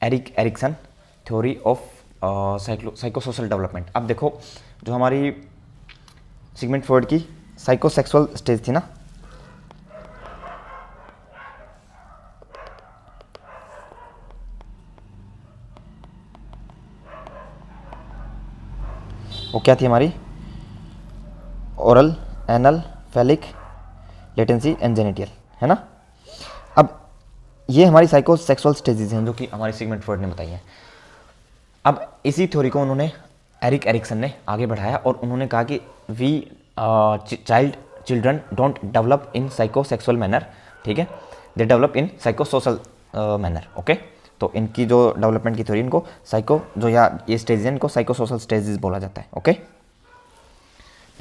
Erik Erikson theory of psychosocial development. अब देखो जो हमारी सिगमंड फ्रॉइड की साइकोसेक्सुअल स्टेज थी ना, वो क्या थी हमारी? ओरल, एनल, फेलिक, लेटेंसी एंड जेनिटियल, है ना। अब ये हमारी साइकोसेक्सुअल स्टेजेस हैं जो कि हमारी सिगमंड फ्रॉइड ने बताई हैं। अब इसी थ्योरी को उन्होंने एरिक एरिक्सन ने आगे बढ़ाया और उन्होंने कहा कि we children don't develop in psychosexual manner, ठीक है, they develop in psychosocial manner. Okay, तो इनकी जो डेवलपमेंट की थ्योरी, इनको साइको जो या ये स्टेजेस हैं इनको साइकोसोशल स्टेजेस बोला जाता है। ओके,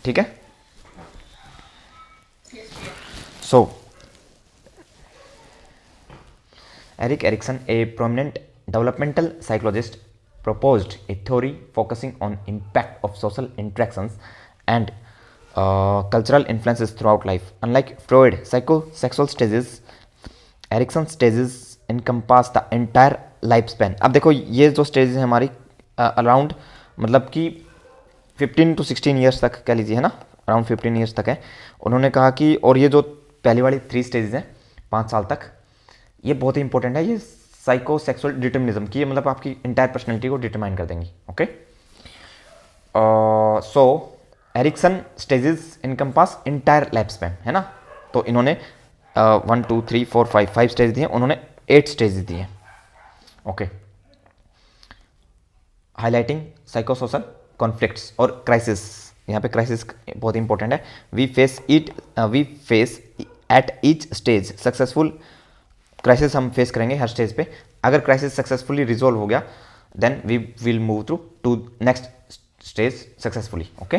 ठीक है। सो Eric Erikson, a prominent developmental psychologist, proposed a theory focusing on impact of social interactions and cultural influences throughout life. Unlike Freud, psychosexual stages, Erikson stages encompass the entire lifespan. अब देखो ये जो stages हैं हमारी around मतलब कि 15 to 16 years तक कह लीजिए, है ना, अराउंड 15 ईयर्स तक है। उन्होंने कहा कि और ये जो पहली वाली 3 स्टेजेस हैं 5 साल तक, ये बहुत ही इंपॉर्टेंट है। ये साइकोसेक्सुअल डिटर्मिनिज्म की मतलब आपकी इंटायर पर्सनैलिटी को डिटरमाइन कर देंगी। Okay, so Erikson stages encompass entire life span, है ना। तो इन्होंने 1 2 3 4 5 स्टेज दिए, उन्होंने 8 स्टेजेस दिए। ओके, हाईलाइटिंग साइकोसोशल कॉन्फ्लिक्ट्स और क्राइसिस। यहाँ पे क्राइसिस बहुत इंपॉर्टेंट है। We face at each stage successful crisis हम फेस करेंगे हर स्टेज पे। अगर क्राइसिस सक्सेसफुली रिजोल्व हो गया then we will move through to next stage successfully. Okay,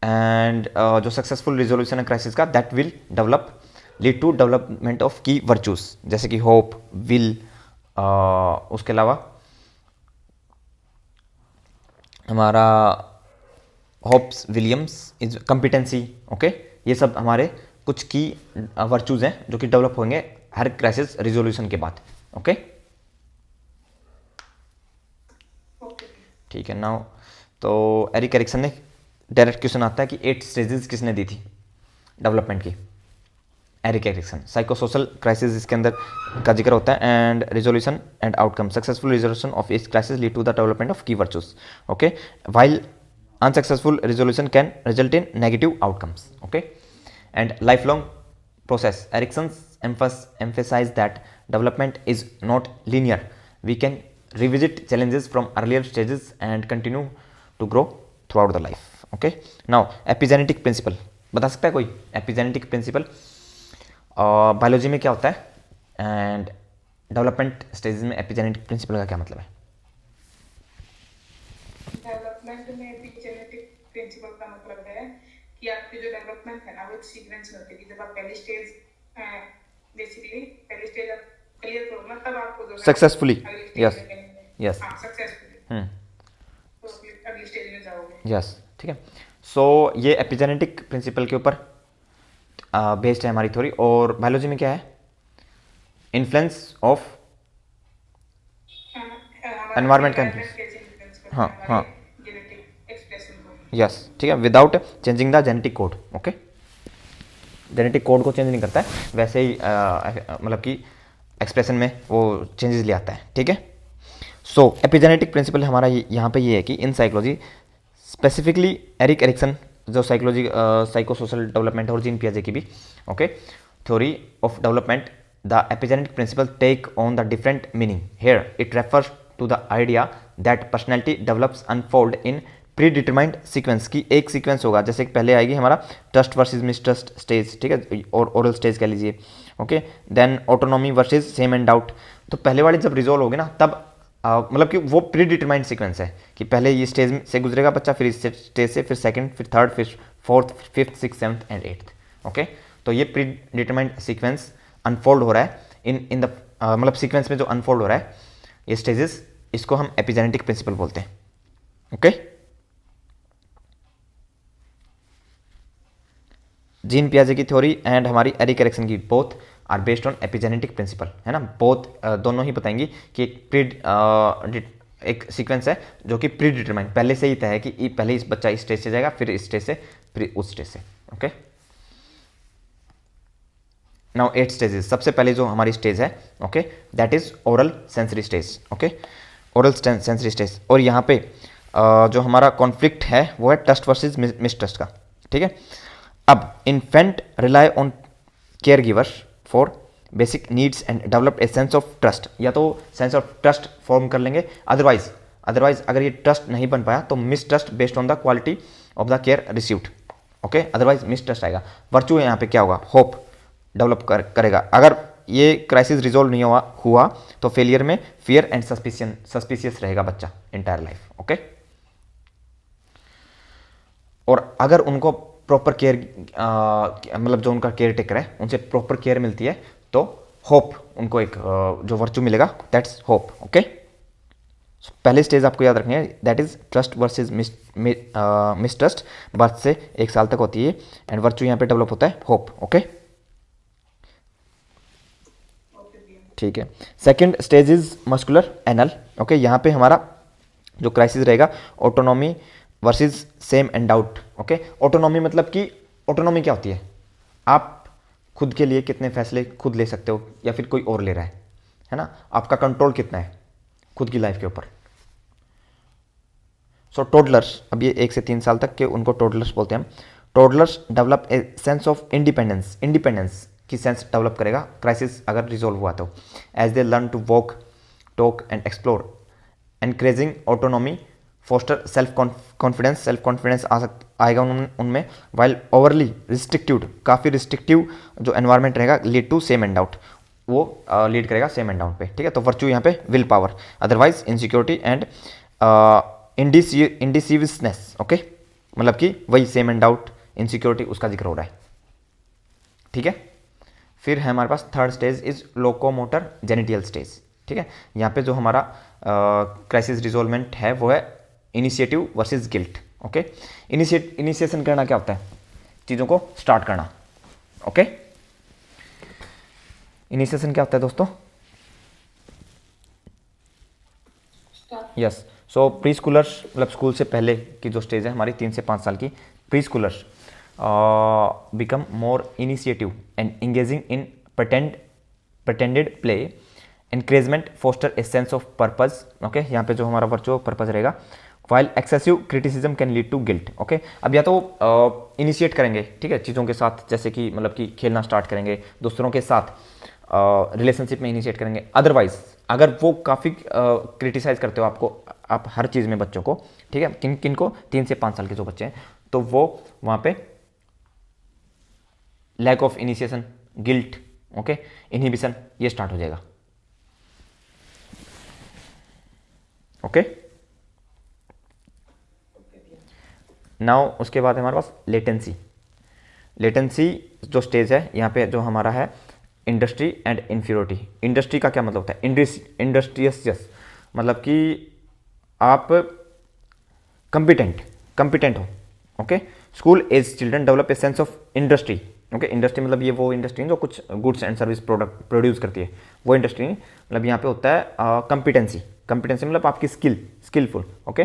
and जो सक्सेसफुल रिजोल्यूशन है क्राइसिस का, that will lead to development of key virtues जैसे कि होप, विल, उसके अलावा हमारा hopes Williams is competency. Okay, ये सब हमारे कुछ की वर्चूज हैं जो कि डेवलप होंगे हर क्राइसिस रिजोल्यूशन के बाद। ओके, ठीक है। नाउ तो एरिक एरिक्सन ने डायरेक्ट क्वेश्चन आता है कि 8 स्टेजेस किसने दी थी डेवलपमेंट की? Erik Erikson. साइकोसोशल क्राइसिस इसके अंदर का जिक्र होता है and resolution and outcome. Successful resolution of इस crisis lead to the development of key virtues. Okay, while unsuccessful resolution can result in negative outcomes. Okay, and lifelong process. Erikson's emphasized that development is not linear. We can revisit challenges from earlier stages and continue to grow throughout the life. Okay, now epigenetic principle बता सकता है कोई? epigenetic principle biology में क्या होता है and development stages में epigenetic principal का क्या मतलब है? डेवलपमेंट में एपिजेनेटिक प्रिंसिपल का मतलब है कि आपकी जो डेवलपमेंट है ना वो सीक्वेंस में होती है। जब आप पहली स्टेज बेसिकली पहली स्टेज आप क्लियर करो ना तब आपको जो सक्सेसफुली, यस यस, सक्सेसफुली तो अगली स्टेज में जाओगे। यस, ठीक है। सो ये एपिजेनेटिक प्रिंसिपल के ऊपर बेस्ड है हमारी थ्योरी। और बायोलॉजी में क्या है? इन्फ्लुएंस ऑफ एनवायरनमेंट का इन्फ्लुएंस। हाँ हाँ, यस, ठीक है, without changing the genetic code. Okay, genetic code को चेंज नहीं करता है, वैसे ही मतलब कि एक्सप्रेशन में वो चेंजेस ले आता है। ठीक है। सो एपिजेनेटिक प्रिंसिपल हमारा यहाँ पे ये है कि in psychology specifically Erik Erikson जो साइकोलॉजी साइकोसोशल डेवलपमेंट और जीन पियाजे की भी okay theory of development, the epigenetic principle take on the different meaning here. It refers to the idea that personality develops unfold in predetermined sequence की एक sequence होगा। जैसे कि पहले आएगी हमारा ट्रस्ट वर्सेस मिसट्रस्ट स्टेज, ठीक है, और ओरल स्टेज कह लीजिए। Okay, then autonomy versus shame and doubt. तो पहले वाली जब रिजोल्व होगी ना तब मतलब कि वो प्री डिटरमाइंड सीक्वेंस है कि पहले ये स्टेज से गुजरेगा बच्चा, फिर इस स्टेज से, फिर सेकंड, फिर थर्ड, फिर fourth, fifth, six, seventh and eighth. Okay, तो ये प्री डिटरमाइंड सीक्वेंस अनफोल्ड हो रहा है इन द मतलब सीक्वेंस में जो अनफोल्ड हो रहा है ये स्टेजेस, इसको हम एपिजेनेटिक प्रिंसिपल बोलते हैं। ओके, जीन पियाजे की थ्योरी एंड हमारी एरिक एरिक्सन की both are based on epigenetic principle, है ना। बोथ दोनों ही बताएंगी कि एक सीक्वेंस है जो कि प्री डिटरमाइन, पहले से ही तय है कि पहले इस बच्चा इस स्टेज से जाएगा, फिर इस स्टेज से, फिर उस स्टेज से। Okay, now 8 stages. सबसे पहले जो हमारी स्टेज है, okay, that is oral sensory stage. Okay, oral sensory stage. और यहाँ पे जो हमारा कॉन्फ्लिक्ट है वो है ट्रस्ट वर्सेस मिसट्रस्ट का, ठीक है। अब infant rely on care givers for basic needs and develop a sense of trust. या तो सेंस ऑफ ट्रस्ट फॉर्म कर लेंगे, अदरवाइज अगर ये ट्रस्ट नहीं बन पाया तो mistrust based on the quality of the care received. Okay, otherwise mistrust आएगा। वर्चू यहाँ पे क्या होगा, होप डेवलप करेगा। अगर ये क्राइसिस रिजोल्व नहीं हुआ तो फेलियर में फियर एंड सस्पिशियस रहेगा बच्चा इंटायर लाइफ। ओके, और अगर उनको प्रॉपर केयर मतलब जो उनका केयर टेकर है उनसे प्रॉपर केयर मिलती है तो होप, उनको एक जो वर्चू मिलेगा, दैट्स होप। ओके, पहले स्टेज आपको याद रखनी है, that is trust versus mistrust. Birth से 1 साल तक होती है एंड वर्चू यहाँ पे डेवलप होता है होप। ओके, ठीक है। Second stage is muscular anal. Okay, यहाँ पे हमारा जो क्राइसिस रहेगा autonomy versus shame and doubt. Okay, autonomy मतलब कि ऑटोनॉमी क्या होती है, आप खुद के लिए कितने फैसले खुद ले सकते हो या फिर कोई और ले रहा है ना, आपका कंट्रोल कितना है खुद की लाइफ के ऊपर। सो टोडलर्स, अब ये 1 से 3 साल तक के उनको टोडलर्स बोलते हैं हम। Toddlers develop a sense of independence की सेंस डेवलप करेगा क्राइसिस अगर रिजोल्व हुआ तो, as they learn to walk, talk and explore, encouraging autonomy, foster self confidence आएगा उनमें। वाइल ओवरली रिस्ट्रिक्टिव, काफ़ी रिस्ट्रिक्टिव जो एनवायरमेंट रहेगा, lead to shame and doubt, वो लीड करेगा सेम एंड डाउन पे, ठीक है। तो वर्चू यहाँ पे will power, otherwise insecurity and indecisiveness. Okay, मतलब कि वही सेम एंड डाउट, इनसिक्योरिटी, उसका जिक्र हो रहा है, ठीक है। फिर है हमारे पास third stage is locomotor genital stage, ठीक है। यहाँ पे जो हमारा क्राइसिस रिजोल्वमेंट है वो है initiative versus guilt. Okay, initiation करना क्या होता है, चीज़ों को स्टार्ट करना। ओके, इनिशिएशन क्या होता है दोस्तों, यस। सो प्री स्कूलर्स मतलब स्कूल से पहले की जो स्टेज है हमारी 3 से 5 साल की, pre schoolers become more initiative and engaging in pretended play, encouragement foster a sense of purpose। Okay, यहाँ पे जो हमारा वर्चुअल पर्पज रहेगा। while excessive criticism can lead to guilt। Okay, अब या तो इनिशिएट करेंगे, ठीक है, चीज़ों के साथ, जैसे कि मतलब कि खेलना स्टार्ट करेंगे, दूसरों के साथ रिलेशनशिप में इनिशिएट करेंगे। अदरवाइज अगर वो काफ़ी क्रिटिसाइज करते हो आपको, आप हर चीज़ में बच्चों को, ठीक है, किन को 3 से 5 साल के जो बच्चे हैं, तो वो वहाँ पे lack of initiation, guilt, okay, inhibition, ये स्टार्ट हो जाएगा। ओके, नाउ उसके बाद हमारे पास लेटेंसी जो स्टेज है, यहाँ पे जो हमारा है इंडस्ट्री एंड इंफीरियोरिटी। इंडस्ट्री का क्या मतलब होता है, इंडस्ट्रियस मतलब कि आप कंपिटेंट हो। Okay, school age children develop a sense of industry. Okay, industry मतलब ये वो इंडस्ट्री जो कुछ goods and service product produce करती है, वो इंडस्ट्री नहीं, मतलब यहाँ पे होता है कंपिटेंसी मतलब आपकी स्किलफुल। ओके,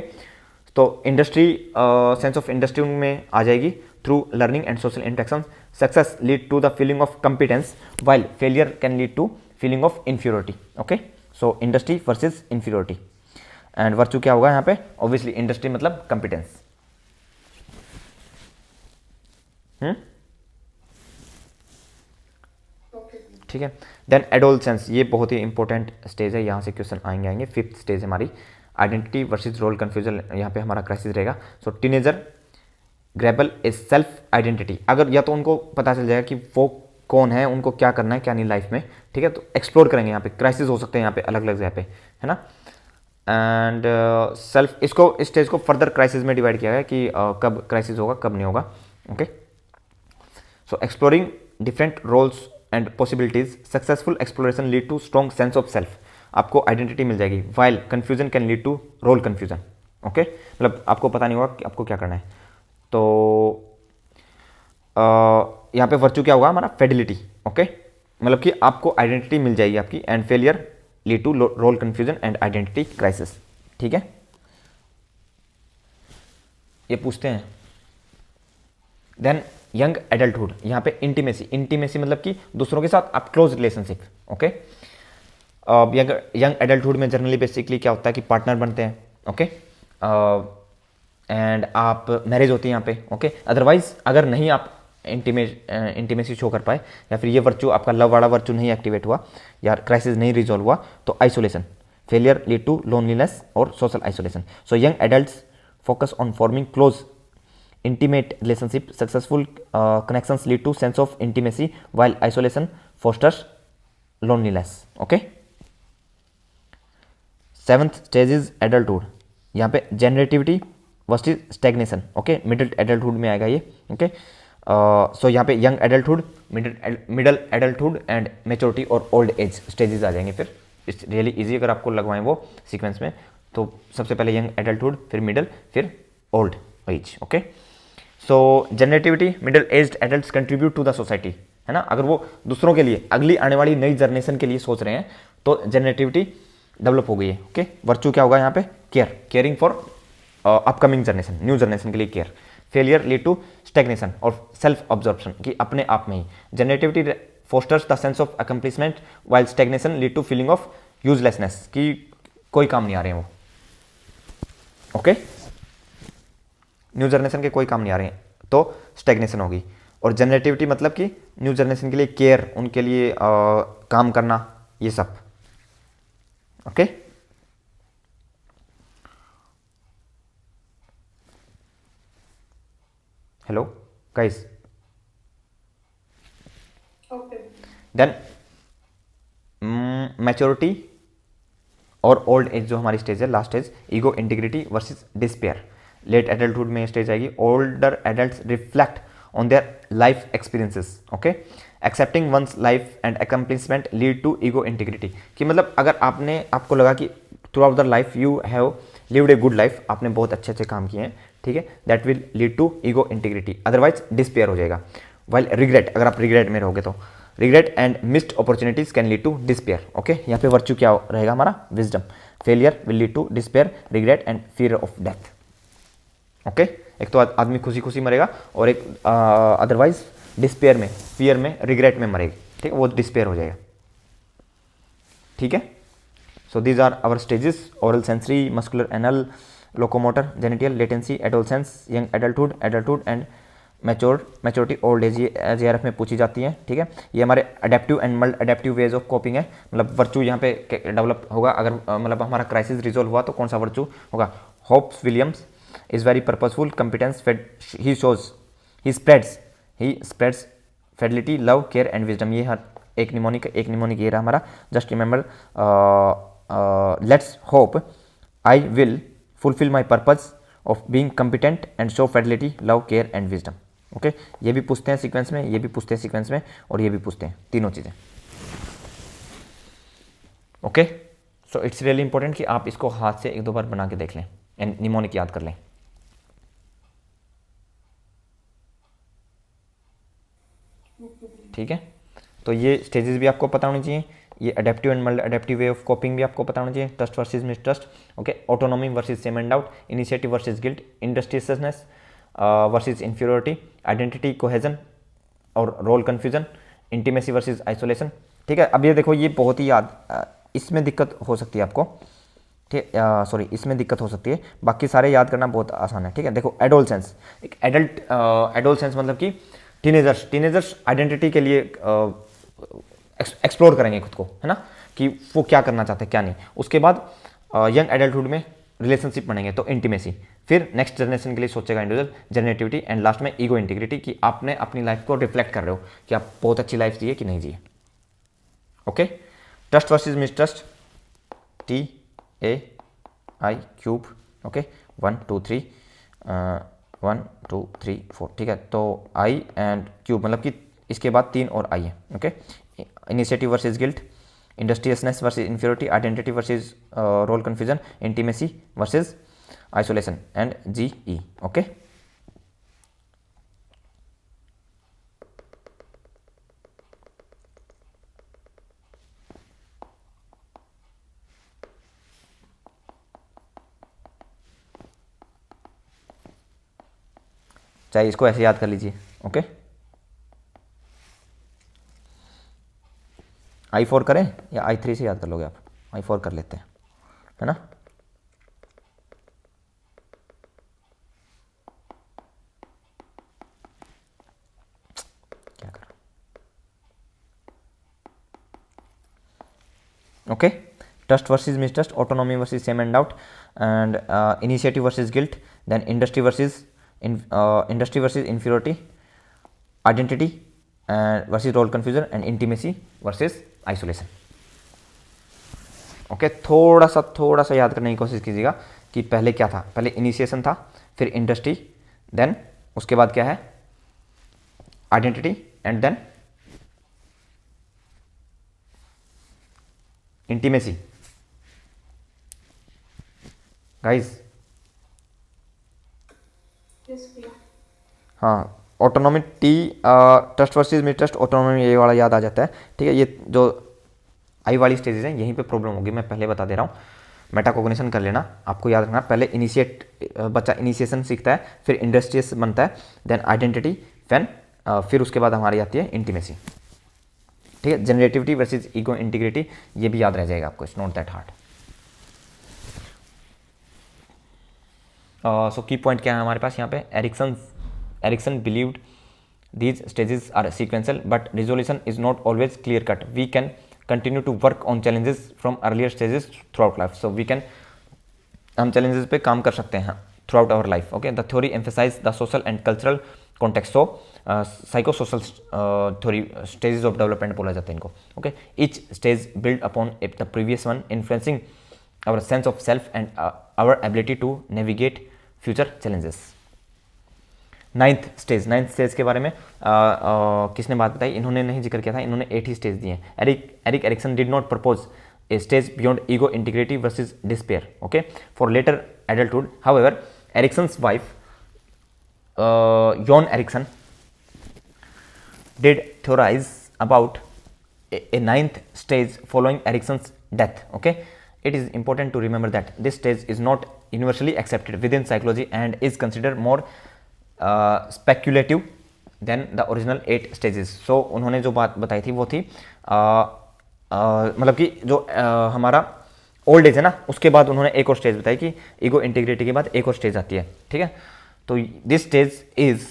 तो इंडस्ट्री सेंस ऑफ इंडस्ट्री में आ जाएगी through learning and social interaction. Success lead to the feeling of competence while failure can lead to feeling of inferiority. Okay, so industry versus inferiority. And virtue क्या होगा यहाँ पे, obviously industry मतलब competence. ठीक है। देन एडोलसेंस, ये बहुत ही important stage है, यहाँ से क्वेश्चन आएंगे। 5th स्टेज हमारी आइडेंटिटी वर्सेस रोल कन्फ्यूजन, यहाँ पे हमारा क्राइसिस रहेगा। So teenager grapple a self identity, अगर या तो उनको पता चल जाएगा कि वो कौन है, उनको क्या करना है क्या नहीं लाइफ में, ठीक है, तो एक्सप्लोर करेंगे। यहाँ पे क्राइसिस हो सकते हैं यहाँ पे अलग अलग जगह पे, है ना। एंड सेल्फ, इसको इस स्टेज को फर्दर क्राइसिस में डिवाइड किया है कि कब क्राइसिस होगा कब नहीं होगा। Okay, so exploring different roles and possibilities, successful exploration lead to strong sense of self, आपको आइडेंटिटी मिल जाएगी। While confusion can lead to role confusion. Okay, मतलब आपको पता नहीं होगा कि आपको क्या करना है। तो यहाँ पे वर्चू क्या होगा हमारा, फेडिलिटी। ओके, मतलब कि आपको आइडेंटिटी मिल जाएगी आपकी, and failure lead to role confusion and identity crisis. ठीक है, ये पूछते हैं। देन यंग एडल्टहुड, यहाँ पे इंटीमेसी, इंटीमेसी मतलब कि दूसरों के साथ आप close relationship. Okay, young adulthood में जनरली बेसिकली क्या होता है कि पार्टनर बनते हैं। ओके, एंड आप मैरिज होती है यहाँ पे। ओके, अदरवाइज अगर नहीं आप इंटीमेसी शो कर पाए, या फिर ये वर्चू आपका लव वाला वर्चू नहीं एक्टिवेट हुआ, या क्राइसिस नहीं रिजॉल्व हुआ, तो isolation, failure lead to loneliness और social isolation. So young adults focus on forming close intimate relationship. Successful connections lead to sense of intimacy, while isolation fosters loneliness. Okay, seventh stage is adulthood. यहाँ पे generativity versus stagnation. Okay, middle adulthood में आएगा ये. Okay, so यहाँ पे young adulthood, middle adulthood and maturity और old age stages आ जाएंगे। फिर इट्स रियली इजी अगर आपको लगवाएं वो सीक्वेंस में, तो सबसे पहले यंग एडल्टहुड, फिर मिडल, फिर old age. Okay, so generativity, middle aged adults contribute to the society, है ना। अगर वो दूसरों के लिए, अगली आने वाली नई जनरेशन के लिए सोच रहे हैं, तो जनरेटिविटी डेवलप हो गई है। ओके, वर्चू क्या होगा यहाँ पे, care, caring for upcoming generation, new generation के लिए care. Failure lead to stagnation और सेल्फ ऑब्जर्प्शन, कि अपने आप में ही। Generativity fosters the sense of accomplishment, while stagnation lead to feeling of uselessness, कि कोई काम नहीं आ रहे हैं वो। ओके, न्यू जनरेशन के कोई काम नहीं आ रहे हैं, तो स्टेग्नेशन होगी। और जनरेटिविटी मतलब कि न्यू जनरेशन के लिए केयर, उनके लिए काम करना, ये सब। Okay, hello guys. Okay, then maturity और ओल्ड एज जो हमारी स्टेज है, last stage, ego integrity versus despair. Late adulthood में स्टेज आएगी। Older adults reflect on their life experiences. Okay, accepting one's life and accomplishment lead to ego integrity, कि मतलब अगर आपको लगा कि throughout the life you have lived a good life, आपने बहुत अच्छे अच्छे काम किए हैं, ठीक है, that will lead to ego integrity. Otherwise despair हो जाएगा। वाइल रिग्रेट, अगर आप रिग्रेट में रहोगे तो regret and missed opportunities can lead to despair. Okay, यहाँ पे वर्च्यू क्या रहेगा हमारा, wisdom. Failure will lead to despair, regret and fear of death. Okay, एक तो आदमी खुशी खुशी मरेगा, और एक अदरवाइज डिस्पेयर में, फियर में, रिग्रेट में मरेगी। ठीक है, वो डिस्पेयर हो जाएगा। ठीक है, so these are our stages: oral, sensory, muscular, anal, locomotor, genital, latency, adolescence, young adulthood and maturity, old age. ये JRF में पूछी जाती है। ठीक है, ये हमारे adaptive and mould adaptive ways of coping है। मतलब वर्चू यहाँ पे डेवलप होगा, अगर मतलब हमारा क्राइसिस रिजोल्व हुआ तो कौन सा वर्चू होगा। Hopes Williams is very purposeful, competence, he spreads fidelity, love, care and wisdom. ये हर एक निमोनिक ये रहा हमारा। Just remember, let's hope I will fulfil my purpose of being competent and show fidelity, love, care and wisdom. Okay, ये भी पूछते हैं सीक्वेंस में, ये भी पूछते हैं सीक्वेंस में, और ये भी पूछते हैं, तीनों चीज़ें। Okay, so it's really important कि आप इसको हाथ से एक दो बार बना के देख लें एंड निमोनिक याद कर लें। ठीक है, तो ये स्टेजेस भी आपको पता होनी चाहिए। ये adaptive and maladaptive way of coping भी आपको पता होना चाहिए। Trust versus mistrust. Okay, autonomy versus shame and doubt, initiative versus guilt, industriousness versus inferiority, identity cohesion और role confusion, intimacy versus isolation. ठीक है, अब ये देखो, ये बहुत ही इसमें दिक्कत हो सकती है आपको। ठीक, सॉरी, इसमें दिक्कत हो सकती है, बाकी सारे याद करना बहुत आसान है। ठीक है, देखो, एडोलसेंस, एक एडोलसेंस मतलब कि टीनेजर्स आइडेंटिटी के लिए एक्सप्लोर करेंगे खुद को, है ना, कि वो क्या करना चाहते हैं क्या नहीं। उसके बाद यंग एडल्टहुड में रिलेशनशिप बनेंगे, तो इंटीमेसी। फिर नेक्स्ट जनरेशन के लिए सोचेगा इंडिविजुअल, जनरेटिविटी, एंड लास्ट में ईगो इंटीग्रिटी, कि आपने अपनी लाइफ को रिफ्लेक्ट कर रहे हो कि आप बहुत अच्छी लाइफ जिए कि नहीं जिए। Okay, trust versus mistrust, TAI3। Okay, 1 2 3 1 2 3 4। ठीक है, तो आई एंड क्यूब मतलब कि इसके बाद 3 और आई है। Okay, initiative versus guilt, industriousness versus inferiority, identity versus role confusion, intimacy versus isolation, and GE। Okay, चाहे इसको ऐसे याद कर लीजिए, ओके। I4 करें या I3 से याद कर लोगे आप? I4 कर लेते हैं, है ना। क्या करूं, okay. Trust versus mistrust, autonomy versus shame and out, and initiative versus guilt, then industry versus inferiority, identity and versus role confusion, and intimacy versus isolation. Okay, थोड़ा सा याद करने की कोशिश कीजिएगा कि पहले क्या था। पहले इनिशिएशन था, फिर इंडस्ट्री, देन उसके बाद क्या है, identity, and then intimacy. Guys, हाँ, autonomy T, trust versus mistrust, autonomy ये वाला याद आ जाता है, ठीक है। ये जो आई वाली स्टेजेस हैं, यहीं पे प्रॉब्लम होगी, मैं पहले बता दे रहा हूँ। मेटाकोग्निशन कर लेना, आपको याद रखना, पहले बच्चा इनिशिएशन सीखता है, फिर इंडस्ट्रियस बनता है, देन आइडेंटिटी, फिर उसके बाद हमारी आती है इंटीमेसी, ठीक है। जनरेटिविटी वर्सेस ईगो इंटीग्रिटी, ये भी याद रह जाएगा आपको, it's not that hard. So key point क्या है हमारे पास यहाँ पे, Erikson believed these stages are sequential but resolution is not always clear cut. We can continue to work on challenges from earlier stages throughout life. So we can, हम challenges पे काम कर सकते हैं throughout our life. Okay, the theory emphasize the social and cultural context. So psychosocial theory, stages of development बोला जाता है इनको. Okay, each stage build upon the previous one, influencing our sense of self and our ability to navigate future challenges. Ninth stage के बारे में किसने बात बताई, इन्होंने नहीं जिक्र किया था, इन्होंने 8 ही स्टेज दिए हैं। Erik Erikson did not propose a stage beyond ego integrity versus despair, okay, for later adulthood. However Erikson's wife Joan Erikson did theorize about a ninth stage following Erickson's death. Okay, it is important to remember that this stage is not universally accepted within psychology and is considered more speculative than the original 8 stages. So उन्होंने जो बात बताई थी वो थी मतलब कि जो हमारा ओल्ड एज है ना, उसके बाद उन्होंने एक और स्टेज बताई कि ईगो इंटीग्रिटी के बाद एक और स्टेज आती है, ठीक है। तो this stage is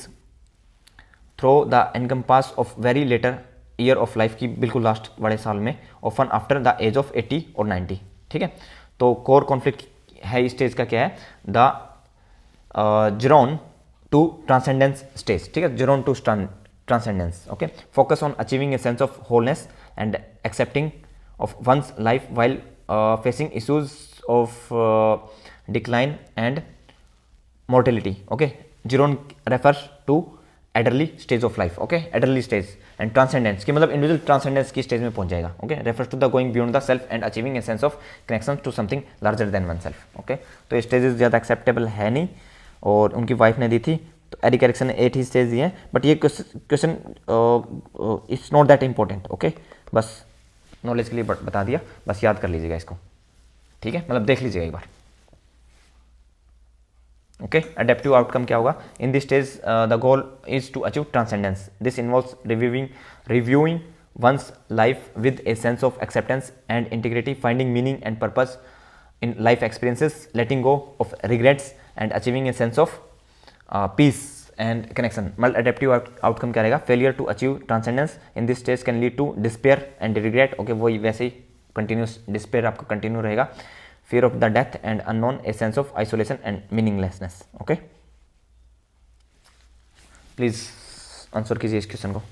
through the encompass of very later year of life की बिल्कुल लास्ट बड़े साल में, often after the age of 80 और 90, ठीक है। तो कोर कॉन्फ्लिक्ट है इस स्टेज का क्या है, the geron to transcendence stage, ठीक है, geron to transcendence, okay, focus on achieving a sense of wholeness and accepting of one's life while facing issues of decline and mortality, okay. Geron refers to elderly stage of life, okay, elderly stage and transcendence की मतलब individual transcendence की stage में पहुंच जाएगा, okay. Refers to the going beyond the self and achieving a sense of connection to something larger than one self, okay. तो ये stages ज़्यादा acceptable है नहीं और उनकी वाइफ ने दी थी, तो एरिक एरिक्सन ने 8 ही स्टेज दिए हैं, बट ये question it's not that important, okay. बस नॉलेज के लिए बता दिया, बस याद कर लीजिएगा इसको, ठीक है, मतलब देख लीजिएगा एक बार, ओके। अडेप्टिव आउटकम क्या होगा, in this stage the goal is to achieve transcendence. This involves reviewing one's life with a sense of acceptance and integrity, finding meaning and purpose in life experiences, letting go of regrets and achieving a sense of peace and connection. मतलब adaptive outcome क्या रहेगा, failure to achieve transcendence in this stage can lead to despair and regret, okay, वही वैसे ही continuous despair आपका continue रहेगा। Fear of the death and unknown, a sense of isolation and meaninglessness. Okay, please answer कीजिए इस question को।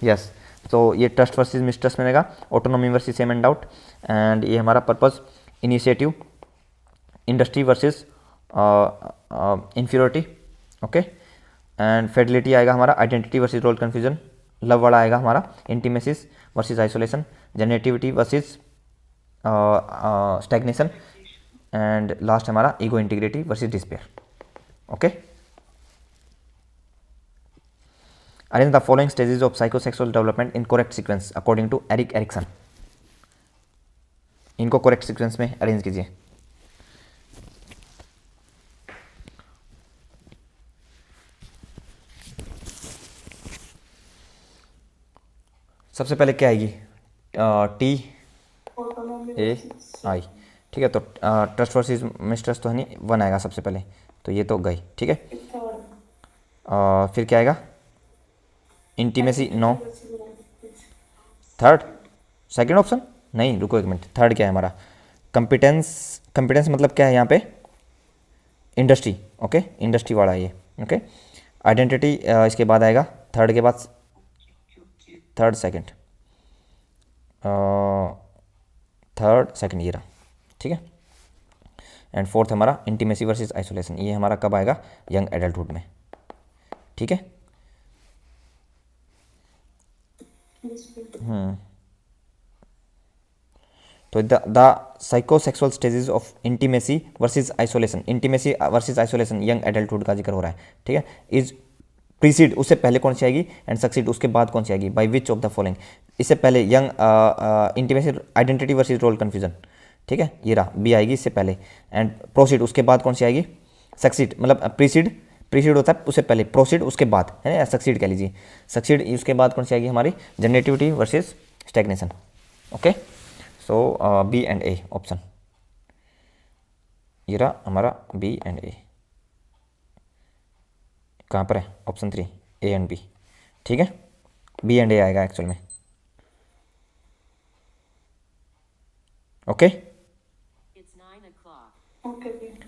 Yes, तो ये ट्रस्ट वर्सेस मिसट्रस्ट में रहेगा, autonomy versus shame and out, and ये हमारा purpose initiative, industry versus inferiority, okay, and fidelity आएगा हमारा, identity versus role confusion, love वाला आएगा हमारा, intimacies versus isolation, generativity versus stagnation, and last हमारा ego integrity versus despair. Okay, arrange the following stages of psychosexual development in correct sequence according to Erik Erikson. इनको correct sequence में arrange कीजिए। सबसे पहले क्या आएगी? टी ए आई, ठीक है। तो ट्रस्ट वर्सेस मिसट्रस्ट तो है नहीं, 1 आएगा सबसे पहले, तो ये तो गई, ठीक है। फिर क्या आएगा? Intimacy, no. Third, second option नहीं, रुको एक मिनट, थर्ड क्या है हमारा? कंपिटेंस। कंपिटेंस मतलब क्या है यहाँ पे? इंडस्ट्री, ओके, इंडस्ट्री वाला है ये, ओके। आइडेंटिटी इसके बाद आएगा, थर्ड के बाद, थर्ड सेकंड, थर्ड सेकंड ये रहा, ठीक है। एंड फोर्थ हमारा इंटीमेसी वर्सेस आइसोलेशन, ये हमारा कब आएगा? यंग एडल्टहुड में, ठीक है। तो the psychosexual stages of intimacy versus isolation, intimacy versus isolation young adulthood का जिक्र हो रहा है, ठीक है। इज प्रीसीड, उससे पहले कौन सी आएगी? एंड सक्सीड, उसके बाद कौन सी आएगी? By which of the following, इससे पहले young intimacy, identity versus role confusion, ठीक है, ये रहा, बी आएगी इससे पहले। एंड प्रोसीड, उसके बाद कौन सी आएगी? सक्सीड, मतलब प्रीसीड, प्रीसीड होता है उससे पहले, प्रोसीड उसके बाद, है ना, सक्सीड कह लीजिए। सक्सीड उसके बाद कौन सी आएगी हमारी? Generativity versus stagnation, okay. So B and A option, ये रहा हमारा बी एंड ए। कहाँ पर है? ऑप्शन 3, ए एंड बी, ठीक है। बी एंड ए आएगा एक्चुअल में, ओके।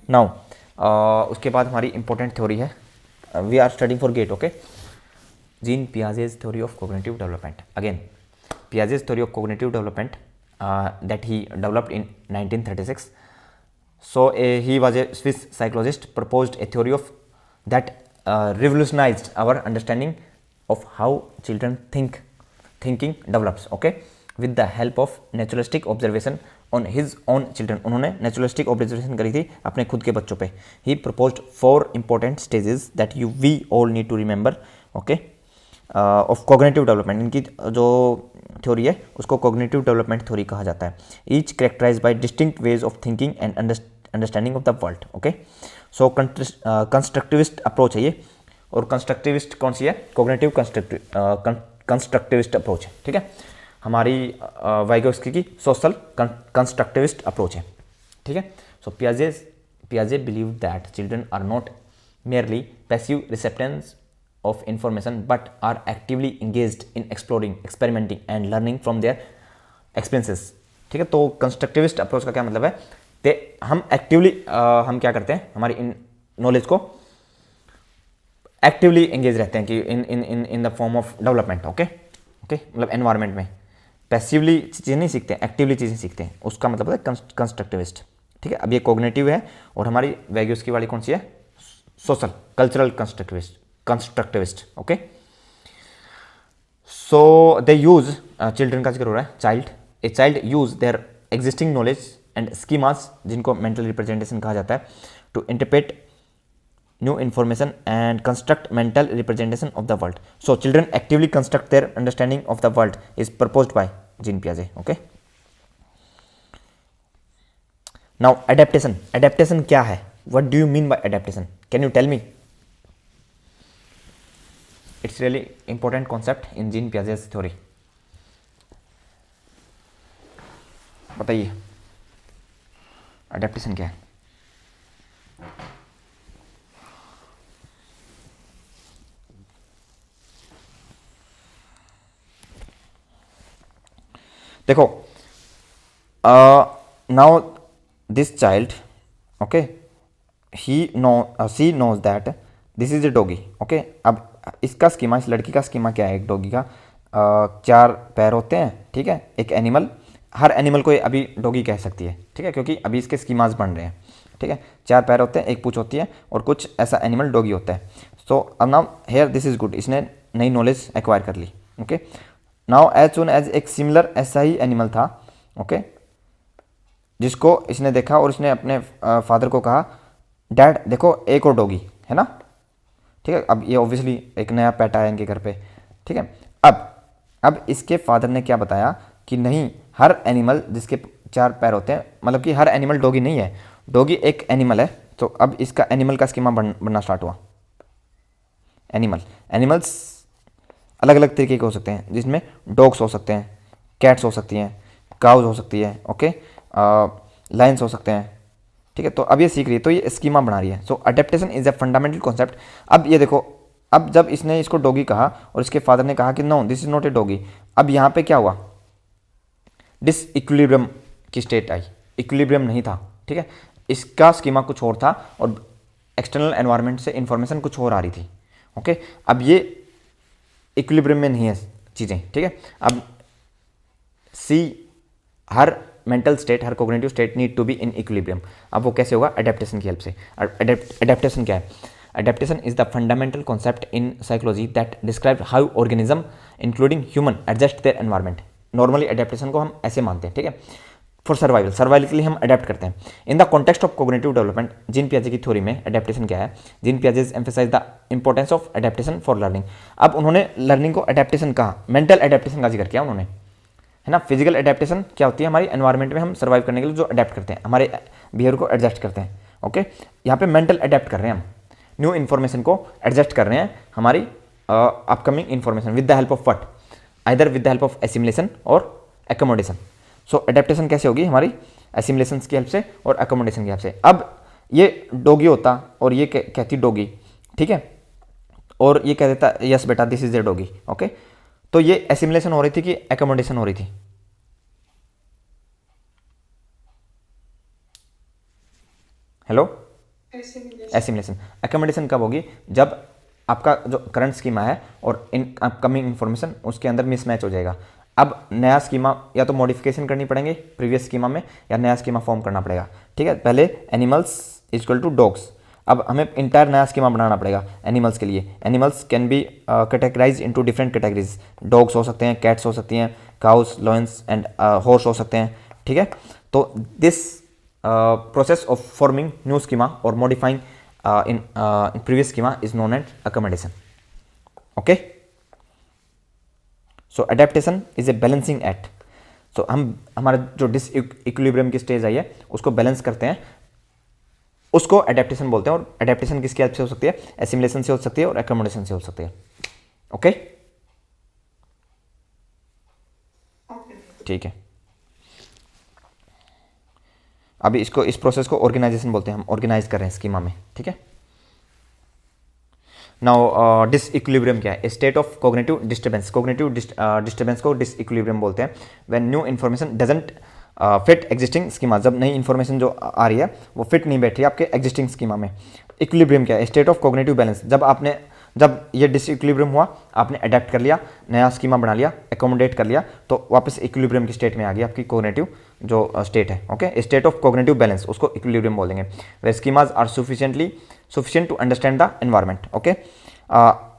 नाउ उसके बाद हमारी इंपॉर्टेंट थ्योरी है, we are studying for GATE, okay. Jean Piaget's theory of cognitive development, again Piaget's theory of cognitive development that he developed in 1936. So he was a Swiss psychologist, proposed a theory of that revolutionized our understanding of how children thinking develops, okay, with the help of naturalistic observation on his own children. उन्होंने naturalistic observation करी थी अपने खुद के बच्चों पे। He proposed 4 important stages that we all need to remember, okay, of cognitive development. इनकी जो थ्योरी है उसको कोग्निटिव डेवलपमेंट थ्योरी कहा जाता है। Each characterize by distinct ways of thinking and understanding of the world, okay. So constructivist approach है ये, और कंस्ट्रक्टिविस्ट कौन सी है? कोग्निटिव कंस्ट्रक्टिविस्ट अप्रोच है, ठीक है। हमारी वाइगोस्की की सोशल कंस्ट्रक्टिविस्ट अप्रोच है, ठीक है। सो पियाजे believe that children are not merely passive recipients of information but are actively engaged in exploring, experimenting and learning from their experiences, ठीक है। तो कंस्ट्रक्टिविस्ट अप्रोच का क्या मतलब है? हम एक्टिवली हम क्या करते हैं? हमारी इन नॉलेज को एक्टिवली एंगेज रहते हैं कि in the form of development, okay okay, मतलब एनवायरनमेंट में पैसिवली चीज़ें नहीं सीखते हैं, एक्टिवली चीज़ें सीखते हैं, उसका मतलब है कंस्ट्रक्टिविस्ट, ठीक है। अब ये कोग्निटिव है, और हमारी वैग्यूस्की वाली कौन सी है? Social cultural constructivist, okay. So they use, children का जिक्र हो रहा है, a child use their existing knowledge and schemas, जिनको मेंटल रिप्रेजेंटेशन कहा जाता है, to interpret new information and construct mental representation of the world. So children actively construct their understanding of the world is proposed by Jean पियाजे, okay. Now adaptation क्या है? What do you mean by adaptation? Can you tell me? It's really important concept in Jean Piaget's theory. बताइए adaptation क्या है? देखो, now this child, okay, she knows that this is a doggy, okay. अब इसका schema, इस लड़की का schema क्या है? एक डॉगी का 4 पैर होते हैं, ठीक है। एक एनिमल, हर एनिमल को अभी डॉगी कह सकती है, ठीक है, क्योंकि अभी इसके स्कीमास बन रहे हैं, ठीक है। 4 पैर होते हैं, एक पूंछ होती है, और कुछ ऐसा एनिमल डॉगी होता है। सो अब now here this is good, इसने नई नॉलेज एक्वायर कर ली, okay. Now as soon as एक सिमिलर ऐसा ही एनिमल था, ओके, जिसको इसने देखा और इसने अपने फादर को कहा, डैड देखो एक और डॉगी है ना, ठीक है। अब ये ऑब्वियसली एक नया पेट आया इनके घर पे, ठीक है। अब इसके फादर ने क्या बताया कि नहीं, हर एनिमल जिसके 4 पैर होते हैं, मतलब कि हर एनिमल डॉगी नहीं है, डॉगी एक एनिमल है। तो अब इसका एनिमल का स्कीमा बनना स्टार्ट हुआ। एनिमल्स अलग अलग तरीके के हो सकते हैं, जिसमें डॉग्स हो सकते हैं, कैट्स हो सकती हैं, काउज हो सकती है, ओके, लायंस हो सकते हैं, ठीक है। तो अब ये सीख रही है, तो ये स्कीमा बना रही है। So adaptation is a fundamental concept. अब ये देखो, अब जब इसने इसको डॉगी कहा और इसके फादर ने कहा कि no this is not a doggy, अब यहाँ पे क्या हुआ, डिसइक्विलिब्रियम की स्टेट आई, इक्विलिब्रियम नहीं था, ठीक है। इसका स्कीमा कुछ और था और एक्सटर्नल एनवायरनमेंट से इंफॉर्मेशन कुछ और आ रही थी, ओके। अब ये इक्विलिब्रियम में नहीं है चीज़ें, ठीक है। अब सी, हर मेंटल स्टेट, हर cognitive state need to be in equilibrium. अब वो कैसे होगा, एडेप्टेशन की हेल्प से। एडेप्टेशन क्या है, adaptation is the fundamental concept in psychology that describe how organism including human adjust their environment. Normally adaptation को हम ऐसे मानते हैं, ठीक है, फॉर सर्वाइवल के लिए हम अडेप्ट करते हैं। In the context of cognitive development, Jean पियाजे की थ्योरी में एडेप्टेशन क्या है, जीन पियाजे emphasise the importance of adaptation for learning. अब उन्होंने लर्निंग को एडेप्टेशन कहा, मेंटल एडेप्टेशन का जिक्र किया उन्होंने, है ना। फिजिकल एडेप्टेशन क्या होती है, हमारी एनवायरनमेंट में हम सर्वाइव करने के लिए जो अडेप्ट करते हैं, हमारे बिहेवियर को एडजस्ट करते हैं, ओके। यहाँ पे मेंटल अडेप्ट कर रहे हैं हम, न्यू इन्फॉर्मेशन को एडजस्ट कर रहे हैं, हमारी upcoming information with the help of what, either with the help of assimilation और एकोमोडेशन। सो एडेप्टेशन कैसे होगी, हमारी एसिमुलेशन की हेल्प से और एकोमोडेशन की हेल्प से। अब ये डॉगी होता और ये कहती डॉगी, ठीक है, और ये कह देता यस बेटा this is a doggy, okay. तो ये एसिमुलेशन हो रही थी कि एकोमोडेशन हो रही थी, हेलो, एसिमुलेशन। एकोमोडेशन कब होगी, जब आपका जो करंट स्कीमा है और इन अपकमिंग इन्फॉर्मेशन उसके अंदर मिसमैच हो जाएगा। अब नया स्कीमा या तो मॉडिफिकेशन करनी पड़ेंगे प्रीवियस स्कीमा में, या नया स्कीमा फॉर्म करना पड़ेगा, ठीक है। पहले एनिमल्स इक्वल टू डॉग्स, अब हमें इंटायर नया स्कीमा बनाना पड़ेगा एनिमल्स के लिए। Animals can be categorize into different categories, dogs हो सकते हैं, कैट्स हो सकती हैं, काउस, लॉयंस एंड हॉर्स हो सकते हैं, ठीक है। तो this process of forming new schema or modifying in previous schema is known as accommodation, okay. So adaptation is a balancing act. So हम हमारा जो डिसइक्विलिब्रियम की स्टेज आई है उसको बैलेंस करते हैं, उसको एडेप्टेशन बोलते हैं। और एडेप्टेशन किसकी हेल्प से हो सकती है, एसिमुलेशन से हो सकती है और एकोमोडेशन से हो सकती है, ओके, ठीक है। अभी इसको, इस प्रोसेस को ऑर्गेनाइजेशन बोलते हैं, हम ऑर्गेनाइज कर रहे हैं स्कीमा में, ठीक है। नाउ डिसइक्विलिब्रियम क्या है, state of cognitive disturbance. Cognitive disturbance को डिसइक्विलिब्रियम बोलते हैं when new information doesn't fit existing schema. जब नई इन्फॉर्मेशन जो आ रही है वो फिट नहीं बैठ रही है आपके एग्जिस्टिंग स्कीमा में। इक्विलिब्रियम क्या है, स्टेट ऑफ कोग्निटिव बैलेंस। जब ये डिसइक्विलिब्रियम हुआ, आपने अडेप्ट कर लिया, नया स्कीमा बना लिया, एकोमोडेट कर लिया, तो वापस इक्विलिब्रियम की स्टेट में आ गई आपकी कोग्निटिव जो स्टेट है, okay. State of cognitive balance, उसको इक्विलिब्रियम बोल देंगे। वे schemas are sufficient to understand the environment, okay.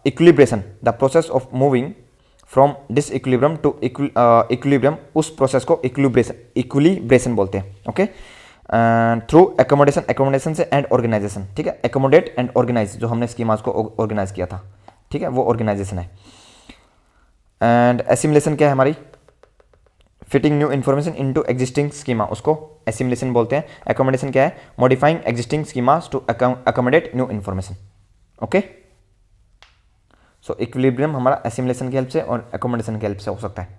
Equilibration, the process of moving from disequilibrium to equilibrium, उस प्रोसेस को इक्विलिब्रेशन बोलते हैं, ओके। थ्रू एकोमोडेशन से एंड ऑर्गेनाइजेशन, ठीक है। एकोमोडेट एंड ऑर्गेनाइज, जो हमने स्कीमास को ऑर्गेनाइज किया था, ठीक है, वो ऑर्गेनाइजेशन है। एंड एसिमुलेशन क्या है, हमारी fitting new information into existing schema, उसको एसिमुलेशन बोलते हैं। एकोमोडेशन क्या है, modifying existing schemas to accommodate new information, okay. So equilibrium हमारा एसिमुलेशन की हेल्प से और एकोमोडेशन की हेल्प से हो सकता है।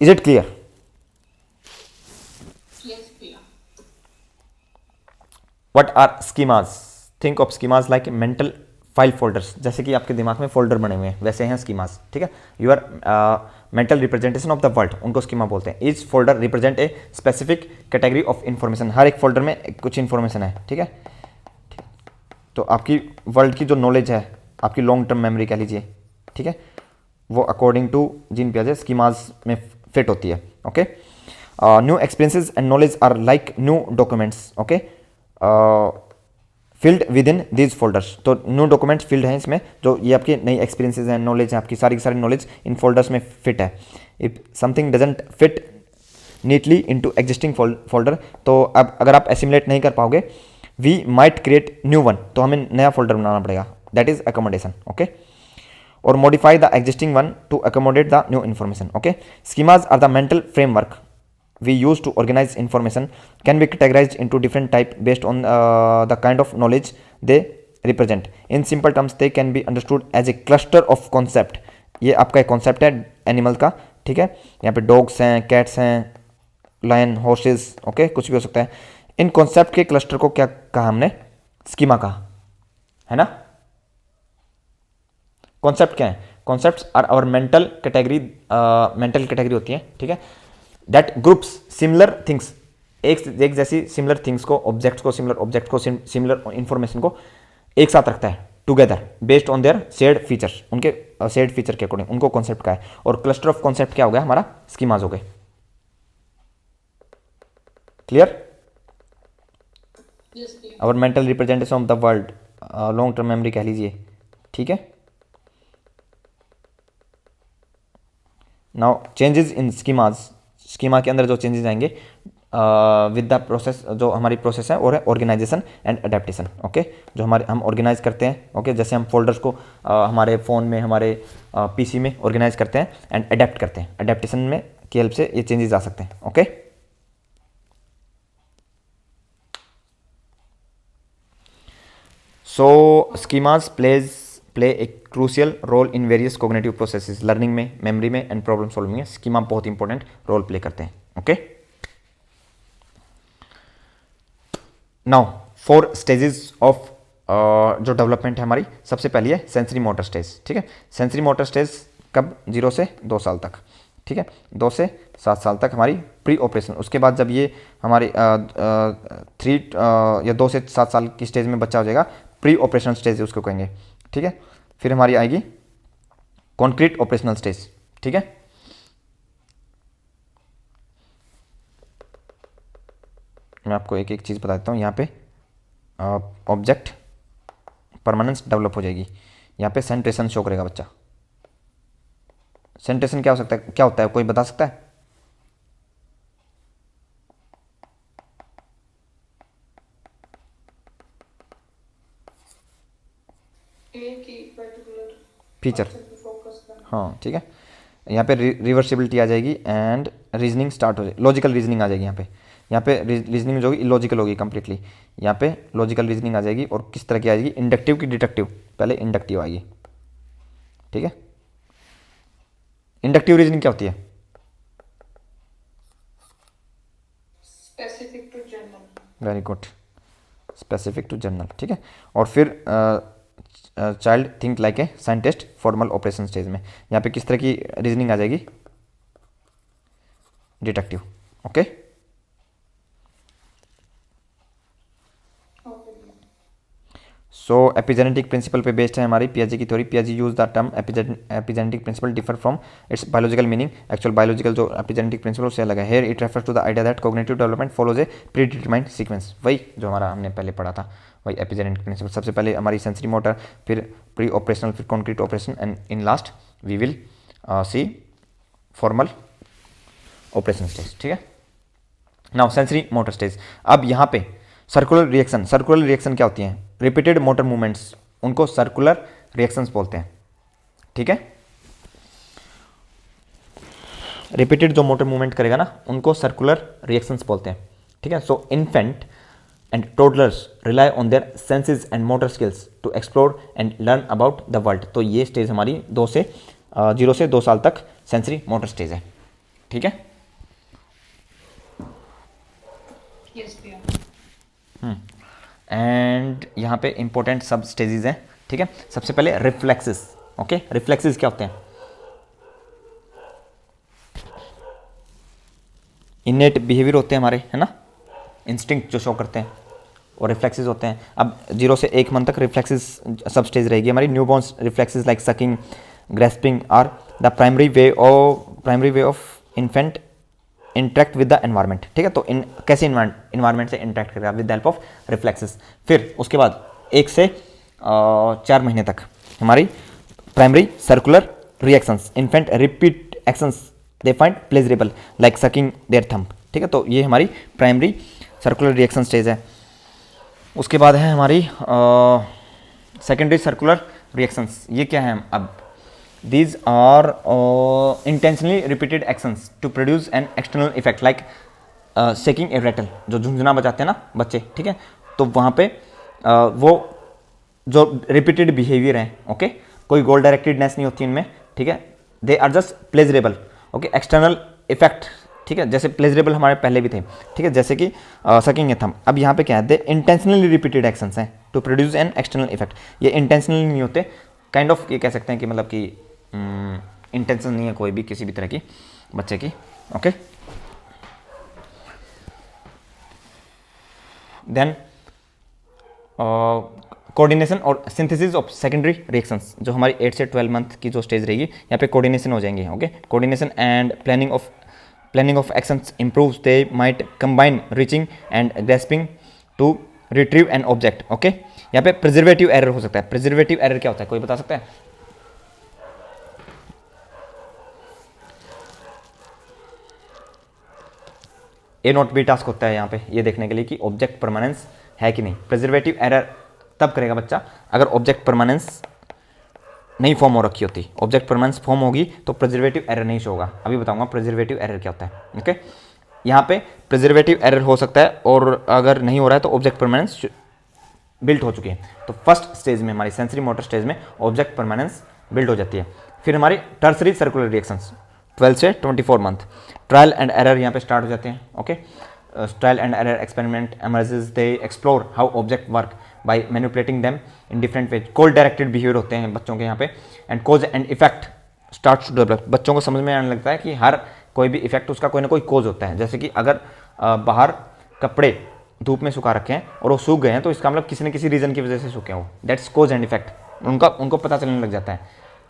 Is it clear? What are schemas? Think of schemas like mental file folders. जैसे कि आपके दिमाग में फोल्डर बने हुए हैं वैसे हैं schemas, ठीक है। Your mental representation of the world, उनको schema बोलते हैं। Each folder represent a specific category of information. हर एक फोल्डर में कुछ इन्फॉर्मेशन है, ठीक है। तो आपकी वर्ल्ड की जो नॉलेज है, आपकी लॉन्ग टर्म मेमोरी कह लीजिए, ठीक है, वो अकॉर्डिंग टू जीन पियाजे स्कीमाज में फिट होती है, okay. New experiences and knowledge are like new documents, okay, filled with in these folders. तो न्यू डॉक्यूमेंट्स फील्ड हैं इसमें, जो ये आपकी नई एक्सपीरियंसेस हैं, नॉलेज है, आपकी सारी की सारी नॉलेज इन फोल्डर्स में फिट है। If something doesn't fit neatly into existing folder, तो अब अगर आप एसिमुलेट नहीं कर पाओगे we might create new one, तो हमें नया फोल्डर बनाना पड़ेगा, दैट इज अकोमोडेशन, ओके। और modify the existing one to accommodate the new information, okay. Schemas are the mental framework we use to organize information, can be categorized into different type based on the kind of knowledge they represent. In simple terms they can be understood as a cluster of concept. ये आपका एक concept है animal का, ठीक है। यहाँ पे dogs हैं, कैट्स हैं, लायन, हॉर्सेस, ओके, कुछ भी हो सकता है। इन कॉन्सेप्ट के क्लस्टर को क्या कहा हमने? स्कीमा कहा, है ना। कॉन्सेप्ट क्या है? Concepts are our mental category होती है, ठीक है, दैट ग्रुप्स सिमिलर थिंग्स, एक जैसी सिमिलर थिंग्स को, ऑब्जेक्ट्स को, सिमिलर इंफॉर्मेशन को एक साथ रखता है, together based on their shared features, उनके शेयर्ड फीचर के अकॉर्डिंग उनको कॉन्सेप्ट का है। और क्लस्टर ऑफ कॉन्सेप्ट क्या हो गया? हमारा स्कीमाज हो गए। Clear? Our mental representation of the world, long term memory कह लीजिए, ठीक है। Now changes in schemas, schema के अंदर जो चेंजेस आएंगे विद द प्रोसेस, जो हमारी प्रोसेस है, और है ऑर्गेनाइजेशन एंड अडेप्टेशन, ओके। जो हम ऑर्गेनाइज करते हैं, ओके, जैसे हम फोल्डर्स को हमारे फ़ोन में, हमारे पीसी में ऑर्गेनाइज करते हैं एंड अडेप्ट करते हैं, अडेप्टेशन में की हेल्प से ये चेंजेस आ सकते हैं, okay. So schemas play a crucial role in various cognitive processes, learning में, मेमोरी में एंड प्रॉब्लम सॉल्विंग में स्कीमा बहुत इंपॉर्टेंट रोल प्ले करते हैं, ओके। नाउ 4 स्टेजेस ऑफ जो डेवलपमेंट है हमारी, सबसे पहली है सेंसरी मोटर स्टेज, ठीक है। सेंसरी मोटर स्टेज कब? 0 से 2 साल तक, ठीक है, 2 से 7 साल तक हमारी प्री ऑपरेशन। उसके बाद जब ये हमारी 3 या 2 से 7 साल की स्टेज में बच्चा हो जाएगा, प्री ऑपरेशनल स्टेज उसको कहेंगे, ठीक है। फिर हमारी आएगी कॉन्क्रीट ऑपरेशनल स्टेज, ठीक है। मैं आपको एक एक चीज़ बता देता हूँ। यहाँ पे ऑब्जेक्ट परमानेंस डेवलप हो जाएगी, यहाँ पे सेंट्रेशन शो करेगा बच्चा। सेंट्रेशन क्या हो सकता है, क्या होता है, कोई बता सकता है? फीचर, हाँ, ठीक है। यहाँ पे रिवर्सिबिलिटी आ जाएगी एंड रीजनिंग स्टार्ट हो जाएगी, लॉजिकल रीजनिंग आ जाएगी। यहाँ पे रीजनिंग जो होगी इलॉजिकल होगी कंप्लीटली, यहाँ पे लॉजिकल रीजनिंग आ जाएगी। और किस तरह की आएगी? इंडक्टिव की डिडक्टिव? पहले इंडक्टिव आएगी, ठीक है। इंडक्टिव रीजनिंग क्या होती है? Specific to general. Very good, specific to general, ठीक है। और फिर child think like a scientist, formal operation stage में यहाँ पे किस तरह की रीजनिंग आ जाएगी? Deductive, okay. So epigenetic principle पे बेस्ड है हमारी पियाजे की थ्योरी। पियाजे use the term epigenetic principle differ from its biological meaning. Actual biological जो एपिजेनेटिक प्रिंसिपल उससे अलग है। Here it refers to the idea that cognitive development follows A pre determined sequence. वही जो हमारा हमने पहले पढ़ा था, वही एपिजेनेटिक प्रिंसिपल। सबसे पहले हमारी सेंसरी मोटर, फिर प्री ऑपरेशनल, फिर concrete operation and in last we will see formal operation stage, ठीक है। Now sensory motor stage. अब यहाँ पे सर्कुलर रिएक्शन, सर्कुलर रिएक्शन क्या होती हैं? रिपीटेड मोटर मूवमेंट्स, उनको सर्कुलर रिएक्शंस बोलते हैं, ठीक है। रिपीटेड जो मोटर मूवमेंट करेगा ना, उनको सर्कुलर रिएक्शंस बोलते हैं, ठीक है। So infant and toddlers rely on their senses and motor skills to explore and learn about the world. तो ये स्टेज हमारी 0 से 2 साल तक सेंसरी मोटर स्टेज है, ठीक है। एंड यहाँ पे इंपॉर्टेंट सब स्टेजेस हैं, ठीक है। सबसे पहले रिफ्लेक्सेस, ओके। रिफ्लेक्सेस क्या होते हैं? इनेट बिहेवियर होते हैं हमारे, है ना, इंस्टिंक्ट जो शो करते हैं, और रिफ्लेक्सेस होते हैं। अब 0 से 1 मंथ तक रिफ्लेक्सेस सब स्टेज रहेगी हमारी। Newborn reflexes like sucking, grasping are the primary way of infant interact with the environment, ठीक है। तो कैसे इन्वायरमेंट से इंटरेक्ट करेगा? With the help of reflexes. फिर उसके बाद 1 से 4 महीने तक हमारी primary circular reactions, infant repeat actions they find pleasurable like sucking their thumb, ठीक है। तो ये हमारी प्राइमरी सर्कुलर रिएक्शन स्टेज है। उसके बाद है हमारी सेकेंडरी सर्कुलर रिएक्शंस। ये क्या है अब? These are intentionally repeated actions to produce an external effect like shaking a rattle, जो झुंझुना बजाते हैं ना बच्चे, ठीक है, तो वहाँ पे वो जो रिपीटेड बिहेवियर है, ओके, कोई गोल डायरेक्टेडनेस नहीं होती इनमें, ठीक है, they are just pleasurable, okay, external effect, ठीक है, जैसे प्लेजरेबल हमारे पहले भी थे, ठीक है, जैसे कि सकिंग ए थंब। अब यहाँ पे क्या है? दे इंटेंशनली रिपीटेड एक्शंस हैं to produce an external effect. ये इंटेंशनली नहीं होते, काइंड ऑफ ये कह सकते हैं कि मतलब कि इंटेंशन नहीं है कोई भी किसी भी तरह की बच्चे की, ओके। देन कोऑर्डिनेशन और सिंथेसिस ऑफ सेकेंडरी रिएक्शंस, जो हमारी 8 से 12 मंथ की जो स्टेज रहेगी, यहाँ पे कोऑर्डिनेशन हो जाएंगे, okay. Coordination and planning of actions improves, they might combine reaching and grasping to retrieve an object, okay. यहाँ पे प्रिजर्वेटिव एरर हो सकता है। प्रिजर्वेटिव एरर क्या होता है, कोई बता सकता है? ए नॉट बी टास्क होता है यहाँ पे ये देखने के लिए कि ऑब्जेक्ट परमानेंस है कि नहीं। प्रिजर्वेटिव एरर तब करेगा बच्चा अगर ऑब्जेक्ट परमानेंस नहीं फॉर्म हो रखी होती। ऑब्जेक्ट परमानेंस फॉर्म होगी तो प्रिजर्वेटिव एरर नहीं शो होगा। अभी बताऊंगा प्रिजर्वेटिव एरर क्या होता है, ओके। यहाँ पे प्रिजर्वेटिव एरर हो सकता है और अगर नहीं हो रहा है तो ऑब्जेक्ट परमानेंस बिल्ट हो चुकी है। तो फर्स्ट स्टेज में हमारी सेंसरी मोटर स्टेज में ऑब्जेक्ट परमानेंस बिल्ड हो जाती है। फिर हमारी टर्सरी सर्कुलर रिएक्शंस 12 से 24 मंथ, ट्रायल एंड एरर यहाँ पे स्टार्ट हो जाते हैं, okay. Trial and error experiment emerges, they explore how object work by manipulating them in different ways. Goal directed behaviour होते हैं बच्चों के यहाँ पे। And cause and effect start to develop. बच्चों को समझ में आने लगता है कि हर कोई भी इफेक्ट उसका कोई ना कोई कोज होता है। जैसे कि अगर बाहर कपड़े धूप में सुखा रखे हैं और वो सूख गए हैं तो इसका मतलब किसी न किसी रीजन की वजह से सूखे हैं वो, दैट्स कोज एंड इफेक्ट। उनको पता चलने लग जाता है,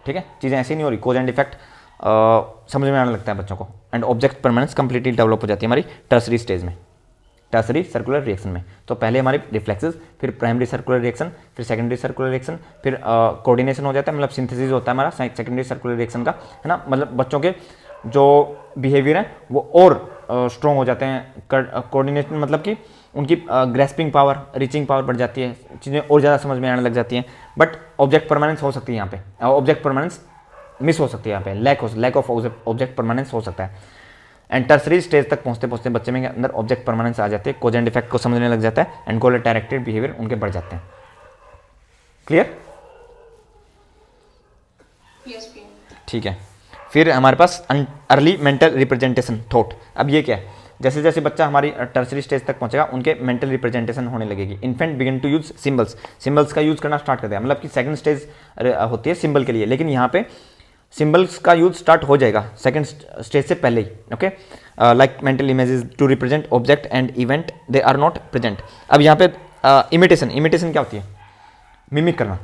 ठीक है। चीज़ें ऐसी नहीं हो रही, कोज एंड इफेक्ट समझ में आने लगता है बच्चों को। And object permanence completely develop हो जाती है हमारी टर्सरी स्टेज में, टर्सरी सर्कुलर रिएक्शन में। तो पहले हमारी रिफ्लेक्सेस, फिर प्राइमरी सर्कुलर रिएक्शन, फिर सेकेंडरी सर्कुलर रिएक्शन, फिर कोऑर्डिनेशन हो जाता है, मतलब सिंथेसिस होता है हमारा सेकेंडरी सर्कुलर रिएक्शन का, है ना। मतलब बच्चों के जो बिहेवियर है वो और स्ट्रॉन्ग हो जाते हैं। कोऑर्डिनेशन मतलब कि उनकी ग्रेस्पिंग पावर, रीचिंग पावर बढ़ जाती है, चीज़ें और ज़्यादा समझ में आने लग जाती हैं। बट ऑब्जेक्ट परमानेंस हो सकती है यहाँ पे, ऑब्जेक्ट परमानेंस मिस हो सकती है यहाँ पे, लैक ऑफ ऑब्जेक्ट परमानेंस हो सकता है। एंड टर्सरी स्टेज तक पहुँचते पहुँचते बच्चे में अंदर ऑब्जेक्ट परमानेंस आ जाते हैं, कोज एंड इफेक्ट को समझने लग जाता है एंड गोल डायरेक्टेड बिहेवियर उनके बढ़ जाते हैं। क्लियर? Yes P. ठीक है। फिर हमारे पास अर्ली मेंटल रिप्रेजेंटेशन थॉट। अब ये क्या है? जैसे जैसे बच्चा हमारी टर्सरी स्टेज तक पहुंचेगा उनके मेंटल रिप्रेजेंटेशन होने लगेगी। Infant begin to use symbols का यूज करना स्टार्ट कर दिया, मतलब कि सेकंड स्टेज होती है सिंबल के लिए, लेकिन यहाँ पे सिंबल्स का यूज स्टार्ट हो जाएगा सेकंड स्टेज से पहले ही, okay. Like mental images to represent object and event they are not present. अब यहाँ पे इमिटेशन क्या होती है? मिमिक करना,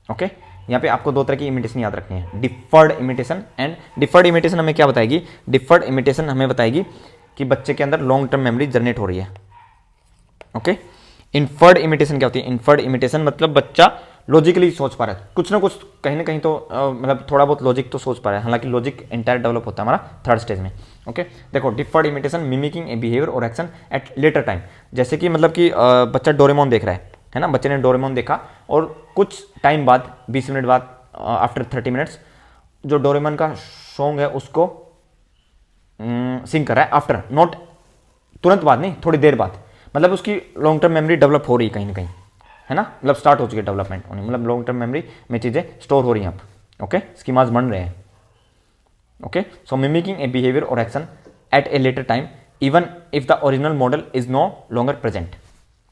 ओके। यहाँ पे आपको दो तरह की इमिटेशन याद रखनी है, deferred imitation and deferred imitation हमें क्या बताएगी? डिफर्ड इमिटेशन हमें बताएगी कि बच्चे के अंदर लॉन्ग टर्म मेमोरी जनरेट हो रही है, ओके। इन्फर्ड इमिटेशन क्या होती है? इन्फर्ड इमिटेशन मतलब बच्चा लॉजिकली सोच पा रहा है, कुछ ना कुछ कहीं ना कहीं तो मतलब थोड़ा बहुत लॉजिक तो सोच पा रहा है, हालांकि लॉजिक एंटायर डेवलप होता है हमारा थर्ड स्टेज में, ओके। देखो deferred imitation mimicking a behaviour और एक्शन एट लेटर टाइम। जैसे कि मतलब कि बच्चा डोरेमोन देख रहा है ना, बच्चे ने डोरेमोन देखा और कुछ टाइम बाद 20 मिनट बाद आफ्टर 30 मिनट्स जो डोरेमोन का सॉन्ग है उसको सिंग कर रहा है आफ्टर, नॉट तुरंत बाद नहीं, थोड़ी देर बाद, मतलब उसकी लॉन्ग टर्म मेमोरी डेवलप हो रही है कहीं ना कहीं, है ना, मतलब स्टार्ट हो चुकी है डेवलपमेंट होनी, मतलब लॉन्ग टर्म मेमोरी में चीज़ें स्टोर हो रही हैं अब, ओके, स्कीमास बन रहे हैं, okay. So mimicking a behaviour और action at a later time even if the original model is no longer present,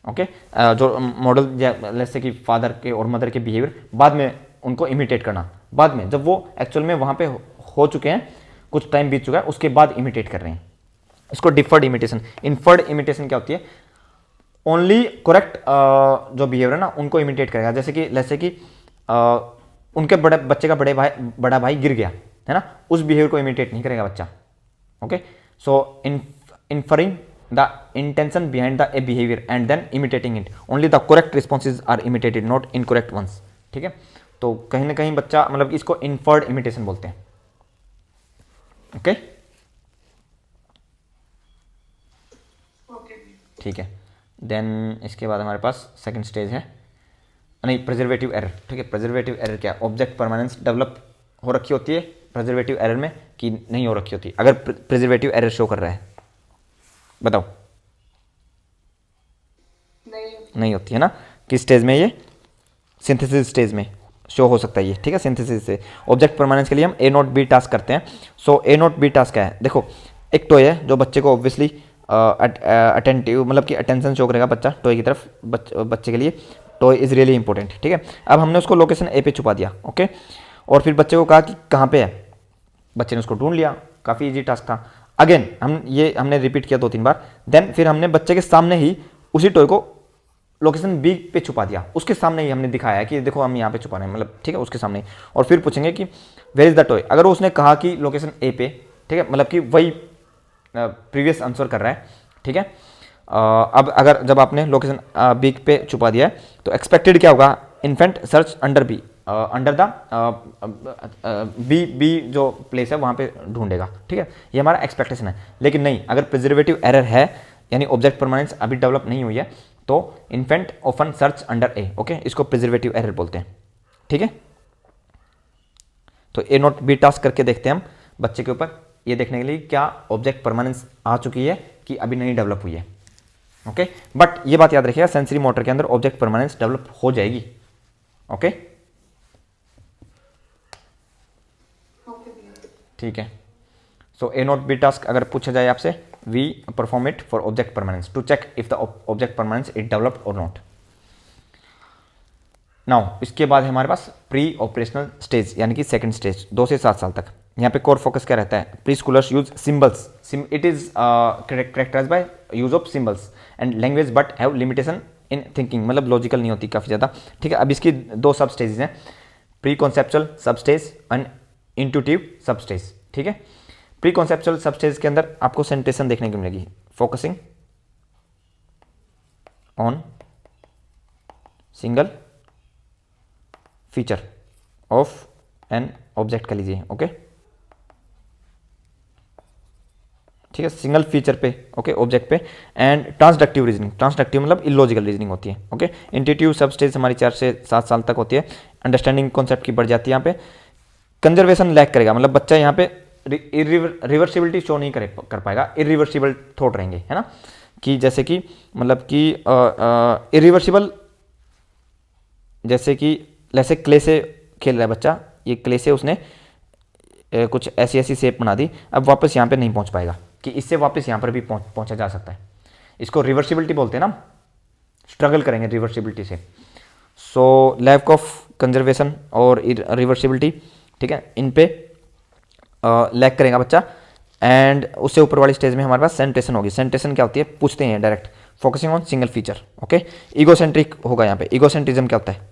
okay. जो मॉडल जैसे कि फादर के और मदर के बिहेवियर बाद में उनको इमिटेट करना, बाद में जब वो एक्चुअल में वहाँ पे हो चुके हैं, कुछ टाइम बीत चुका है, उसके बाद इमिटेट कर रहे हैं, इसको डिफर्ड इमिटेशन। इन्फर्ड इमिटेशन क्या होती है? ओनली करेक्ट जो बिहेवियर है ना उनको इमिटेट करेगा। जैसे कि उनके बच्चे का बड़ा भाई गिर गया है ना, उस बिहेवियर को इमिटेट नहीं करेगा बच्चा, okay. So inferring the intention behind the a behaviour and then imitating it, only the correct responses are imitated not incorrect ones, ठीक है। तो कहीं ना कहीं बच्चा मतलब इसको इन्फर्ड इमिटेशन बोलते हैं, ओके। ओके। ठीक है। देन इसके बाद हमारे पास सेकंड स्टेज है, नहीं, प्रिजर्वेटिव एरर। ठीक है, प्रिजर्वेटिव एरर क्या, ऑब्जेक्ट परमानेंस डेवलप हो रखी होती है प्रिजर्वेटिव एरर में कि नहीं हो रखी होती। अगर प्रिजर्वेटिव एरर शो कर रहा है, बताओ। नहीं होती है ना। किस स्टेज में, ये सिंथेसिस स्टेज में शो हो सकता है ये। ठीक है, सिंथेसिस से ऑब्जेक्ट परमानेंस के लिए हम ए नोट बी टास्क करते हैं। सो ए नोट बी टास्क क्या है, देखो एक टॉय है जो बच्चे को ऑब्वियसली अटेंटिव, मतलब कि अटेंशन शो करेगा बच्चा टॉय की तरफ। बच्चे के लिए टॉय इज़ रियली इंपॉर्टेंट। ठीक है, अब हमने उसको लोकेशन ए पे छुपा दिया, ओके, और फिर बच्चे को कहा कि कहाँ पे है, बच्चे ने उसको ढूंढ लिया, काफ़ी इजी टास्क था। अगेन हमने रिपीट किया 2-3 बार। देन फिर हमने बच्चे के सामने ही उसी टॉय को लोकेशन बी पे छुपा दिया, उसके सामने ही हमने दिखाया कि देखो हम यहाँ पे छुपा रहे हैं, मतलब ठीक है उसके सामने ही। और फिर पूछेंगे कि वेयर इज द टॉय। अगर उसने कहा कि लोकेशन ए पे, ठीक है, मतलब कि वही प्रीवियस आंसर कर रहा है। ठीक है, अब अगर जब आपने लोकेशन बी पे छुपा दिया है तो एक्सपेक्टेड क्या होगा, infant search under B, under the B जो प्लेस है वहाँ पे ढूंढेगा। ठीक है, ये हमारा एक्सपेक्टेशन है। लेकिन नहीं, अगर प्रिजर्वेटिव एरर है यानी ऑब्जेक्ट परमानेंस अभी डेवलप नहीं हुई है तो इन्फेंट ऑफन सर्च अंडर ए, ओके, इसको प्रिजर्वेटिव एरर बोलते हैं। ठीक है, तो ए नोट बी टास्क करके देखते हैं हम बच्चे के ऊपर, ये देखने के लिए क्या ऑब्जेक्ट परमानेंस आ चुकी है कि अभी नहीं डेवलप हुई है। ओके, बट ये बात याद रखिएगा, सेंसरी मोटर के अंदर ऑब्जेक्ट परमानेंस डेवलप हो जाएगी। ओके, ठीक है। So A not B task अगर पूछा जाए आपसे, we perform it for object permanence to check if the object permanence is developed और नॉट। नाउ इसके बाद है हमारे पास प्री ऑपरेशनल स्टेज यानी कि सेकंड स्टेज, 2 से 7 साल तक। यहाँ पे कोर फोकस क्या रहता है, preschoolers use symbols, it is characterise by use of symbols and language but have limitation in thinking, मतलब लॉजिकल नहीं होती काफ़ी ज़्यादा। ठीक है, अब इसकी 2 सब स्टेजेस हैं, प्री कॉन्सेप्चुअल सब स्टेज एंड इंट्यूटिव सब स्टेज। ठीक है, प्री कॉन्सेप्चुअल सब स्टेज के अंदर आपको सेंटेशन देखने को मिलेगी, focusing on single feature of an object कर लीजिए। ओके, ठीक है, सिंगल फीचर पे, ओके, ऑब्जेक्ट पे। एंड ट्रांसडक्टिव रीजनिंग, ट्रांसडक्टिव मतलब इलॉजिकल रीजनिंग होती है। ओके, इंट्यूटिव सब स्टेज हमारी 4 से 7 साल तक होती है। अंडरस्टैंडिंग कॉन्सेप्ट की बढ़ जाती है यहाँ पे। कंजर्वेशन लैक करेगा, मतलब बच्चा यहाँ पे रिवर्सिबिलिटी शो नहीं कर पाएगा, इरिवर्सिबल थॉट रहेंगे, है ना, कि जैसे कि मतलब कि इरिवर्सिबल, जैसे क्ले से खेल रहा है बच्चा, ये क्ले से उसने कुछ ऐसी ऐसी शेप बना दी, अब वापस यहाँ पे नहीं पहुँच पाएगा, कि इससे वापस यहाँ पर भी पहुँचा जा सकता है। इसको रिवर्सिबिलिटी बोलते हैं ना, स्ट्रगल करेंगे रिवर्सिबिलिटी से। सो लैक ऑफ कंजर्वेशन और रिवर्सिबिलिटी, ठीक है, इन पे लैक करेगा बच्चा। एंड उससे ऊपर वाली स्टेज में हमारे पास सेंटेशन होगी। सेंटेशन क्या होती है, पूछते हैं direct, focusing on single feature. Okay, egocentric होगा यहाँ पे। ईगोसेंट्रिज्म क्या होता है,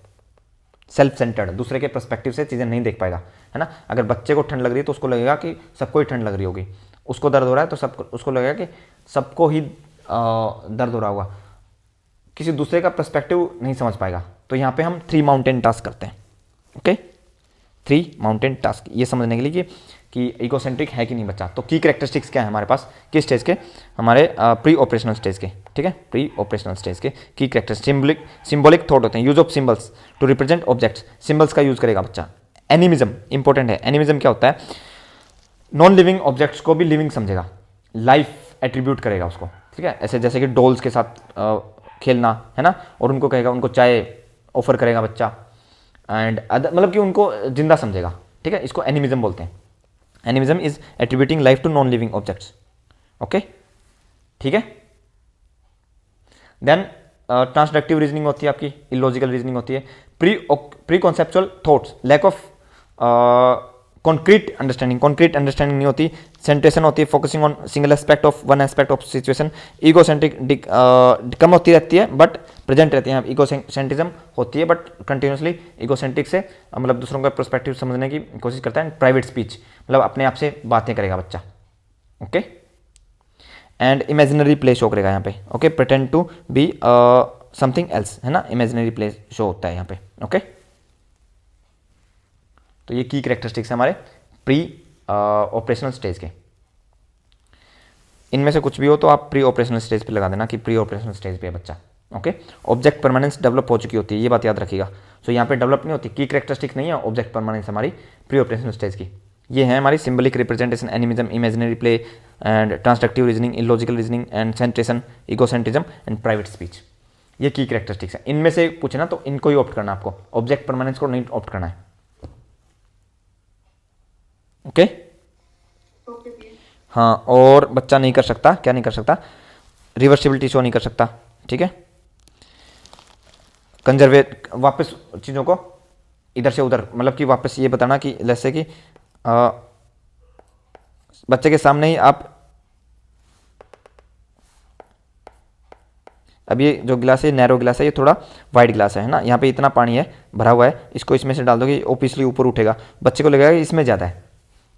सेल्फ सेंटर्ड, दूसरे के पर्सपेक्टिव से चीज़ें नहीं देख पाएगा, है ना। अगर बच्चे को ठंड लग रही है तो उसको लगेगा कि सबको ही ठंड लग रही होगी, उसको दर्द हो रहा है तो उसको लगेगा कि सबको ही दर्द हो रहा होगा, किसी दूसरे का पर्सपेक्टिव नहीं समझ पाएगा। तो यहाँ पे हम 3 माउंटेन टास्क करते हैं। ओके, 3 माउंटेन टास्क, ये समझने के लिए कि इकोसेंट्रिक है कि नहीं बच्चा। तो की कैरेक्टरिस्टिक्स क्या है हमारे पास, किस स्टेज के, हमारे प्री ऑपरेशनल स्टेज के। ठीक है, प्री ऑपरेशनल स्टेज के की कैरेक्टरिस्टिक, सिंबॉलिक थॉट होते हैं, use of symbols to represent objects, symbols का यूज करेगा बच्चा। एनिमिज्म इंपॉर्टेंट है। एनिमिज्म क्या होता है, नॉन लिविंग ऑब्जेक्ट्स को भी लिविंग समझेगा, लाइफ एट्रीब्यूट करेगा उसको। ठीक है, ऐसे जैसे कि डॉल्स के साथ खेलना, है ना, और उनको कहेगा, उनको चाय ऑफर करेगा बच्चा, एंड अदर, मतलब कि उनको जिंदा समझेगा। ठीक है, इसको एनिमिज्म बोलते हैं। Animism is attributing life to non living objects. Okay, ठीक है। देन ट्रांसडक्टिव रीजनिंग होती है आपकी, इलॉजिकल रीजनिंग होती है। Pre conceptual thoughts, lack of concrete understanding, concrete understanding नहीं होती। सेंटेशन होती है, focusing on single aspect of one aspect of situation. Egocentric कम होती रहती है बट प्रेजेंट रहती है। ईगोसेंट्रिज्म होती है बट कंटिन्यूसली ईगोसेंट्रिक से मतलब दूसरों का पर्सपेक्टिव समझने की कोशिश करता है। प्राइवेट स्पीच मतलब अपने आप से बातें करेगा बच्चा। Okay, and imaginary play show करेगा यहाँ पे। Okay, pretend to be something else, है ना, इमेजिनरी प्ले शो होता है यहाँ पे। ओके, तो ये की कैरेक्टरिस्टिक्स है हमारे प्री ऑपरेशनल स्टेज के। इनमें से कुछ भी हो तो आप प्री ऑपरेशनल स्टेज पे लगा देना कि प्री ऑपरेशनल स्टेज पे है बच्चा। ओके, ऑब्जेक्ट परमानेंस डेवलप हो चुकी होती है, ये बात याद रखिएगा। सो यहाँ पे डेवलप नहीं होती, की कैरेक्टरिस्टिक्स नहीं है ऑब्जेक्ट परमानेंस हमारी प्री ऑपरेशनल स्टेज की। ये है हमारी symbolic representation, animism, imaginary play and transductive reasoning, illogical reasoning and centration, egocentrism and private speech. ये की कैरेक्टरिस्टिक्स है। इनमें से पूछे ना तो इनको ही ऑप्ट करना है आपको, ऑब्जेक्ट परमानेंस को नहीं ऑप्ट करना है। ओके ओके भैया। हाँ, और बच्चा नहीं कर सकता, क्या नहीं कर सकता, रिवर्सिबिलिटी शो नहीं कर सकता, ठीक है। कंजर्वेट, वापस चीज़ों को इधर से उधर, मतलब कि वापस ये बताना कि जैसे कि बच्चे के सामने ही आप, अब ये जो गिलास है नैरो गिलास है, ये थोड़ा वाइड गिलास है ना, यहाँ पे इतना पानी है भरा हुआ है, इसको इसमें से डाल दोगे ओपियसली ऊपर उठेगा, बच्चे को लगेगा कि इसमें ज़्यादा है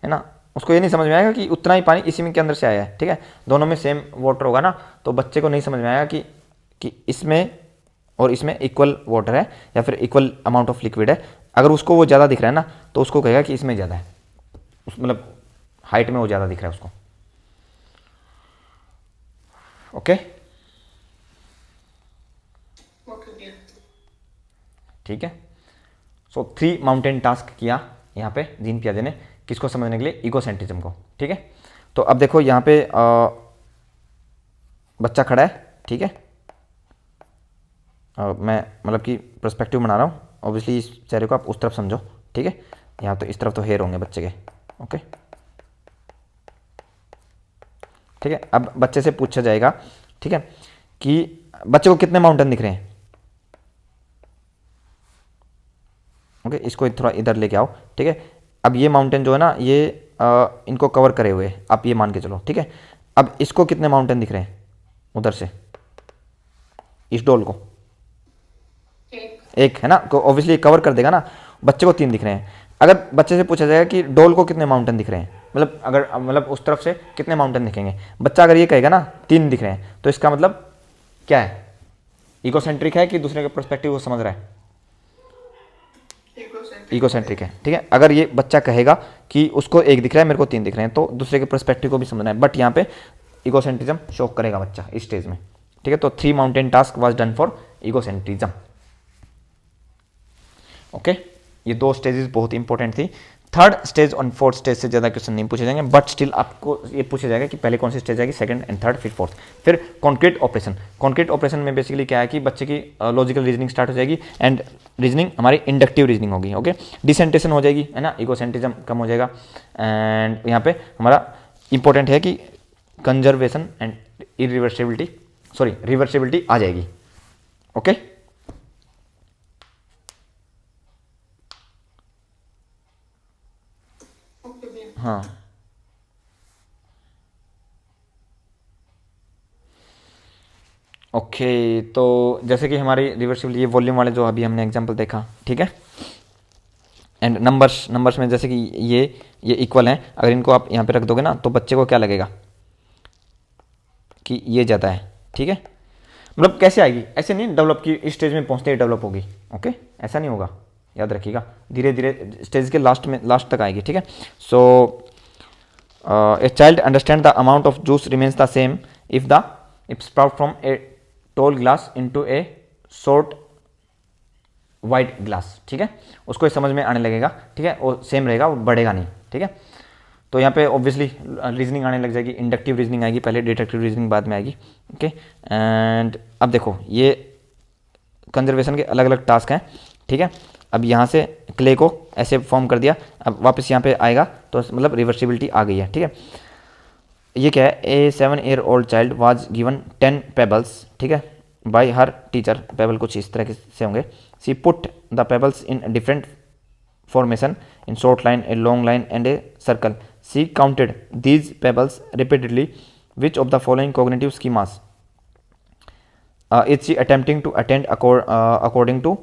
ना, उसको ये नहीं समझ में आएगा कि उतना ही पानी इसी में के अंदर से आया है, ठीक है। दोनों में सेम वाटर होगा ना, तो बच्चे को नहीं समझ में आएगा कि इसमें और इसमें इक्वल वाटर है या फिर इक्वल अमाउंट ऑफ लिक्विड है। अगर उसको वो ज़्यादा दिख रहा है ना, तो उसको कहेगा कि इसमें ज़्यादा है, मतलब हाइट में वो ज़्यादा दिख रहा है उसको। ओके ओके भैया। ठीक है। सो 3 माउंटेन टास्क किया यहाँ पे जीन पियाजे ने, किसको समझने के लिए, ईगोसेंट्रिज्म को, ठीक है। तो अब देखो यहाँ पे बच्चा खड़ा है, ठीक है। मैं मतलब कि पर्सपेक्टिव बना रहा हूँ, ऑब्वियसली इस चेहरे को आप उस तरफ समझो, ठीक है। यहाँ तो इस तरफ तो हेयर होंगे बच्चे के, ओके ठीक है। अब बच्चे से पूछा जाएगा, ठीक है, कि बच्चे को कितने माउंटेन दिख रहे हैं। ओके, इसको थोड़ा इधर लेके आओ, ठीक है। अब ये माउंटेन जो है ना, ये इनको कवर करे हुए आप ये मान के चलो, ठीक है। अब इसको कितने माउंटेन दिख रहे हैं उधर से, इस डोल को, एक है ना, तो ऑब्वियसली कवर कर देगा ना। बच्चे को 3 दिख रहे हैं। अगर बच्चे से पूछा जाएगा कि डोल को कितने माउंटेन दिख रहे हैं, मतलब अगर मतलब उस तरफ से कितने माउंटेन दिखेंगे, बच्चा अगर ये कहेगा ना 3 दिख रहे हैं, तो इसका मतलब क्या है, इकोसेंट्रिक है कि दूसरे के पर्सपेक्टिव को समझ रहा है, इकोसेंट्रिक है, ठीक है। अगर ये बच्चा कहेगा कि उसको 1 दिख रहा है, मेरे को 3 दिख रहे हैं, तो दूसरे के पर्सपेक्टिव को भी समझना है, बट यहाँ पे इकोसेंट्रिज्म शो करेगा बच्चा इस स्टेज में, ठीक है। तो 3 mountain task was done for egocentrism. Okay, ये 2 स्टेजेस बहुत इंपॉर्टेंट थी। 3rd स्टेज और 4th स्टेज से ज़्यादा क्वेश्चन नहीं पूछे जाएंगे, बट स्टिल आपको ये पूछा जाएगा कि पहले कौन सी स्टेज आएगी, 2nd एंड 3rd, फिर 4th। फिर कॉन्क्रीट ऑपरेशन, कॉन्क्रीट ऑपरेशन में बेसिकली क्या है कि बच्चे की लॉजिकल रीजनिंग स्टार्ट हो जाएगी एंड रीजनिंग हमारी इंडक्टिव रीजनिंग होगी, ओके। डिसेंट्रेशन हो जाएगी, है ना, इकोसेंट्रिज्म कम हो जाएगा, एंड यहाँ पे हमारा इंपॉर्टेंट है कि conservation and irreversibility, sorry reversibility आ जाएगी, ओके। हाँ, ओके तो जैसे कि हमारी रिवर्सिबल ये वॉल्यूम वाले जो अभी हमने एग्जांपल देखा, ठीक है। एंड नंबर्स में जैसे कि ये इक्वल हैं, अगर इनको आप यहाँ पे रख दोगे ना, तो बच्चे को क्या लगेगा कि ये ज़्यादा है, ठीक है। मतलब कैसे आएगी, ऐसे नहीं डेवलप की इस स्टेज में पहुँचते ही डेवलप होगी, ओके, ऐसा नहीं होगा, याद रखिएगा, धीरे धीरे स्टेज के लास्ट तक आएगी, ठीक है। सो a child understand the amount of juice remains the same if sprout from a tall glass into a short wide glass, ठीक है। उसको ये समझ में आने लगेगा, ठीक है, वो सेम रहेगा, वो बढ़ेगा नहीं, ठीक है। तो यहाँ पे ऑब्वियसली रीजनिंग आने लग जाएगी, इंडक्टिव रीजनिंग आएगी पहले, डिडक्टिव रीजनिंग बाद में आएगी, ओके। एंड अब देखो ये कंजर्वेशन के अलग अलग टास्क हैं, ठीक है। अब यहाँ से क्ले को ऐसे फॉर्म कर दिया, अब वापस यहाँ पे आएगा तो मतलब रिवर्सिबिलिटी आ गई है, ठीक है। ये क्या है, a 7 year old child was given 10 pebbles, ठीक है, बाय हर टीचर। पेबल कुछ इस तरह से होंगे। She put the pebbles in different formation, in short line, a long line and a circle. She counted these pebbles repeatedly, which of the following cognitive schemas is she attempting to attend according to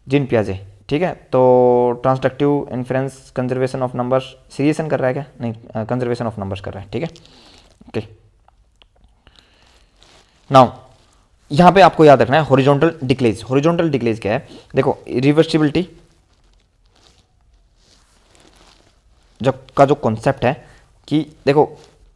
Jean पियाजे, ठीक है। तो transductive inference, conservation of numbers, seriation कर रहा है क्या, नहीं, conservation of numbers कर रहा है, ठीक है, ओके। नाउ यहाँ पे आपको याद रखना है हॉरिजॉन्टल डिक्लेज। हॉरिजॉन्टल डिक्लेज क्या है, देखो रिवर्सिबिलिटी जो का जो कॉन्सेप्ट है कि देखो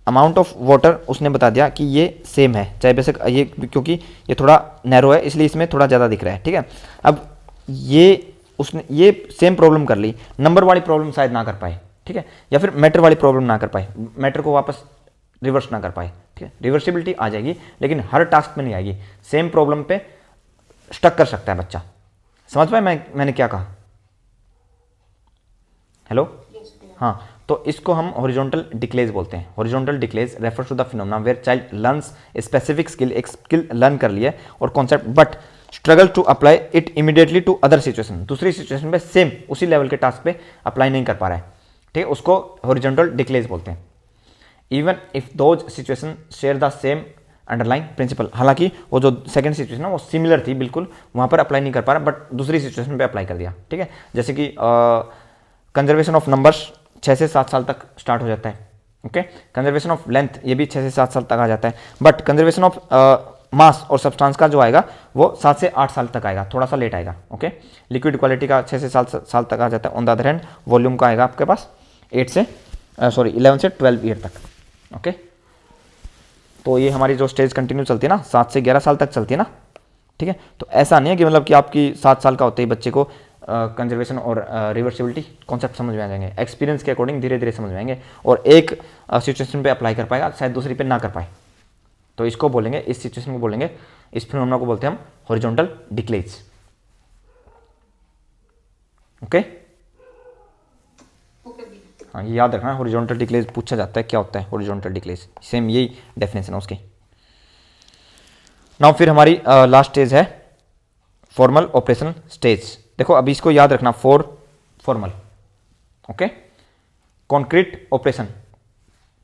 अमाउंट ऑफ वाटर उसने बता दिया कि ये सेम है, चाहे बेशक ये, क्योंकि ये थोड़ा नैरो है इसलिए इसमें थोड़ा ज़्यादा दिख रहा है, ठीक है। अब ये उसने ये सेम प्रॉब्लम कर ली, नंबर वाली प्रॉब्लम शायद ना कर पाए, ठीक है, या फिर मैटर वाली प्रॉब्लम ना कर पाए, मैटर को वापस रिवर्स ना कर पाए, ठीक है। रिवर्सिबिलिटी आ जाएगी लेकिन हर टास्क में नहीं आएगी, सेम प्रॉब्लम पे स्टक कर सकता है बच्चा। समझ पाए मैंने क्या कहा? हेलो, हाँ, तो इसको हम हॉरिजॉन्टल डिक्लेज बोलते हैं। Horizontal decalage refers to the phenomena where child learns a specific skill, एक स्किल लर्न कर लिया और concept, but struggle to apply it immediately to other situation, दूसरी सिचुएशन पे सेम उसी लेवल के टास्क पे अप्लाई नहीं कर पा रहा है, ठीक है, उसको हॉरिजॉन्टल डिक्लेज बोलते हैं। Even if those situation share the same underline principle, हालांकि वो जो सेकंड सिचुएशन है वो सिमिलर थी बिल्कुल, वहां पर अप्लाई नहीं कर पा रहा बट दूसरी सिचुएशन पे अप्लाई कर दिया, ठीक है। जैसे कि कंजर्वेशन ऑफ नंबर्स 6 से 7 साल तक स्टार्ट हो जाता है, ओके। कंजर्वेशन ऑफ लेंथ ये भी 6 से 7 साल तक आ जाता है, बट कंजर्वेशन ऑफ मास और सब्सटेंस का जो आएगा वो 7 से 8 साल तक आएगा, थोड़ा सा लेट आएगा, ओके। लिक्विड क्वालिटी का 6 से 7 साल तक आ जाता है। On the other hand volume का आएगा आपके पास 11 से 12 ईयर तक, ओके। तो ये हमारी जो स्टेज कंटिन्यू चलती है ना 7 से 11 साल तक चलती है ना, ठीक है। तो ऐसा नहीं है कि मतलब कि आपकी 7 साल का होते ही बच्चे को कंजर्वेशन और रिवर्सिबिलिटी कॉन्सेप्ट समझ में आ जाएंगे, एक्सपीरियंस के अकॉर्डिंग धीरे धीरे समझ में आएंगे और एक सिचुएशन पे अप्लाई कर पाएगा, शायद दूसरी पे ना कर पाए, तो इसको बोलेंगे, इस सिचुएशन को बोलेंगे, इस फिनोमेना को बोलते हैं हम हॉरिजॉन्टल डिक्लेज, ओके। हाँ, ये याद रखना, हॉरिजॉन्टल डिक्लेज पूछा जाता है क्या होता है हॉरिजॉन्टल डिक्लेज, सेम यही डेफिनेशन है उसकी। नाउ फिर हमारी लास्ट स्टेज है फॉर्मल ऑपरेशनल स्टेज। देखो अभी इसको याद रखना, formal, okay. Concrete operation,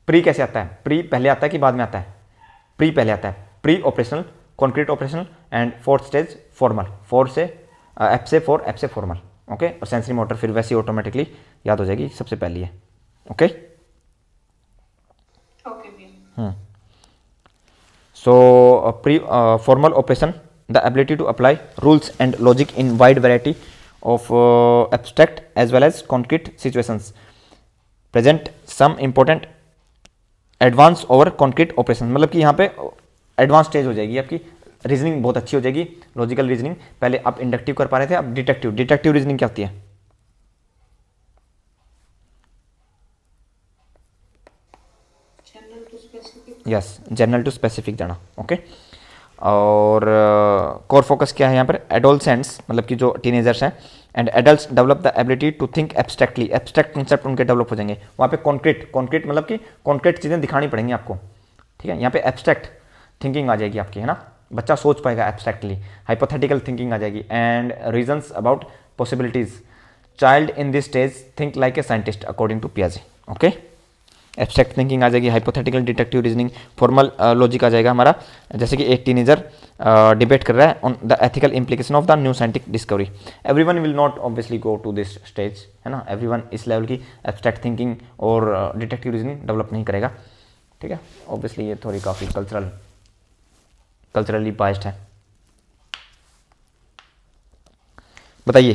pre कैसे आता है? प्री पहले आता है कि बाद में आता है? प्री पहले आता है, pre operational, concrete operational and fourth stage formal, F से फॉर्मल, ओके। और सेंसरी मोटर फिर वैसे ही ऑटोमेटिकली याद हो जाएगी, सबसे पहली है, okay. So pre formal operation, the ability to apply rules and logic in wide variety of abstract as well as concrete situations, present some important advance over concrete operation। मतलब कि यहाँ पे एडवांस स्टेज हो जाएगी आपकी, reasoning बहुत अच्छी हो जाएगी, लॉजिकल रीजनिंग। पहले आप इंडक्टिव कर पा रहे थे, अब डिटेक्टिव रीजनिंग क्या होती है? यस, जनरल टू स्पेसिफिक जाना, ओके। और कोर फोकस क्या है यहाँ पर? एडोलसेंट्स, मतलब कि जो टीनेजर्स हैं, and adults develop the ability to think abstractly, abstract concept उनके डेवलप हो जाएंगे। वहाँ पे कॉन्क्रीट मतलब कि कॉन्क्रीट चीज़ें दिखानी पड़ेंगी आपको, ठीक है। यहाँ पे एब्स्ट्रैक्ट थिंकिंग आ जाएगी आपकी, है ना, बच्चा सोच पाएगा एब्स्ट्रैक्टली। हाइपोथेटिकल थिंकिंग आ जाएगी and reasons about possibilities. Child in this stage think like a scientist according to पियाजे, ओके। एब्स्ट्रैक्ट थिंकिंग आ जाएगी, hypothetical, detective reasoning, formal logic आ जाएगा हमारा, जैसे कि एक टीनेजर डिबेट कर रहा है on the ethical implication of the new scientific discovery. Everyone will not obviously go to this stage, है ना, एवरीवन इस लेवल की एब्स्ट्रैक्ट थिंकिंग और डिटेक्टिव रीजनिंग डेवलप नहीं करेगा, ठीक है। ऑब्वियसली ये थोड़ी काफ़ी कल्चरली बाइस्ड है। बताइए,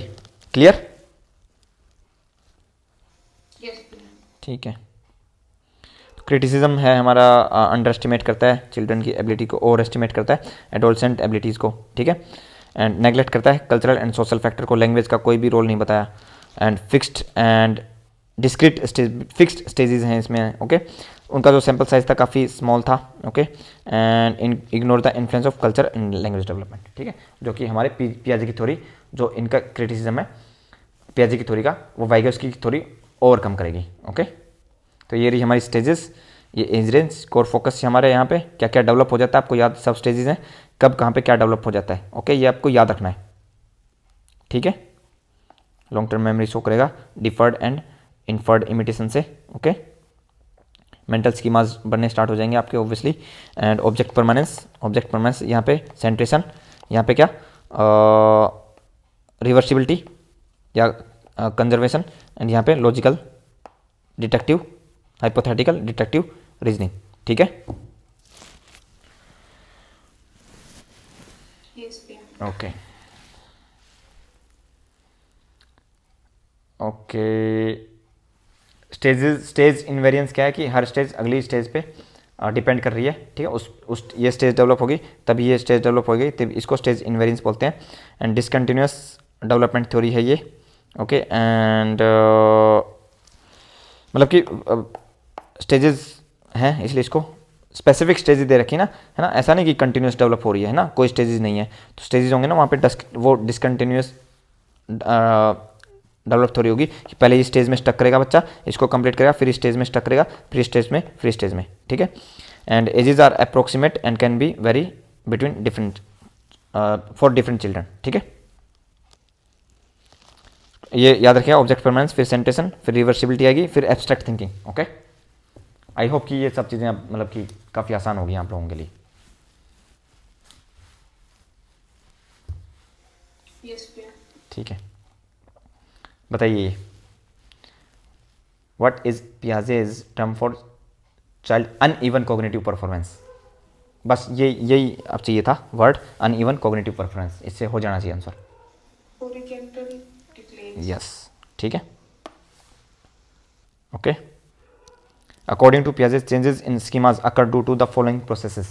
क्लियर? ठीक है। क्रिटिसिज्म है हमारा, अंडर एस्टिमेट करता है चिल्ड्रन की एबिलिटी को, ओवर एस्टिमेट करता है एडोलसेंट एबिलिटीज़ को, ठीक है। एंड नेग्लेक्ट करता है कल्चरल एंड सोशल फैक्टर को, लैंग्वेज का कोई भी रोल नहीं बताया। And fixed and discrete fixed stages हैं इसमें, ओके। उनका जो सैम्पल साइज था काफ़ी स्मॉल था, okay. And ignore the influence of culture in language development, ठीक है, जो कि हमारे पियाजे की थ्योरी, जो इनका क्रिटिसिज्म है पियाजे की थ्योरी का, वो वाइगोस्की की थ्योरी ओवरकम करेगी, ओके। तो ये रही हमारी स्टेजेस, ये एज रेंज, कोर फोकस हमारे यहाँ पे क्या क्या डेवलप हो जाता है आपको याद, सब स्टेजेस हैं, कब कहाँ पे क्या डेवलप हो जाता है, ओके। ये आपको याद रखना है, ठीक है। लॉन्ग टर्म मेमोरी शो करेगा डिफर्ड एंड इन्फर्ड इमिटेशन से, ओके। मेंटल स्कीमाज बनने स्टार्ट हो जाएंगे आपके ऑब्वियसली। एंड ऑब्जेक्ट परमानेंस यहाँ पे सेंट्रेशन, यहाँ पे क्या रिवर्सिबिलिटी या कंजर्वेशन, एंड यहाँ पे logical, detective, hypothetical, detective reasoning, ठीक है। ओके ओके, स्टेज इनवेरियंस क्या है कि हर स्टेज अगली स्टेज पे डिपेंड कर रही है, ठीक है। उस ये स्टेज डेवलप होगी तभी ये स्टेज डेवलप होगी, तब इसको स्टेज इनवेरियंस बोलते हैं। एंड डिसकंटिन्यूस डेवलपमेंट थ्योरी है ये, ओके। एंड मतलब कि स्टेजेस हैं इसलिए इसको स्पेसिफिक स्टेजेस दे रखी है ना, ऐसा नहीं कि कंटिन्यूस डेवलप हो रही है ना, कोई स्टेजेस नहीं है। तो स्टेजेस होंगे ना वहाँ पे वो डिसकंटिन्यूस डेवलप थ्योरी होगी कि पहले इस स्टेज में स्टक करेगा बच्चा, इसको कंप्लीट करेगा, फिर इस स्टेज में स्टक करेगा, फिर स्टेज में, फिर स्टेज में, ठीक है। And ages are approximate and can be vary between different for different children, ठीक है। ये याद रखिएगा, ऑब्जेक्ट परमानेंस, फिर सेंटेशन, फिर रिवर्सिबिलिटी आएगी, फिर abstract thinking, okay. I hope कि ये सब चीज़ें आप मतलब कि काफ़ी आसान होगी आप लोगों के लिए। यस भैया। ठीक है, बताइए what is Piaget's term for child uneven cognitive performance. बस यही अब चाहिए था वर्ड, अनइवन कोग्निटिव परफॉर्मेंस, इससे हो जाना चाहिए आंसर। यस, ठीक है, ओके। अकॉर्डिंग टू पियाजे changes in schemas occur due to the following processes.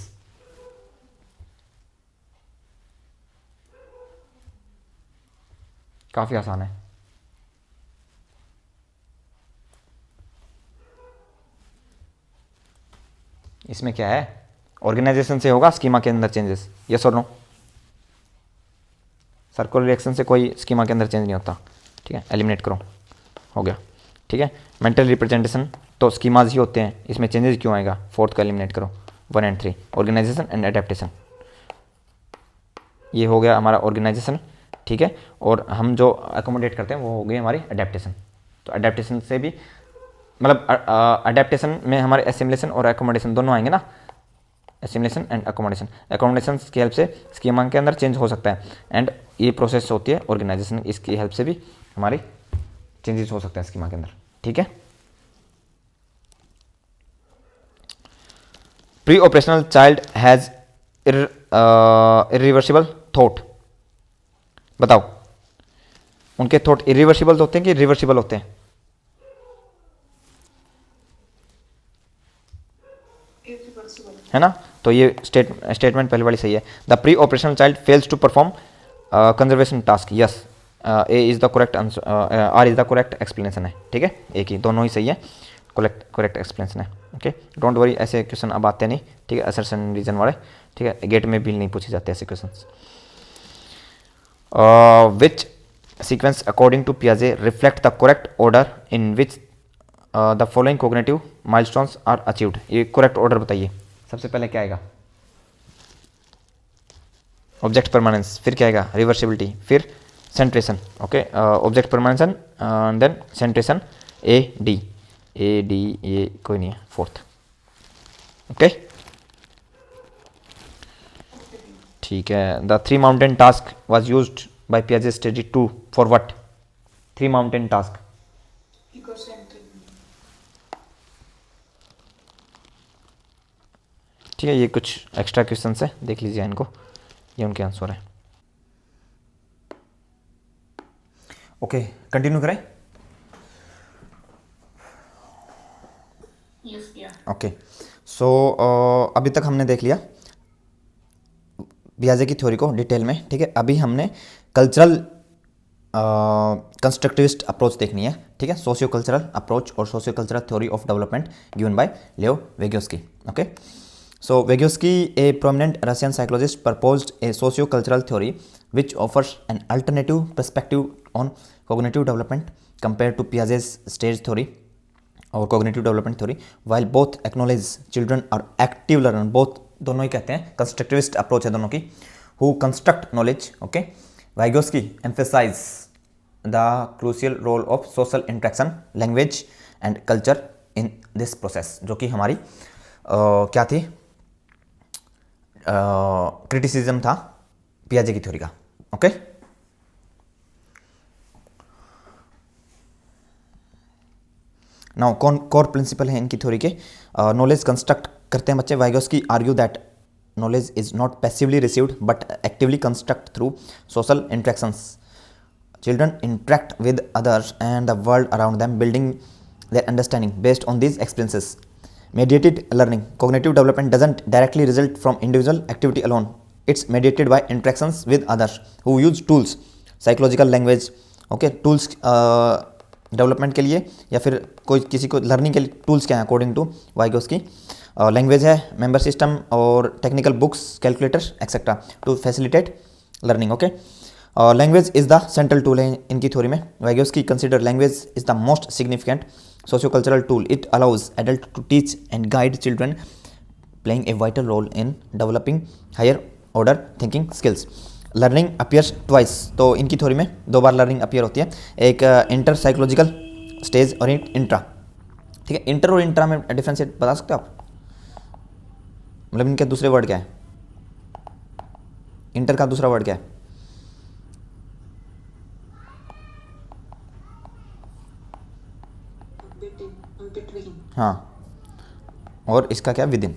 काफी आसान है। इसमें क्या है, ऑर्गेनाइजेशन से होगा स्कीमा के अंदर चेंजेस, यस और नो। सर्कुलर रिएक्शन से कोई स्कीमा के अंदर चेंज नहीं होता, ठीक है। एलिमिनेट करो, हो गया, ठीक है। मेंटल रिप्रेजेंटेशन तो स्कीमाज ही होते हैं, इसमें चेंजेस क्यों आएगा, फोर्थ को एलिमिनेट करो, 1 and 3। ऑर्गेनाइजेशन एंड एडेप्टेशन, ये हो गया हमारा ऑर्गेनाइजेशन, ठीक है। और हम जो अकोमोडेट करते हैं वो हो गई हमारी अडेप्टेशन। तो अडेप्टेशन से भी मतलब अडेप्टेशन में हमारे एसिमुलेशन और एकोमोडेशन दोनों आएंगे ना, एसिमुलेशन एंड एकोमोडेशन। एकोमोडेशन की हेल्प से स्कीमा के अंदर चेंज हो सकता है, एंड ये प्रोसेस होती है ऑर्गेनाइजेशन, इसकी हेल्प से भी हमारी चेंजेस हो सकता है स्कीमा के अंदर, ठीक है। Pre operational child has irreversible thought. बताओ, उनके थॉट इरिवर्सिबल होते हैं कि रिवर्सिबल होते हैं? है ना, तो ये स्टेटमेंट पहले वाली सही है। The pre operational child fails to perform conservation task, yes, A is the correct answer, R is the correct explanation है, ठीक है। एक ही, दोनों ही सही है, करेक्ट एक्सप्लेनेशन है, ओके। डोंट वरी, ऐसे क्वेश्चन अब आते नहीं, ठीक है, असर्शन रीजन वाले, ठीक है। गेट में भी नहीं पूछे जाते ऐसे question. Which sequence according to पियाजे reflect the correct order in which the following cognitive milestones are achieved. ये करेक्ट ऑर्डर बताइए। सबसे पहले क्या आएगा, ऑब्जेक्ट परमानेंस, फिर क्या आएगा, रिवर्सिबिलिटी, फिर centration, okay. Object permanence then centration, A D, ये कोई नहीं है, फोर्थ, ओके, ठीक है। The 3 mountain task was used by पियाजे study 2 for what? 3 mountain task, ठीक है। ये कुछ एक्स्ट्रा क्वेश्चन है, देख लीजिए इनको, ये उनके आंसर है, ओके। कंटिन्यू करें, ओके। सो अभी तक हमने देख लिया पियाजे की थ्योरी को डिटेल में, ठीक है। अभी हमने कल्चरल कंस्ट्रक्टिविस्ट अप्रोच देखनी है, ठीक है। सोशियो कल्चरल अप्रोच और socio cultural theory of development given by Leo Vygotsky, okay. So Vygotsky, a prominent Russian psychologist, proposed a socio-cultural theory which offers an alternative perspective on cognitive development compared to Piaget's stage theory or cognitive development theory. While both acknowledge children are active learners, both दोनों ही कहते हैं, constructivist approach है दोनों की, who construct knowledge, okay. Vygotsky emphasize the crucial role of social interaction, language and culture in this process, जो कि हमारी क्या थी, क्रिटिसिज्म था पियाजे की थ्योरी का, ओके। नाउ कौन कोर प्रिंसिपल है इनकी थ्योरी के? नॉलेज कंस्ट्रक्ट करते हैं बच्चे। Vygotsky argue that knowledge is not passively received but actively construct through social interactions. Children interact with others and the world around them, building their understanding based on these experiences. Mediated learning, cognitive development doesn't directly result from individual activity alone. It's mediated by interactions with others who use tools, psychological language, okay, tools development के लिए या फिर कोई किसी को learning के लिए tools क्या हैं अकॉर्डिंग टू वाइगोस्की. लैंग्वेज है, मेंबर सिस्टम और technical books, calculators etcetera to facilitate learning. Okay, language is the central tool है इनकी थ्योरी में. Vygotsky consider language is the most significant socio-cultural tool. It allows adults to teach and guide children, playing a vital role in developing higher order thinking skills. Learning appears twice. तो इनकी theory में दो बार learning appear होती है, एक inter psychological stage और एक intra. ठीक है, इंटर और इंट्रा में डिफ्रेंशिएट बता सकते हो आप, मतलब इनके दूसरे वर्ड क्या है? इंटर का दूसरा वर्ड क्या है? हाँ, और इसका क्या? With in.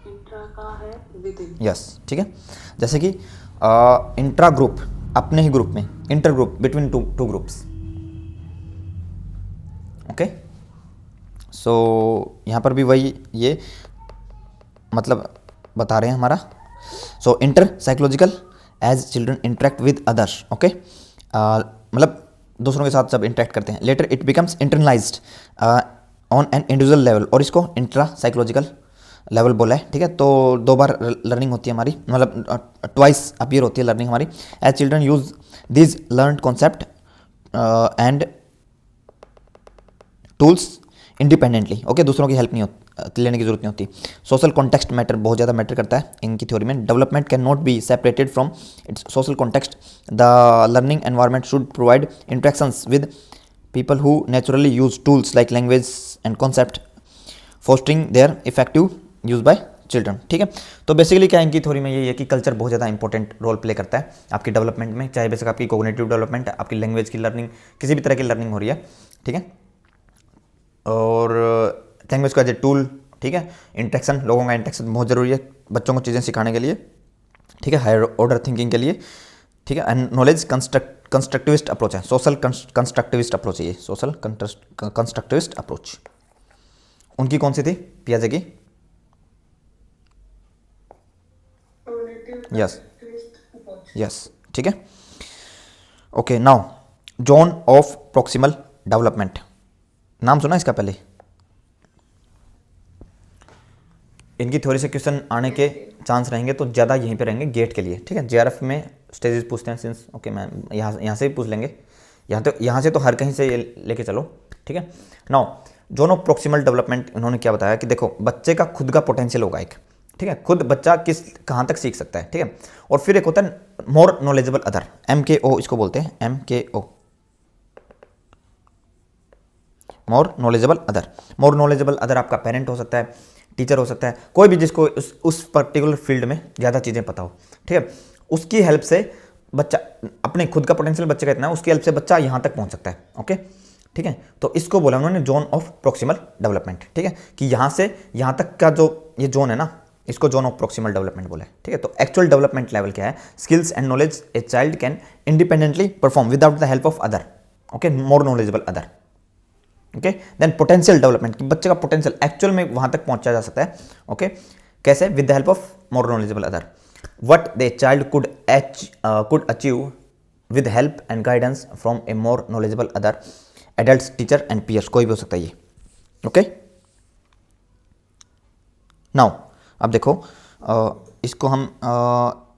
इंट्रा का है विद इन. यस, ठीक है. जैसे कि इंट्रा ग्रुप अपने ही ग्रुप में, inter group between two groups. Okay, so यहाँ पर भी वही ये मतलब बता रहे हैं हमारा. So inter psychological as children interact with others. Okay, मतलब दूसरों के साथ जब इंटरेक्ट करते हैं. Later it becomes internalised on an individual level, और इसको इंट्रा साइकोलॉजिकल लेवल बोला है. ठीक है, तो दो बार लर्निंग होती है हमारी, मतलब ट्वाइस अपीयर होती है लर्निंग हमारी. As children use this learn concept and tools independently. Okay, दूसरों की हेल्प नहीं लेने की जरूरत नहीं होती. सोशल कॉन्टेक्स्ट मैटर बहुत ज़्यादा मैटर करता है इनकी थ्योरी में. Development can not be separated from its social context. The learning environment should provide interactions with people who naturally use tools like language and concept, fostering their effective use by children. ठीक है, तो basically क्या इनकी theory में ये है कि culture बहुत ज़्यादा इंपॉर्टेंट रोल प्ले करता है आपकी डेवलपमेंट में, चाहे बेसिक आपकी कोग्निटिव डेवलपमेंट, आपकी लैंग्वेज की लर्निंग, किसी भी तरह की लर्निंग हो रही है. ठीक है, और लैंग्वेज को एज ए टूल. ठीक है, इंटरेक्शन, लोगों का इंटरेक्शन बहुत ज़रूरी है बच्चों को चीज़ें सिखाने के लिए. ठीक है, हायर ऑर्डर थिंकिंग के लिए. ठीक है, एंड नॉलेज कंस्ट्रक्टिविस्ट अप्रोच है, सोशल कंस्ट्रक्टिविस्ट अप्रोच है ये, सोशल कंस्ट्रक्टिविस्ट अप्रोच. उनकी कौन सी थी? पियाजे की. यस यस, ठीक है. Okay, now zone of proximal development, नाम सुना इसका पहले? इनकी थ्योरी से क्वेश्चन आने के चांस रहेंगे तो ज़्यादा यहीं पे रहेंगे गेट के लिए. ठीक है, जेआरएफ में स्टेजेस पूछते हैं सिंस. ओके, मैं यहाँ से भी पूछ लेंगे, यहाँ से तो हर कहीं से ये लेके चलो. ठीक है, now zone of proximal development इन्होंने क्या बताया कि देखो बच्चे का खुद का पोटेंशियल होगा एक. ठीक है, खुद बच्चा कहाँ तक सीख सकता है. ठीक है, और फिर एक होता है मोर नॉलेजेबल अदर, MKO इसको बोलते हैं, MKO, मोर नॉलेजेबल अदर. मोर नॉलेजेबल अदर आपका पेरेंट हो सकता है, टीचर हो सकता है, कोई भी जिसको उस पर्टिकुलर फील्ड में ज़्यादा चीज़ें पता हो. ठीक है, उसकी हेल्प से बच्चा, अपने खुद का पोटेंशियल बच्चे का इतना है, उसकी हेल्प से बच्चा यहाँ तक पहुँच सकता है. ओके, ठीक है, तो इसको बोला उन्होंने जोन ऑफ प्रोक्सिमल डेवलपमेंट. ठीक है, कि यहाँ से यहाँ तक का जो ये जोन है ना, इसको जोन ऑफ प्रोक्सिमल डेवलपमेंट बोला है. ठीक है, तो एक्चुअल डेवलपमेंट लेवल क्या है? Skills and knowledge a child can independently perform without the help of other. Okay, more knowledgeable other. Okay, then potential development, बच्चे का पोटेंशियल एक्चुअल में वहां तक पहुंचा जा सकता है. ओके, कैसे? With the help of more knowledgeable other. What the child could achieve with help and guidance from a more knowledgeable other, adults, teacher and peers, कोई भी हो सकता है ये. ओके, नाउ अब देखो इसको हम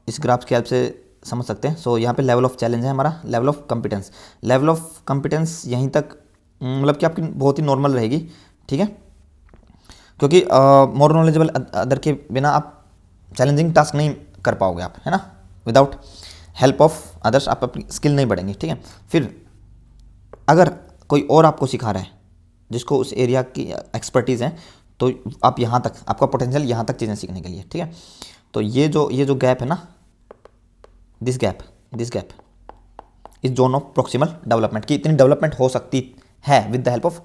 इस ग्राफ की हेल्प से समझ सकते हैं. सो यहाँ पे लेवल ऑफ चैलेंज है हमारा, level of competence. Level of competence यहीं तक मतलब कि आपकी बहुत ही नॉर्मल रहेगी. ठीक है, क्योंकि मोर नॉलेजेबल अदर के बिना आप चैलेंजिंग टास्क नहीं कर पाओगे आप, है ना. विदाउट हेल्प ऑफ अदर्स आप अपनी स्किल नहीं बढ़ेंगी. ठीक है, फिर अगर कोई और आपको सिखा रहा है जिसको उस एरिया की एक्सपर्टीज़ है, तो आप यहाँ तक, आपका पोटेंशियल यहाँ तक चीज़ें सीखने के लिए. ठीक है, तो ये जो गैप है ना, दिस गैप इस जोन ऑफ प्रोक्सिमल डेवलपमेंट की इतनी डेवलपमेंट हो सकती है with the help of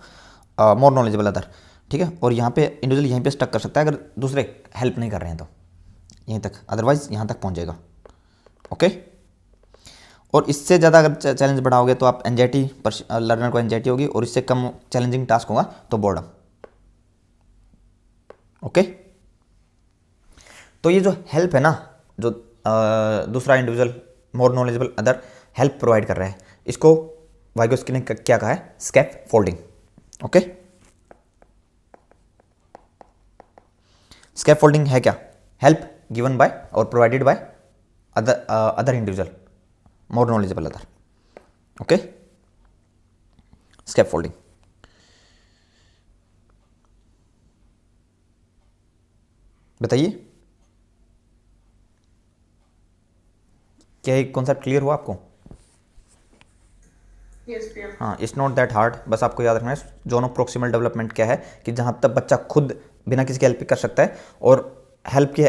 more knowledgeable other. ठीक है, और यहाँ पे इंडिविजुअल यहीं पे स्टक कर सकता है अगर दूसरे हेल्प नहीं कर रहे हैं तो यहीं तक, अदरवाइज यहाँ तक पहुँच जाएगा. ओके, और इससे ज़्यादा अगर चैलेंज बढ़ाओगे तो आप एंजाइटी, लर्नर को एंजाइटी होगी, और इससे कम चैलेंजिंग टास्क होगा तो बोर्डम। ओके, तो ये जो हेल्प है ना, जो दूसरा individual more knowledgeable other help provide कर रहा है, इसको वाइगोस्की ने क्या कहा है? Scaffolding. Okay, scaffolding है क्या? हेल्प गिवन बाय और provided by other individual more knowledgeable other. Okay, scaffolding. बताइए, क्या ये कॉन्सेप्ट क्लियर हुआ आपको? यस भैया। हाँ, इट्स नॉट दैट हार्ड, बस आपको याद रखना है जोनो प्रोक्सिमल डेवलपमेंट क्या है, कि जहाँ तक बच्चा खुद बिना किसी की हेल्प कर सकता है, और हेल्प के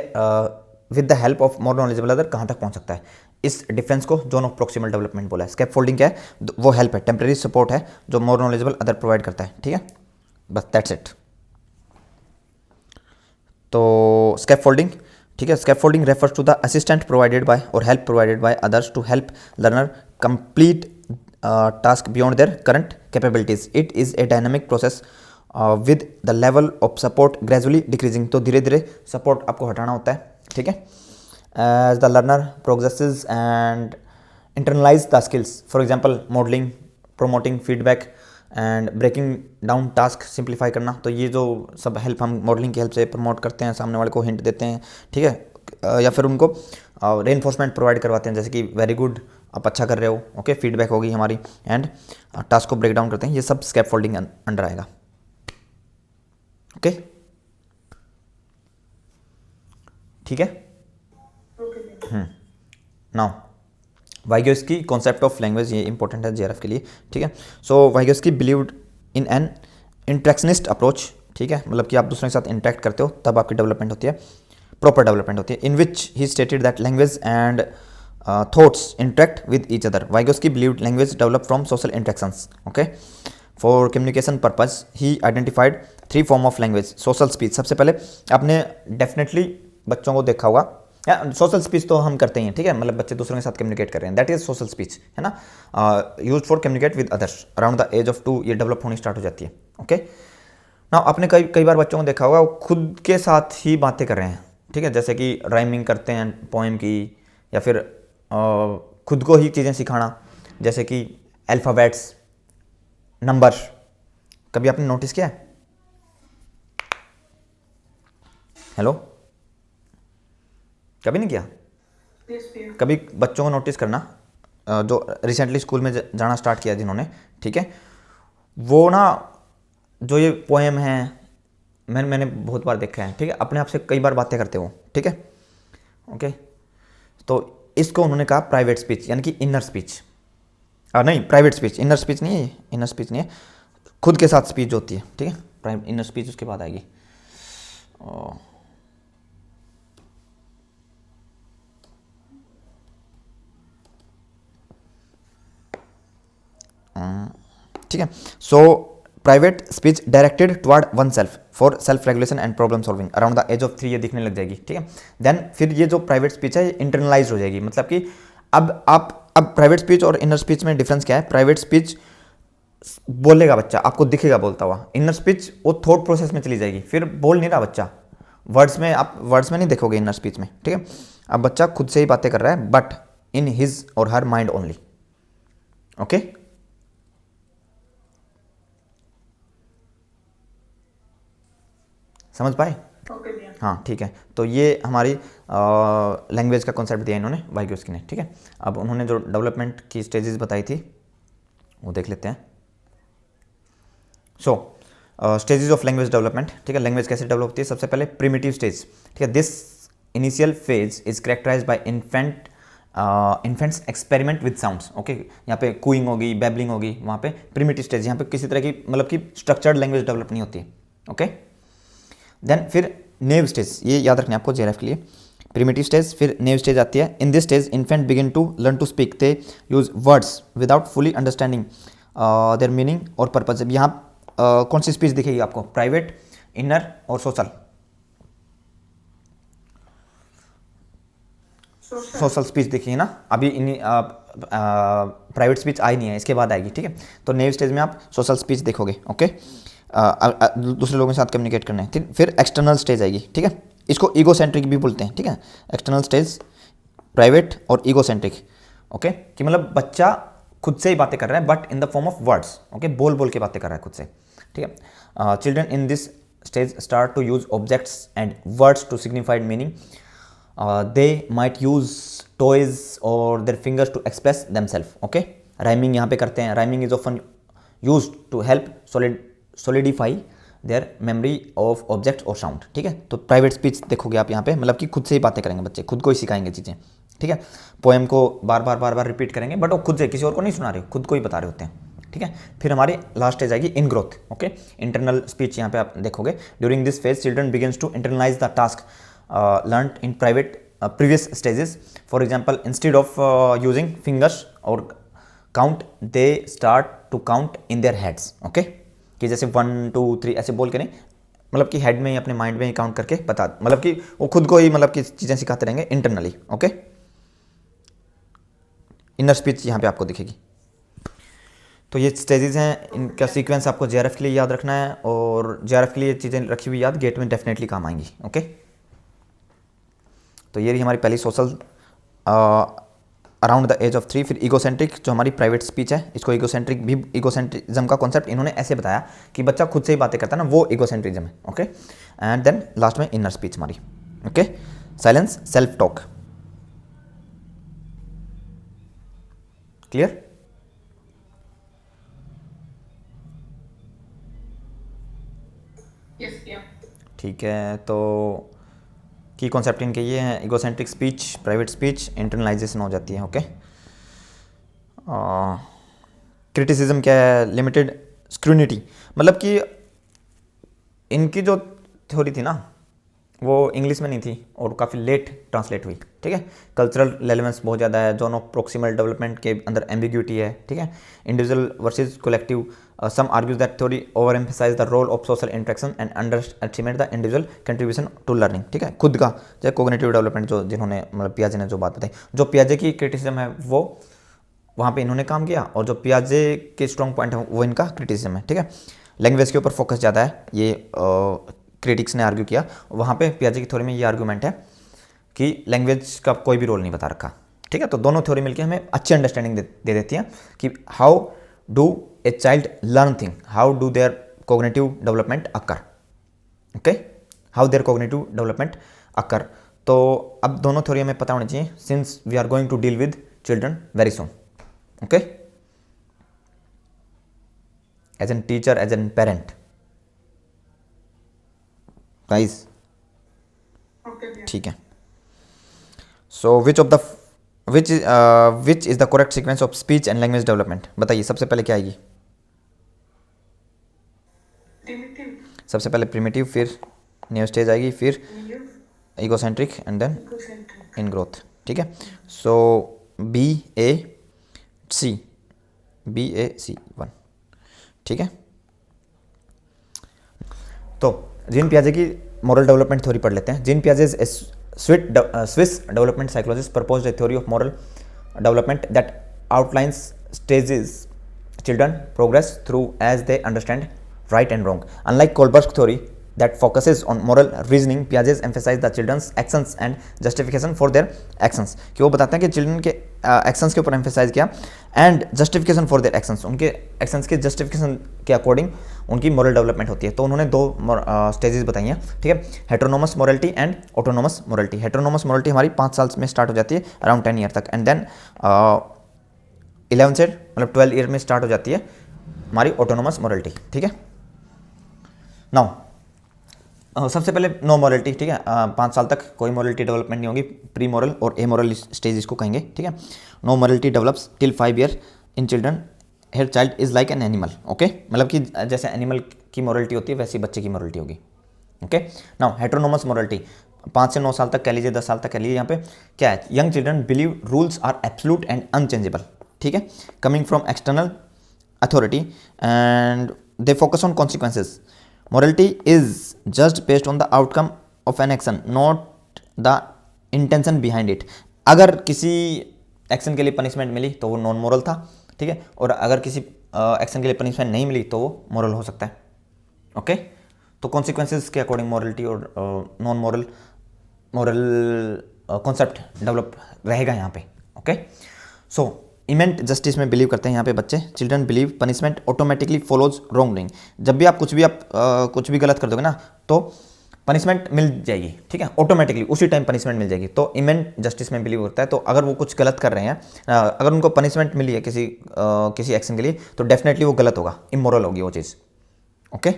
with the help of more knowledgeable other कहाँ तक पहुँच सकता है। इस डिफरेंस को जोनो प्रोक्सिमल डेवलपमेंट बोला है। स्कैप फोल्डिंग क्या है? वो हेल्प है, टेम्परेरी सपोर्ट है जो मोर नॉलेजेबल अदर प्रोवाइड करता है। ठीक है, बस दैट्स इट। तो स्कैप फोल्डिंग, ठीक है, scaffolding refers to the assistance provided by और help provided by others to help learner complete task beyond their current capabilities. It is a dynamic process with the level of support gradually decreasing. तो धीरे धीरे support आपको हटाना होता है। ठीक है, as the learner progresses and internalise the skills, for example modelling, promoting feedback and breaking down task, simplify करना। तो ये जो सब हेल्प हम मॉडलिंग की हेल्प से प्रमोट करते हैं, सामने वाले को हिंट देते हैं। ठीक है, या फिर उनको रेनफोर्समेंट प्रोवाइड करवाते हैं, जैसे कि वेरी गुड, आप अच्छा कर रहे हो, ओके, फीडबैक होगी हमारी, एंड टास्क को ब्रेक डाउन करते हैं। ये सब स्कैप फोल्डिंग अंडर आएगा। ओके, ठीक है। ओके भैया। Now Vygotsky concept of language, ये इंपॉर्टेंट है जेआरएफ के लिए। ठीक है, so Vygotsky believed in an interactionist approach. ठीक है, मतलब कि आप दूसरों के साथ इंटरेक्ट करते हो तब आपकी डेवलपमेंट होती है, प्रॉपर डेवलपमेंट होती है। In which he stated that language and thoughts interact with each other. Vygotsky believed language develop from social interactions. Okay, for communication purpose he identified 3 form of language. Social speech, सबसे पहले आपने definitely बच्चों को देखा होगा, social speech तो हम करते ही हैं। ठीक है, मतलब बच्चे दूसरों के साथ कम्युनिकेट कर रहे हैं, दैट इज सोशल स्पीच, है ना, use for communicate with others around the age of 2, ये डेवलप होनी स्टार्ट हो जाती है। ओके, ना आपने कई बार बच्चों को देखा होगा वो खुद के साथ ही बातें कर रहे हैं। ठीक है, जैसे कि राइमिंग करते हैं पोएम की, या फिर खुद को ही चीज़ें सिखाना, जैसे कि अल्फ़ाबेट्स, नंबर। कभी आपने नोटिस किया है? हेलो, कभी नहीं किया? यस भैया। कभी बच्चों को नोटिस करना, जो रिसेंटली स्कूल में जाना स्टार्ट किया जिन्होंने, ठीक है, वो ना जो ये पोएम है, मैंने बहुत बार देखा है। ठीक है, अपने आप से कई बार बातें करते हो। ठीक है, ओके, तो इसको उन्होंने कहा प्राइवेट स्पीच, यानी कि इनर स्पीच। नहीं, प्राइवेट स्पीच, इनर स्पीच नहीं है, इनर स्पीच नहीं है, खुद के साथ स्पीच होती है। ठीक है, इनर स्पीच उसके बाद आएगी। ठीक है, so private speech directed toward oneself for self regulation and problem solving around the age of 3, ये दिखने लग जाएगी। ठीक है, देन फिर ये जो प्राइवेट स्पीच है ये इंटरनलाइज हो जाएगी। मतलब कि अब प्राइवेट स्पीच और इनर स्पीच में डिफरेंस क्या है? प्राइवेट स्पीच बोलेगा बच्चा, आपको दिखेगा बोलता हुआ। इनर स्पीच वो थॉट प्रोसेस में चली जाएगी, फिर बोल नहीं रहा बच्चा, वर्ड्स में, आप वर्ड्स में नहीं देखोगे इनर स्पीच में। ठीक है, अब बच्चा खुद से ही बातें कर रहा है, बट इन हिज और हर माइंड ओनली। ओके, समझ पाए? ओके भैया। हाँ, ठीक है, तो ये हमारी लैंग्वेज का कॉन्सेप्ट दिया इन्होंने, वाइगोस्की ने। ठीक है, अब उन्होंने जो डेवलपमेंट की स्टेजेस बताई थी वो देख लेते हैं। सो स्टेजेस ऑफ लैंग्वेज डेवलपमेंट। ठीक है, लैंग्वेज कैसे डेवलप होती है? सबसे पहले प्रिमिटिव स्टेज। ठीक है, this initial phase is characterised by infants experiment with sounds. Okay, यहाँ पे कूइंग होगी, बैबलिंग होगी, वहाँ पे प्रिमिटिव स्टेज, यहाँ पे किसी तरह की मतलब कि स्ट्रक्चर्ड लैंग्वेज डेवलप नहीं होती है। ओके, देन फिर नेव स्टेज, ये याद रखना है आपको जेआरएफ के लिए। प्रिमिटिव स्टेज, फिर नेव स्टेज आती है। In this stage infant begin to learn to speak, they use words without fully understanding their meaning और पर्पज। यहाँ कौन सी स्पीच दिखेगी आपको? प्राइवेट, इनर और सोशल। सोशल स्पीच देखिए ना, अभी प्राइवेट स्पीच आई नहीं है, इसके बाद आएगी, ठीक है। तो नेव स्टेज में आप सोशल स्पीच देखोगे, ओके। दूसरे लोगों के साथ कम्युनिकेट करना है। फिर एक्सटर्नल स्टेज आएगी, ठीक है। इसको ईगोसेंट्रिक भी बोलते हैं, ठीक है। एक्सटर्नल स्टेज, प्राइवेट और ईगोसेंट्रिक, ओके। कि मतलब बच्चा खुद से ही बातें कर रहा है but in the form of words, okay, बोल बोल के बातें कर रहा है खुद से, ठीक है। Children in this stage start to use objects and words to signified meaning. They might use toys और their fingers to express themself, okay. Rhyming यहाँ पे करते हैं। Rhyming is often use to help solidify their memory of object और sound, ठीक है। तो private speech देखोगे आप यहाँ पे, मतलब कि खुद से ही बातें करेंगे बच्चे, खुद को ही सिखाएंगे चीज़ें, ठीक है। पोएम को बार बार रिपीट करेंगे बट वो खुद से, किसी और को नहीं सुना रहे, खुद को ही बता रहे होते हैं, ठीक है। फिर हमारी लास्ट स्टेज आएगी in growth, okay. Internal speech यहाँ पे आप देखोगे। During this phase children begins to internalize the task learn in private previous stages. For example instead of using fingers और count, they start to count in their heads, okay. कि जैसे 1 2 3 ऐसे बोल के नहीं, मतलब कि हेड में ही, अपने माइंड में ही काउंट करके बता, मतलब कि वो खुद को ही मतलब कि चीज़ें सिखाते रहेंगे इंटरनली, ओके। इनर स्पीच यहाँ पे आपको दिखेगी। तो ये स्टेजेस हैं, इनका सीक्वेंस आपको जेआरएफ के लिए याद रखना है, और जेआरएफ के लिए चीज़ें रखी हुई याद गेट में डेफिनेटली काम आएंगी, ओके। तो ये रही हमारी पहली social around the age of 3। फिर ईगोसेंट्रिक जो हमारी प्राइवेट स्पीच है, इसको ईगोसेंट्रिक भी, ईगोसेंट्रिज्म का कॉन्सेप्ट इन्होंने ऐसे बताया कि बच्चा खुद से ही बातें करता है ना, वो ईगोसेंट्रिज्म है, ओके। एंड देन लास्ट में इनर स्पीच हमारी, okay. Silence, self talk, clear. Yes, yeah. ठीक है, तो की कॉन्सेप्ट इनके ये हैं, egocentric speech, private speech, internalisation हो जाती है, ओके। क्रिटिसिज्म क्या है, लिमिटेड स्क्रूनिटी, मतलब कि इनकी जो थ्योरी थी ना वो इंग्लिश में नहीं थी और काफ़ी लेट ट्रांसलेट हुई, ठीक है। कल्चरल रेलेवेंस बहुत ज़्यादा है, जोन ऑफ प्रोक्सिमल डेवलपमेंट के अंदर एम्बिग्यूटी है, ठीक है। Individual versus collective, some argues that theory overemphasise the role of social interaction and underestimate the individual contribution to learning, ठीक है। खुद का जो कोग्निटिव डेवलपमेंट, जो जिन्होंने मतलब पियाजे ने जो बात बताई, जो पियाजे की क्रिटिसिज्म है वो वहाँ पे इन्होंने काम किया, और जो पियाजे के स्ट्रॉन्ग पॉइंट है वो इनका क्रिटिसिज्म है, ठीक है। लैंग्वेज के ऊपर फोकस ज़्यादा है, ये क्रिटिक्स ने आर्ग्यू किया। वहाँ पे पियाजे की थ्योरी में ये आर्गूमेंट है कि लैंग्वेज का कोई भी रोल नहीं बता रखा, ठीक है। तो दोनों थ्योरी मिलकर हमें अच्छी अंडरस्टैंडिंग दे देती हैं कि how do a child learn thing, how do their cognitive development occur, okay, how their cognitive development occur. तो अब दोनों थ्योरी हमें पता होनी चाहिए, since we are going to deal with children very soon, okay, as an teacher, as an parent, guys, Okay, yeah. ठीक है। So which is the correct sequence of speech and language development, बताइए सबसे पहले क्या आएगी। Primitive. सबसे पहले primitive, फिर न्यू स्टेज आएगी, फिर New. Egocentric and then Egocentric. In growth, ठीक है। सो BAC 1, ठीक है। तो जीन पियाजे की मॉरल डेवलपमेंट थ्योरी पढ़ लेते हैं। जीन पियाजे Swiss development psychologist proposed a theory of moral development that outlines stages children progress through as they understand right and wrong. Unlike Kohlberg's theory that focuses on moral reasoning, Piaget emphasizes the children's actions and justification for their actions. कि वो बताते हैं कि children के actions के ऊपर emphasise किया and justification for their actions, उनके एक्शंस के जस्टिफिकेशन के अकॉर्डिंग उनकी मॉरल डेवलपमेंट होती है। तो उन्होंने 2 स्टेजेस बताई हैं, ठीक है, heteronomous morality and autonomous morality. Heteronomous morality हमारी 5 साल में स्टार्ट हो जाती है, अराउंड 10 ईयर तक, एंड देन 11 से मतलब 12 ईयर में स्टार्ट हो जाती है हमारी ऑटोनोमस मोरलिटी, ठीक है। नाउ सबसे पहले नो मोरलिटी, ठीक है। 5 साल तक कोई मोरलिटी डेवलपमेंट नहीं होगी, प्री मोरल और ए मोरल स्टेज इसको कहेंगे, ठीक है। No morality develops till 5 year in children, here child is like an animal, okay, मतलब कि जैसे एनिमल की मोरलिटी होती है वैसी बच्चे की मोरलिटी होगी, ओके। नाउ हेटेरोनोमस मोरलिटी 5 से 9 साल तक कह लीजिए, 10 साल तक कह लीजिए, यहाँ पे क्या है, young children believe rules are absolute and unchangeable, ठीक है, coming from external authority and they focus on consequences. Morality is judged based on the outcome of an action, not the intention behind it. अगर किसी action के लिए punishment मिली तो वो non moral था, ठीक है, और अगर किसी एक्शन के लिए पनिशमेंट नहीं मिली तो वो मोरल हो सकता है। ओके, तो कॉन्सिक्वेंसेज के अकॉर्डिंग मॉरलिटी और नॉन मोरल कॉन्सेप्ट डेवलप रहेगा यहाँ पे। ओके, सो इमेंट जस्टिस में बिलीव करते हैं यहाँ पे बच्चे। Children believe punishment automatically follows wrong doing. जब भी आप कुछ भी गलत कर दोगे ना तो पनिशमेंट मिल जाएगी, ठीक है, ऑटोमेटिकली उसी टाइम पनिशमेंट मिल जाएगी। तो इमेंट जस्टिस में बिलीव करता है, तो अगर वो कुछ गलत कर रहे हैं, अगर उनको पनिशमेंट मिली है किसी एक्शन के लिए, तो डेफिनेटली वो गलत होगा, इमोरल होगी वो चीज़। ओके,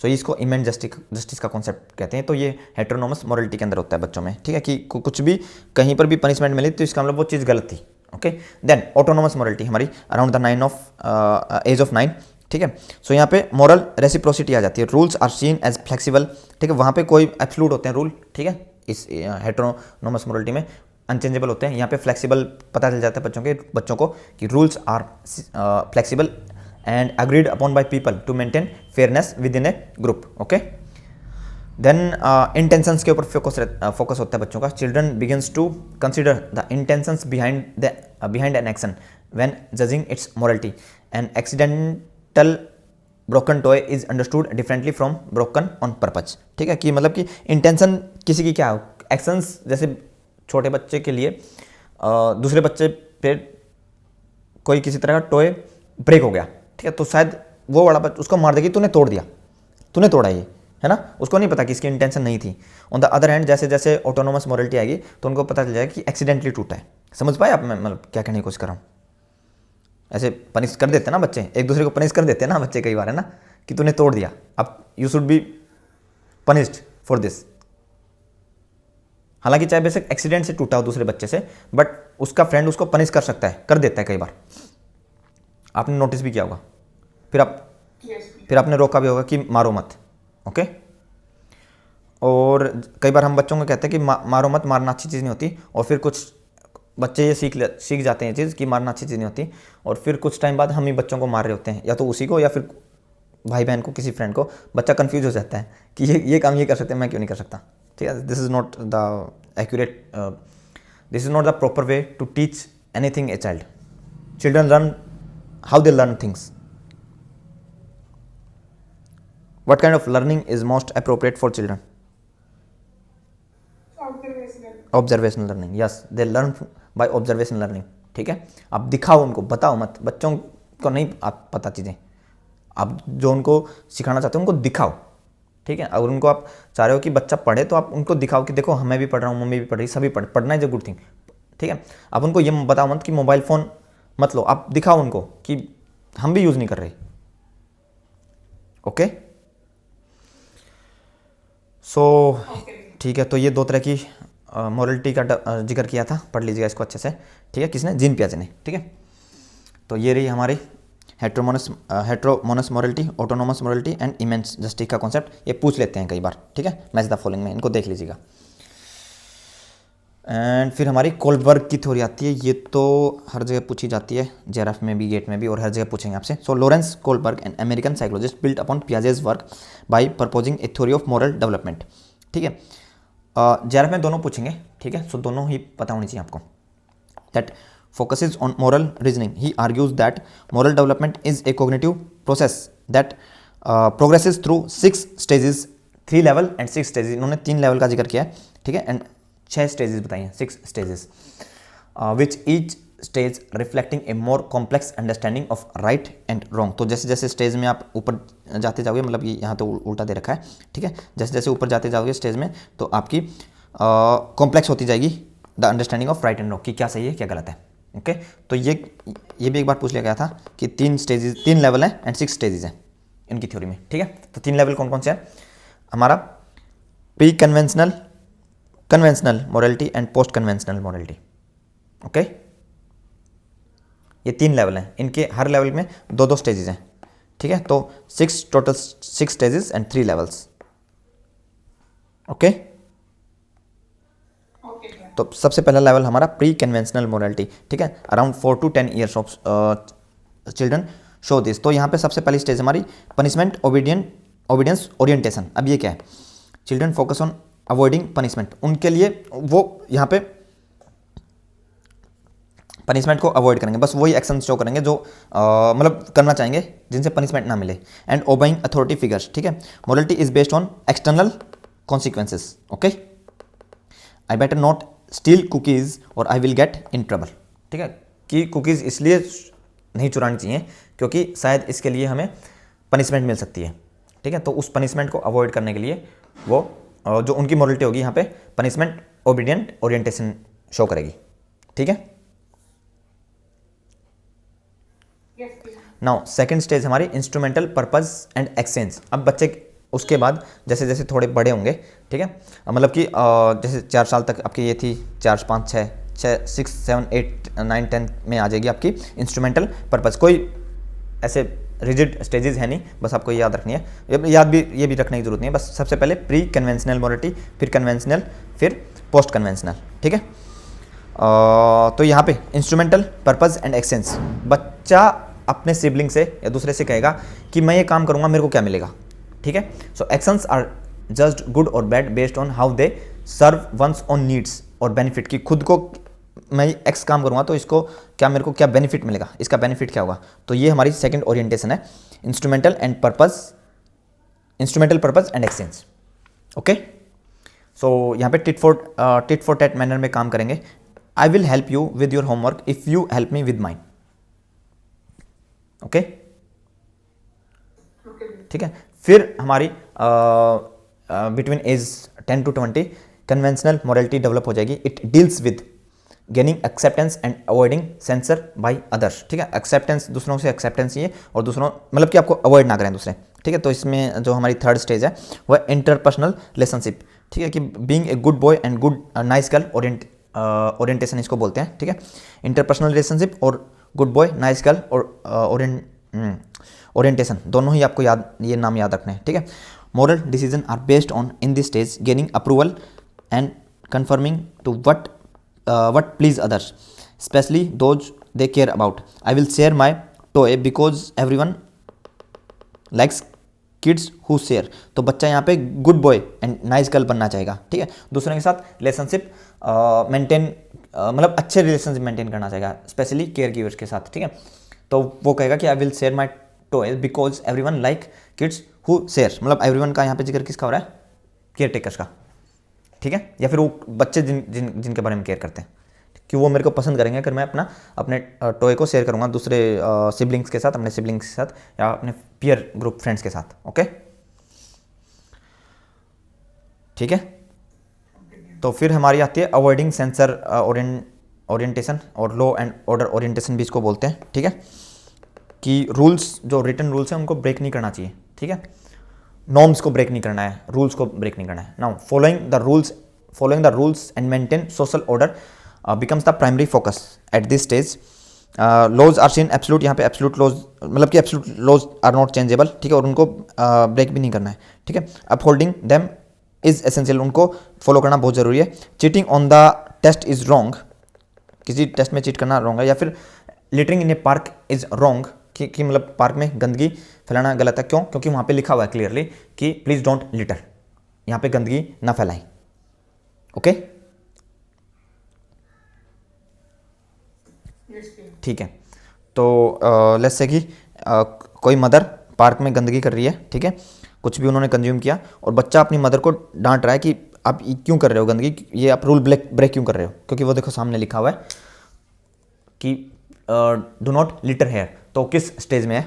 सो इसको इमेंट जस्टिस का कॉन्सेप्ट कहते हैं। तो ये हेटेरोनोमस मोरलिटी के अंदर होता है बच्चों में, ठीक है, कि कुछ भी कहीं पर भी पनिशमेंट मिली तो इसका मतलब वो चीज़ गलत थी। ओके, देन ऑटोनोमस मोरलिटी हमारी अराउंड द एज ऑफ 9, ठीक है। सो यहाँ पे मॉरल रेसिप्रोसिटी आ जाती है। Rules are seen as flexible, ठीक है, वहाँ पे कोई एब्सोल्यूट होते हैं रूल, ठीक है, इस हेटेरोनोमस मोरलिटी में अनचेंजेबल होते हैं। यहाँ पे फ्लेक्सिबल पता चल जाता है बच्चों को कि rules are flexible and agreed upon by people to maintain fairness within a group. Okay, then intentions के ऊपर फोकस होता है बच्चों का। Children begins to consider the intentions behind an action when judging its morality. An accidental broken toy is understood differently from broken on purpose, ठीक है, कि मतलब कि इंटेंशन किसी की क्या हो, एक्शंस जैसे छोटे बच्चे के लिए दूसरे बच्चे पे कोई किसी तरह का टॉय ब्रेक हो गया, ठीक है, तो शायद वो वाला बच्चा उसको मार देगी, तूने तोड़ दिया, तूने तोड़ा ये, है ना, उसको नहीं पता कि इसकी इंटेंशन नहीं थी। ऑन द अदर हैंड जैसे जैसे ऑटोनोमस मोरलिटी आएगी तो उनको पता चल जाएगा कि एक्सीडेंटली टूटा है। समझ पाए आप मैं मतलब क्या कहने की कोशिश कर रहा हूँ? ऐसे पनिश कर देते हैं ना बच्चे, एक दूसरे को पनिश कर देते हैं ना बच्चे कई बार, है ना, कि तूने तोड़ दिया, अब you should be punished for this. हालांकि चाहे बेशक एक्सीडेंट से टूटा हो दूसरे बच्चे से, बट उसका फ्रेंड उसको पनिश कर सकता है, कर देता है कई बार। आपने नोटिस भी किया होगा, फिर आपने रोका भी होगा कि मारो मत। ओके, और कई बार हम बच्चों को कहते हैं कि मारो मत, मारना अच्छी चीज़ नहीं होती, और फिर कुछ बच्चे ये सीख जाते हैं ये चीज़ कि मारना अच्छी चीज़ नहीं होती, और फिर कुछ टाइम बाद हम ही बच्चों को मार रहे होते हैं, या तो उसी को या फिर भाई बहन को, किसी फ्रेंड को। बच्चा कंफ्यूज हो जाता है कि ये काम ये कर सकते हैं, मैं क्यों नहीं कर सकता, ठीक है। This is not the accurate, this is not the proper way to teach anything a child. Children learn how they learn things. What kind of learning is most appropriate for children? Observational learning. Yes, they learn by observational learning. ठीक है, आप दिखाओ उनको, बताओ मत। बच्चों को नहीं पता चीज़ें, आप जो उनको सिखाना चाहते हो उनको दिखाओ, ठीक है। अगर उनको आप चाह रहे हो कि बच्चा पढ़े तो आप उनको दिखाओ कि देखो मैं भी पढ़ रहा हूँ, मम्मी भी पढ़ रही, सभी पढ़ना इज अ गुड थिंग, ठीक है। आप उनको ये बताओ मत कि मोबाइल फ़ोन मत लो, आप दिखाओ उनको कि हम भी यूज़ नहीं कर रहे। ओके, सो ठीक है, तो ये 2 तरह की मोरलिटी का जिक्र किया था, पढ़ लीजिएगा इसको अच्छे से, ठीक है, किसने? जीन पियाजे ने, ठीक है। तो ये रही हमारी heteronomous morality, autonomous morality and immanent justice का कॉन्सेप्ट। ये पूछ लेते हैं कई बार, ठीक है, मैच द फॉलोइंग में, इनको देख लीजिएगा। एंड फिर हमारी कोलबर्ग की थ्योरी आती है। ये तो हर जगह पूछी जाती है, जेआरएफ में भी, गेट में भी, और हर जगह पूछेंगे आपसे। So Lawrence Kohlberg an American psychologist built upon Piaget's work by proposing a theory of moral development, ठीक है। जेआरएफ में दोनों पूछेंगे, ठीक है, सो दोनों ही पता होनी चाहिए आपको। That focuses on moral reasoning. He argues that moral development is a cognitive process that progresses through 6 stages, 3 level and 6 stages. इन्होंने 3 लेवल का जिक्र किया है, ठीक है, एंड 6 स्टेजेस बताई हैं, 6 stages, which each stage reflecting A more complex understanding of right and wrong. तो जैसे जैसे स्टेज में आप ऊपर जाते जाओगे, मतलब ये यहाँ तो उल्टा दे रखा है, ठीक है, जैसे जैसे ऊपर जाते जाओगे स्टेज में, तो आपकी कॉम्प्लेक्स होती जाएगी the understanding of right and wrong, कि क्या सही है क्या गलत है। ओके, तो ये भी एक बार पूछ लिया गया था कि 3 लेवल हैं एंड 6 स्टेजेस हैं इनकी थ्योरी में, ठीक है। तो 3 लेवल कौन कौन से हैं? हमारा pre conventional, conventional morality and post conventional morality. Okay, ये 3 लेवल हैं, इनके हर लेवल में 2-2 स्टेजेस हैं, ठीक है। तो 6 स्टेजेस एंड 3 लेवल्स। ओके, तो सबसे पहला लेवल हमारा प्री कन्वेंशनल मोरलिटी, ठीक है। Around 4 to 10 years of children show this. तो यहाँ पे सबसे पहली स्टेज हमारी पनिशमेंट ओबीडियंस ओरिएंटेशन। अब ये क्या है? Children focus on avoiding punishment. उनके लिए वो यहाँ पे पनिशमेंट को अवॉइड करेंगे, बस वही एक्शन शो करेंगे जो मतलब करना चाहेंगे जिनसे पनिशमेंट ना मिले। एंड ओबेइंग अथॉरिटी फिगर्स, ठीक है। Morality is based on external consequences, okay. I better not steal cookies और I will get in trouble, ठीक है। कि कुकीज़ इसलिए नहीं चुरानी चाहिए क्योंकि शायद इसके लिए हमें पनिशमेंट मिल सकती है, ठीक है। तो उस पनिशमेंट को अवॉइड करने के लिए वो जो उनकी मोरलिटी होगी यहाँ पे पनिशमेंट ओबीडियंट ओरिएंटेशन शो करेगी, ठीक है। Yes, please. Now second stage हमारी इंस्ट्रूमेंटल पर्पस एंड एक्सचेंज। अब बच्चे उसके बाद जैसे जैसे थोड़े बड़े होंगे, ठीक है, मतलब कि जैसे 4 साल तक आपकी ये थी, 4 5 6 6 7 8 9 10 में आ जाएगी आपकी इंस्ट्रूमेंटल पर्पस। कोई ऐसे रिजिड स्टेजेस है नहीं, बस आपको ये याद रखनी है, ये भी रखने की जरूरत नहीं है। बस सबसे पहले प्री कन्वेंशनल मोरलिटी, फिर कन्वेंशनल, फिर पोस्ट कन्वेंशनल, ठीक है। तो यहाँ पे इंस्ट्रूमेंटल पर्पस एंड एक्सचेंज, बच्चा अपने सिबलिंग से या दूसरे से कहेगा कि मैं ये काम करूँगा, मेरे को क्या मिलेगा, ठीक है। So actions are just good और bad based on how they serve one's own needs और बेनिफिट, की खुद को मैं एक्स काम करूँगा तो इसको क्या, मेरे को क्या बेनिफिट मिलेगा, इसका बेनिफिट क्या होगा। तो ये हमारी सेकंड ओरिएंटेशन है, instrumental purpose and exchange, okay. So यहाँ पे टिट फॉर टैट मैनर में काम करेंगे। I will help you with your homework if you help me with mine, okay, Okay. ठीक है। फिर हमारी between age 10 to 20 conventional morality develop हो जाएगी। It deals with gaining acceptance and avoiding censure by others, ठीक है। Acceptance, दूसरों से एक्सेप्टेंस चाहिए और दूसरों मतलब कि आपको अवॉइड ना करें दूसरे, ठीक है। तो इसमें जो हमारी थर्ड स्टेज है वह इंटरपर्सनल रिलेशनशिप, ठीक है, कि being a good boy and good nice girl orientation इसको बोलते हैं, ठीक है। इंटरपर्सनल रिलेशनशिप और गुड बॉय नाइस गर्ल और ओरिएंटेशन दोनों ही आपको ये नाम याद रखने हैं, ठीक है। Moral decision are based on in this stage gaining approval and conforming to what please others, especially those they care about. I will share my toy because everyone likes kids who share. तो बच्चा यहाँ पे good boy and nice girl बनना चाहेगा, ठीक है। दूसरों के साथ रिलेशनशिप मेंटेन, मतलब अच्छे रिलेशनशिप मेंटेन करना चाहेगा, स्पेशली केयर गिवर्स के साथ, ठीक है। तो वो कहेगा कि I will share my toy because everyone like kids who share, मतलब एवरीवन का यहाँ पे जिक्र किसका हो रहा है, केयर टेकर्स का, ठीक है। या फिर वो बच्चे जिनके बारे में केयर करते हैं कि वो मेरे को पसंद करेंगे अगर मैं अपने टॉय को शेयर करूंगा दूसरे सिबलिंग्स के साथ, अपने सिबलिंग्स के साथ या अपने पीयर ग्रुप फ्रेंड्स के साथ, ओके, ठीक है। तो फिर हमारी आती है अवॉइडिंग सेंसर ओरिएंटेशन और लॉ एंड ऑर्डर ओरिएंटेशन भी इसको बोलते हैं, ठीक है, कि रूल्स, जो रिटन रूल्स हैं उनको ब्रेक नहीं करना चाहिए, ठीक है। नॉर्म्स को ब्रेक नहीं करना है, रूल्स को ब्रेक नहीं करना है। Now following the rules and maintain social order becomes the primary focus at this stage. Laws are seen absolute, यहाँ पे एब्सोल्यूट लॉज मतलब कि absolute laws are not changeable, ठीक है, और उनको ब्रेक भी नहीं करना है, ठीक है। अपहोल्डिंग देम इज एसेंशियल, उनको फॉलो करना बहुत जरूरी है। Cheating on the test is wrong, किसी टेस्ट में चीट करना रॉन्ग है। या फिर littering in a park is wrong, कि मतलब पार्क में गंदगी फैलाना गलत है। क्यों? क्योंकि वहाँ पे लिखा हुआ है क्लियरली कि प्लीज डोंट लिटर, यहाँ पे गंदगी ना फैलाएं, ओके, ठीक है। तो लेट्स से कि कोई मदर पार्क में गंदगी कर रही है, ठीक है, कुछ भी उन्होंने कंज्यूम किया और बच्चा अपनी मदर को डांट रहा है कि आप क्यों कर रहे हो गंदगी, ये आप रूल ब्रेक क्यों कर रहे हो, क्योंकि वो देखो सामने लिखा हुआ है कि डू नॉट लिटर हेयर। तो किस स्टेज में है?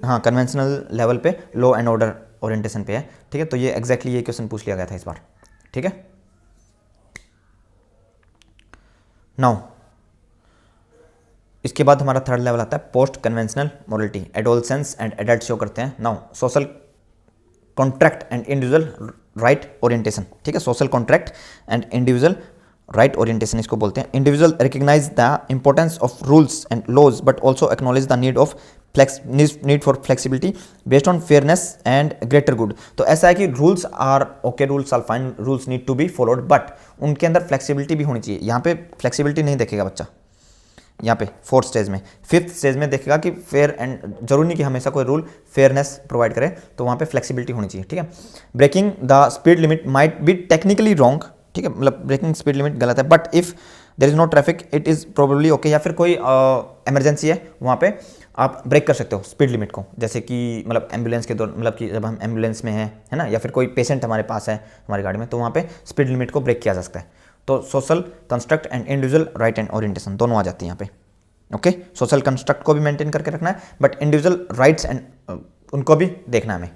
हाँ, कन्वेंशनल लेवल पे लॉ एंड ऑर्डर ओरिएंटेशन पे है, ठीक है। तो ये एग्जैक्टली ये क्वेश्चन पूछ लिया गया था इस बार, ठीक है। नाउ इसके बाद हमारा थर्ड लेवल आता है post conventional morality, adolescence and adult show करते हैं। Now social contract and individual right orientation, ठीक है, social contract and individual right orientation इसको बोलते हैं। Individual recognise the importance of rules and laws but also acknowledge the need for flexibility based on fairness and greater good. तो ऐसा है कि rules are okay, rules are fine, rules need to be followed, but उनके अंदर flexibility भी होनी चाहिए। यहाँ पे फ्लेक्सिबिलिटी नहीं देखेगा बच्चा, यहाँ पे फोर्थ स्टेज में। फिफ्थ स्टेज में देखेगा कि फेयर एंड, जरूरी नहीं कि हमेशा कोई रूल फेयरनेस प्रोवाइड करे, तो वहाँ पे फ्लेक्सिबिलिटी होनी चाहिए, ठीक है। Breaking the speed limit might be technically wrong, ठीक है, मतलब ब्रेकिंग स्पीड लिमिट गलत है, but if there is no traffic it is probably okay, या फिर कोई इमरजेंसी है वहाँ पे आप ब्रेक कर सकते हो स्पीड लिमिट को, जैसे कि मतलब एम्बुलेंस के दौर, मतलब कि जब हम एम्बुलेंस में हैं, है ना, या फिर कोई पेशेंट हमारे पास है हमारी गाड़ी में, तो वहाँ पे स्पीड लिमिट को ब्रेक किया जा सकता है। तो social construct and individual right and orientation दोनों आ जाती हैं यहाँ पे। ओके, सोशल कंस्ट्रक्ट को भी मेंटेन करके रखना है, बट इंडिविजुअल राइट्स एंड उनको भी देखना है हमें।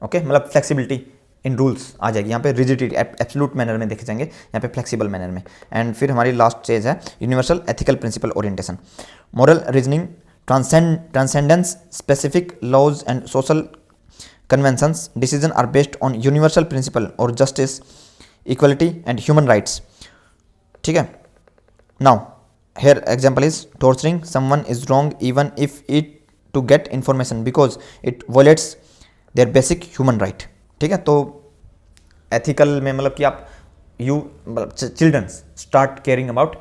ओके, मतलब फ्लेक्सिबिलिटी इन रूल्स आ जाएगी यहाँ पे, रिजिडिटी एब्सोल्यूट मैनर में देखे जाएंगे, यहाँ पे फ्लेक्सिबल मैनर में। एंड फिर हमारी लास्ट चीज है universal ethical principle orientation, moral reasoning transcendence specific laws and social conventions, decision are based on universal principle और justice, equality and human rights. ठीक है, now here example is torturing someone is wrong even if it to get information because it violates their basic human right। ठीक है, तो ethical में मतलब कि आप childrens start caring about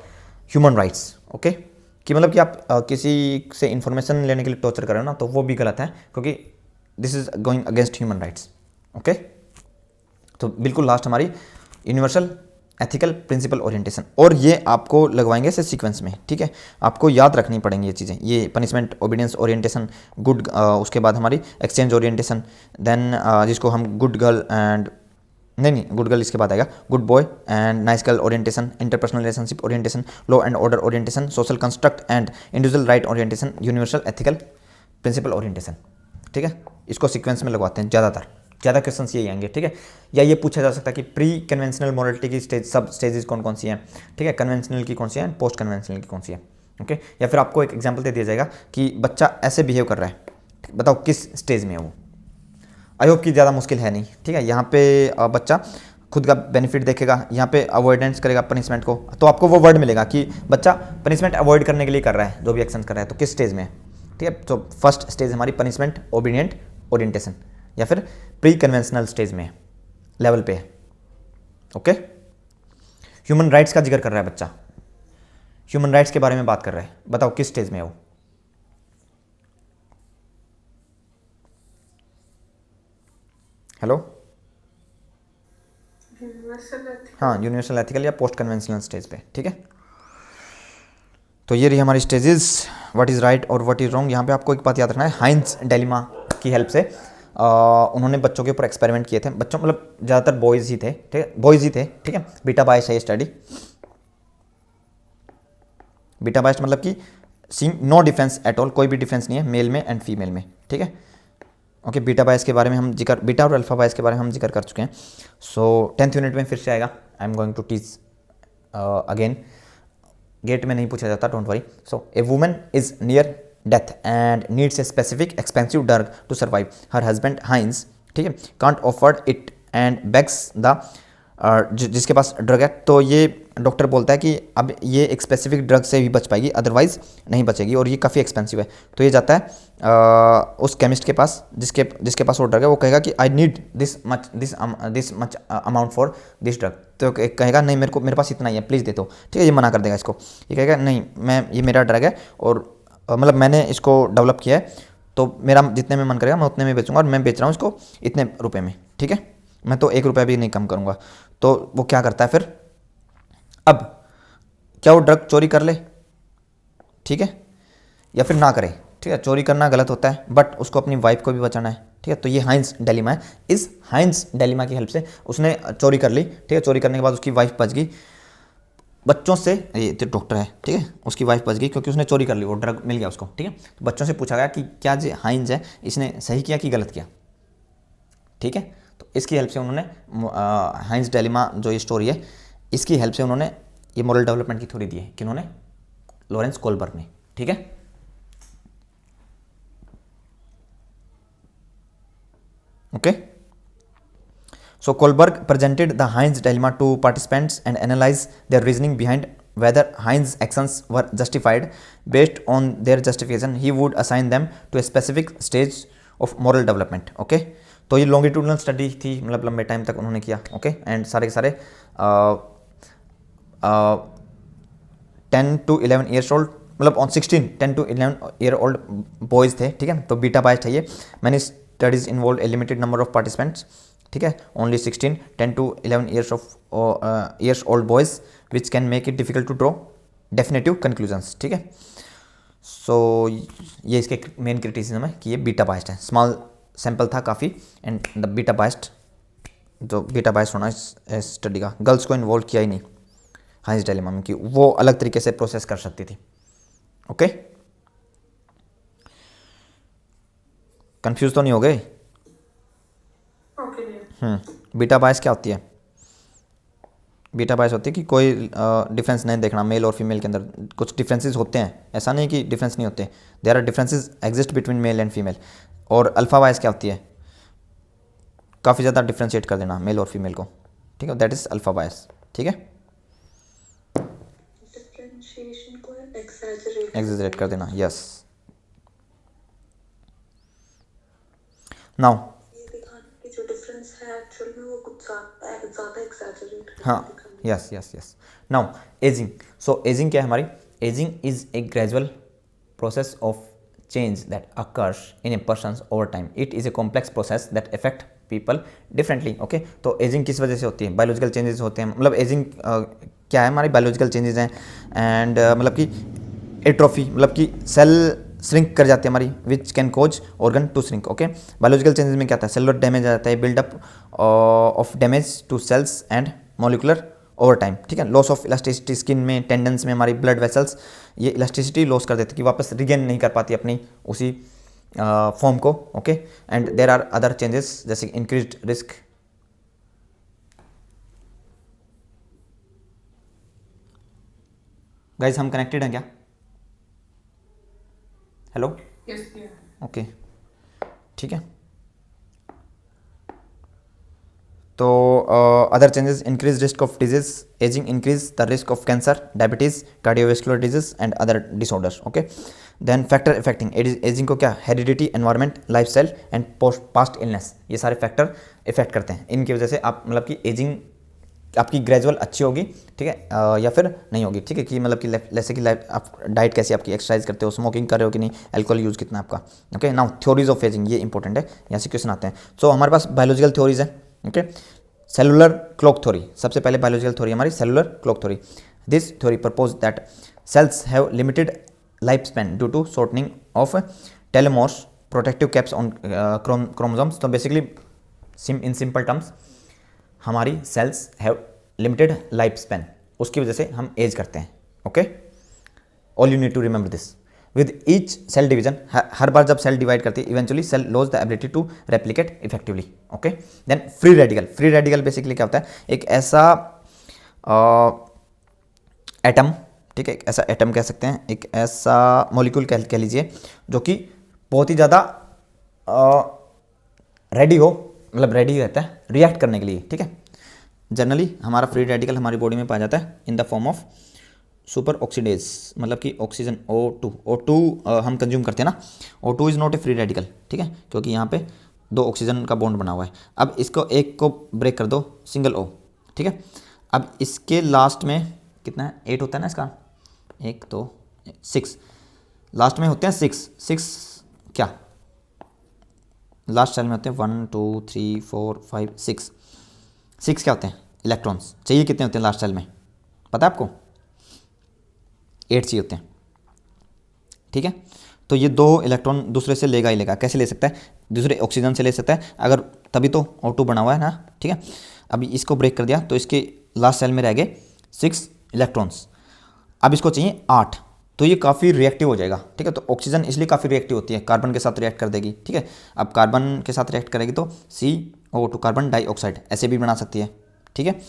human rights. Okay, कि मतलब कि आप किसी से इंफॉर्मेशन लेने के लिए टॉर्चर कर रहे हो ना, तो वो भी गलत है, क्योंकि this is going against human rights. Okay, तो बिल्कुल लास्ट हमारी यूनिवर्सल एथिकल प्रिंसिपल ओरिएंटेशन, और ये आपको लगवाएंगे से सीक्वेंस में। ठीक है, आपको याद रखनी पड़ेंगी ये चीज़ें, ये पनिशमेंट ओबीडियंस ओरिएंटेशन, गुड, उसके बाद हमारी एक्सचेंज ओरिएंटेशन, देन जिसको हम गुड गर्ल एंड नहीं गुड गर्ल इसके बाद आएगा, good boy and nice girl orientation, interpersonal relationship orientation, law and order orientation, social construct and individual right orientation, universal ethical principle orientation. ठीक है, इसको sequence में लगवाते हैं, ज़्यादा क्वेश्चंस यही आएंगे। ठीक है, या ये पूछा जा सकता है कि प्री कन्वेंशनल मोरालिटी की सब स्टेजेस कौन कौन सी हैं, ठीक है, कन्वेंशनल की कौन सी है, पोस्ट कन्वेंशनल की कौन सी है। ओके, या फिर आपको एक एग्जांपल दे दिया जाएगा कि बच्चा ऐसे बिहेव कर रहा है, बताओ किस स्टेज में है वो। आई होप कि ज़्यादा मुश्किल है नहीं। ठीक है, यहाँ पे बच्चा खुद का बेनिफिट देखेगा, यहाँ पे अवॉइडेंस करेगा पनिशमेंट को, तो आपको वो वर्ड मिलेगा कि बच्चा पनिशमेंट अवॉइड करने के लिए कर रहा है, जो भी एक्शन कर रहा है, तो किस स्टेज में है। ठीक है, तो फर्स्ट स्टेज हमारी पनिशमेंट ओबीडिएंट ओरिएंटेशन, या फिर प्री कन्वेंशनल स्टेज में लेवल पे है। ओके, ह्यूमन राइट्स का जिक्र कर रहा है बच्चा, ह्यूमन राइट्स के बारे में बात कर रहा है, बताओ किस स्टेज में है वो। हेलो, हाँ, यूनिवर्सल एथिकल या पोस्ट कन्वेंशनल स्टेज पे। ठीक है, तो ये रही हमारी स्टेजेस, व्हाट इज़ राइट और व्हाट इज़ रॉन्ग। यहाँ पे आपको एक बात याद रखना है, हाइंस डेलिमा की हेल्प से उन्होंने बच्चों के ऊपर एक्सपेरिमेंट किए थे, बच्चों मतलब ज़्यादातर बॉयज़ ही थे। ठीक है, बॉयज़ ही थे। ठीक है, बीटा बायस है ये स्टडी, बीटा बायस मतलब कि seeing no difference at all, कोई भी डिफरेंस नहीं है मेल में एंड फीमेल में। ठीक है, ओके, बीटा बायस के बारे में हम जिक्र, बीटा और अल्फा बायस के बारे में हम जिक्र कर चुके हैं। सो 10th यूनिट में फिर से आएगा, I am going to teach again, GATE में नहीं पूछा जाता, don't worry. So a woman is near death and needs a specific expensive drug to survive, her husband Heinz, ठीक है, can't afford it and begs the, जिसके पास drug है, तो ये डॉक्टर बोलता है कि अब ये एक स्पेसिफिक ड्रग से भी बच पाएगी, अदरवाइज नहीं बचेगी, और ये काफ़ी एक्सपेंसिव है। तो ये जाता है उस केमिस्ट के पास जिसके पास वो ड्रग है, वो कहेगा कि I need this much amount for this drug, तो कहेगा नहीं मेरे पास इतना ही है, प्लीज़ दे दो। ठीक है, ये मना कर देगा इसको, ये कहेगा नहीं, ये मेरा ड्रग है और मतलब मैंने इसको डेवलप किया है, तो मेरा जितने में मन करेगा मैं उतने में बेचूंगा, और मैं बेच रहा हूँ इसको इतने रुपए में। ठीक है, मैं तो 1 रुपया भी नहीं कम करूँगा। तो वो क्या करता है फिर, अब क्या वो ड्रग चोरी कर ले, ठीक है, या फिर ना करे। ठीक है, चोरी करना गलत होता है, बट उसको अपनी वाइफ को भी बचाना है। ठीक है, तो ये हाइंस डेलिमा है, इस हाइंस डेलिमा की हेल्प से उसने चोरी कर ली। ठीक है, चोरी करने के बाद उसकी वाइफ बच गई बच्चों से, ये तो डॉक्टर है, ठीक है, उसकी वाइफ बच गई क्योंकि उसने चोरी कर ली, वो ड्रग मिल गया उसको। ठीक है, तो बच्चों से पूछा गया कि क्या जो हाइंस है इसने सही किया कि गलत किया। ठीक है, तो इसकी हेल्प से उन्होंने हाइंस डेलिमा जो ये स्टोरी है, इसकी हेल्प से उन्होंने ये मॉरल डेवलपमेंट की थ्योरी दी है, किन्होंने, लॉरेंस कोलबर्ग ने। ठीक है, okay, so Kohlberg presented the Heinz dilemma to participants and analyzed their reasoning behind whether Heinz actions were justified. Based on their justification, he would assign them to a specific stage of moral development. Okay, तो ये longitudinal study थी, मतलब लंबे time तक उन्होंने किया। Okay, and सारे के सारे 10 to 11 years old, मतलब on 10 to 11 year old boys थे। ठीक है, तो बीटा बायस्ड है ये। Many studies involve A limited number of participants, ठीक है, only 16 10 to 11 years old boys which can make it difficult to draw definitive conclusions, ठीक है। सो ये इसके मेन क्रिटिसिज्म है कि ये बीटा बाइस्ड है, स्मॉल सैंपल था काफ़ी, एंड द बीटा बाइस्ड, जो बीटा बाइस्ड होना इस स्टडी का, गर्ल्स को इन्वॉल्व किया ही नहीं हाइज डायलेमा में कि वो अलग तरीके से प्रोसेस कर सकती थी। ओके, कंफ्यूज तो नहीं हो गए? ओके भैया। बीटा बायस क्या होती है? बीटा बायस होती है कि कोई डिफरेंस नहीं देखना मेल और फीमेल के अंदर, कुछ डिफरेंसेस होते हैं, ऐसा नहीं कि डिफरेंस नहीं होते, there are differences exist between male and female. और अल्फा बायस क्या होती है? काफ़ी ज़्यादा डिफ्रेंशिएट कर देना मेल और फीमेल को, ठीक है, दैट इज अल्फा बायस, ठीक है, डिफरेंशिएशन को एक्सैजरेट एग्जेजरेट कर देना, यस। नाउ ये दिखाने की जो डिफरेंस है एक्चुअल में वो कुछ ज़्यादा एक्सैजरेट हाँ, yes yes yes. Now aging, so aging क्या है हमारी? Aging is a gradual process of change that occurs in a person's over time. It is a complex process that affect people differently. Okay, तो ageing किस वजह से होती है? Biological changes होते हैं, मतलब एजिंग क्या है हमारी? बायोलॉजिकल चेंजेस हैं, एंड मतलब कि एट्रोफी, मतलब कि सेल श्रिंक कर जाती है हमारी, which can cause organ to shrink. Okay, biological changes में क्या आता है? सेलुलर डैमेज आ जाता है, buildup of damage to cells and molecular over time, ठीक है। लॉस ऑफ इलास्टिसिटी, स्किन में, टेंडन्स में, हमारी ब्लड वेसल्स ये इलास्टिसिटी लॉस कर देती है कि वापस रिगेन नहीं कर पाती अपनी उसी फॉर्म को। Okay, and there are other changes जैसे इंक्रीज्ड रिस्क, गाइज हम कनेक्टेड हैं क्या? हेलो, यस भैया। ओके, ठीक है। तो other changes, increase risk of disease, ageing increase the risk of cancer, diabetes, cardiovascular disease and other disorders. Okay, then factor affecting ageing को क्या? Heredity, environment, lifestyle and past illness, ये सारे factor effect करते हैं। इनकी वजह से आप मतलब कि एजिंग आपकी ग्रेजुअल अच्छी होगी, ठीक है, या फिर नहीं होगी, ठीक है, कि मतलब कि जैसे कि लाइफ आप डाइट कैसी आपकी, एक्सरसाइज करते हो, स्मोकिंग कर रहे हो कि नहीं, अल्कोहल यूज़ कितना आपका। Okay, now theories of aging, ये इंपॉर्टेंट है, यहाँ से क्वेश्चन आते हैं। सो हमारे पास बायोलॉजिकल थ्योरीज है। ओके, सेलुलर क्लॉक थ्योरी, सबसे पहले बायोलॉजिकल थ्योरी हमारी cellular clock theory. This theory propose that cells have limited life span due to shortening of telomeres, protective caps on chromosomes. तो basically in simple terms हमारी cells have limited life span, उसकी वजह से हम age करते हैं। Okay, all you need to remember this. With each cell division, हर बार जब सेल डिवाइड करती है eventually cell loss the ability to replicate effectively. Okay, then free radical, free radical basically क्या होता है? एक ऐसा एटम, ठीक है, एक ऐसा एटम कह सकते हैं, एक ऐसा मॉलिक्यूल कह लीजिए जो कि बहुत ही ज़्यादा रेडी हो, मतलब रेडी रहता है रिएक्ट करने के लिए, ठीक है। जनरली हमारा फ्री रेडिकल हमारी बॉडी में पाया जाता है in the form of super oxidase, मतलब कि ऑक्सीजन O2 हम कंज्यूम करते हैं ना, O2 is not a free radical, ठीक है, क्योंकि यहाँ पे 2 ऑक्सीजन का बॉन्ड बना हुआ है। अब इसको एक को ब्रेक कर दो, सिंगल O, ठीक है। अब इसके लास्ट में कितना है? 8 होता है ना इसका, 1 2 6, लास्ट में होते हैं 6 क्या लास्ट सेल में होते हैं 1 2 3 4 5 6 क्या होते हैं? इलेक्ट्रॉन्स। चाहिए कितने होते हैं लास्ट सेल में, पता है आपको? 8 चाहिए होते हैं, ठीक है। तो ये 2 इलेक्ट्रॉन दूसरे से लेगा ही लेगा, कैसे ले सकता है? दूसरे ऑक्सीजन से ले सकता है, अगर तभी तो O2 बना हुआ है ना, ठीक है। अभी इसको ब्रेक कर दिया तो इसके लास्ट सेल में रह गए 6 इलेक्ट्रॉन्स। अब इसको चाहिए 8, तो ये काफ़ी रिएक्टिव हो जाएगा, ठीक है। तो ऑक्सीजन इसलिए काफ़ी रिएक्टिव होती है, कार्बन के साथ रिएक्ट कर देगी, ठीक है। अब कार्बन के साथ रिएक्ट करेगी तो CO2 कार्बन डाइऑक्साइड ऐसे भी बना सकती है, ठीक है,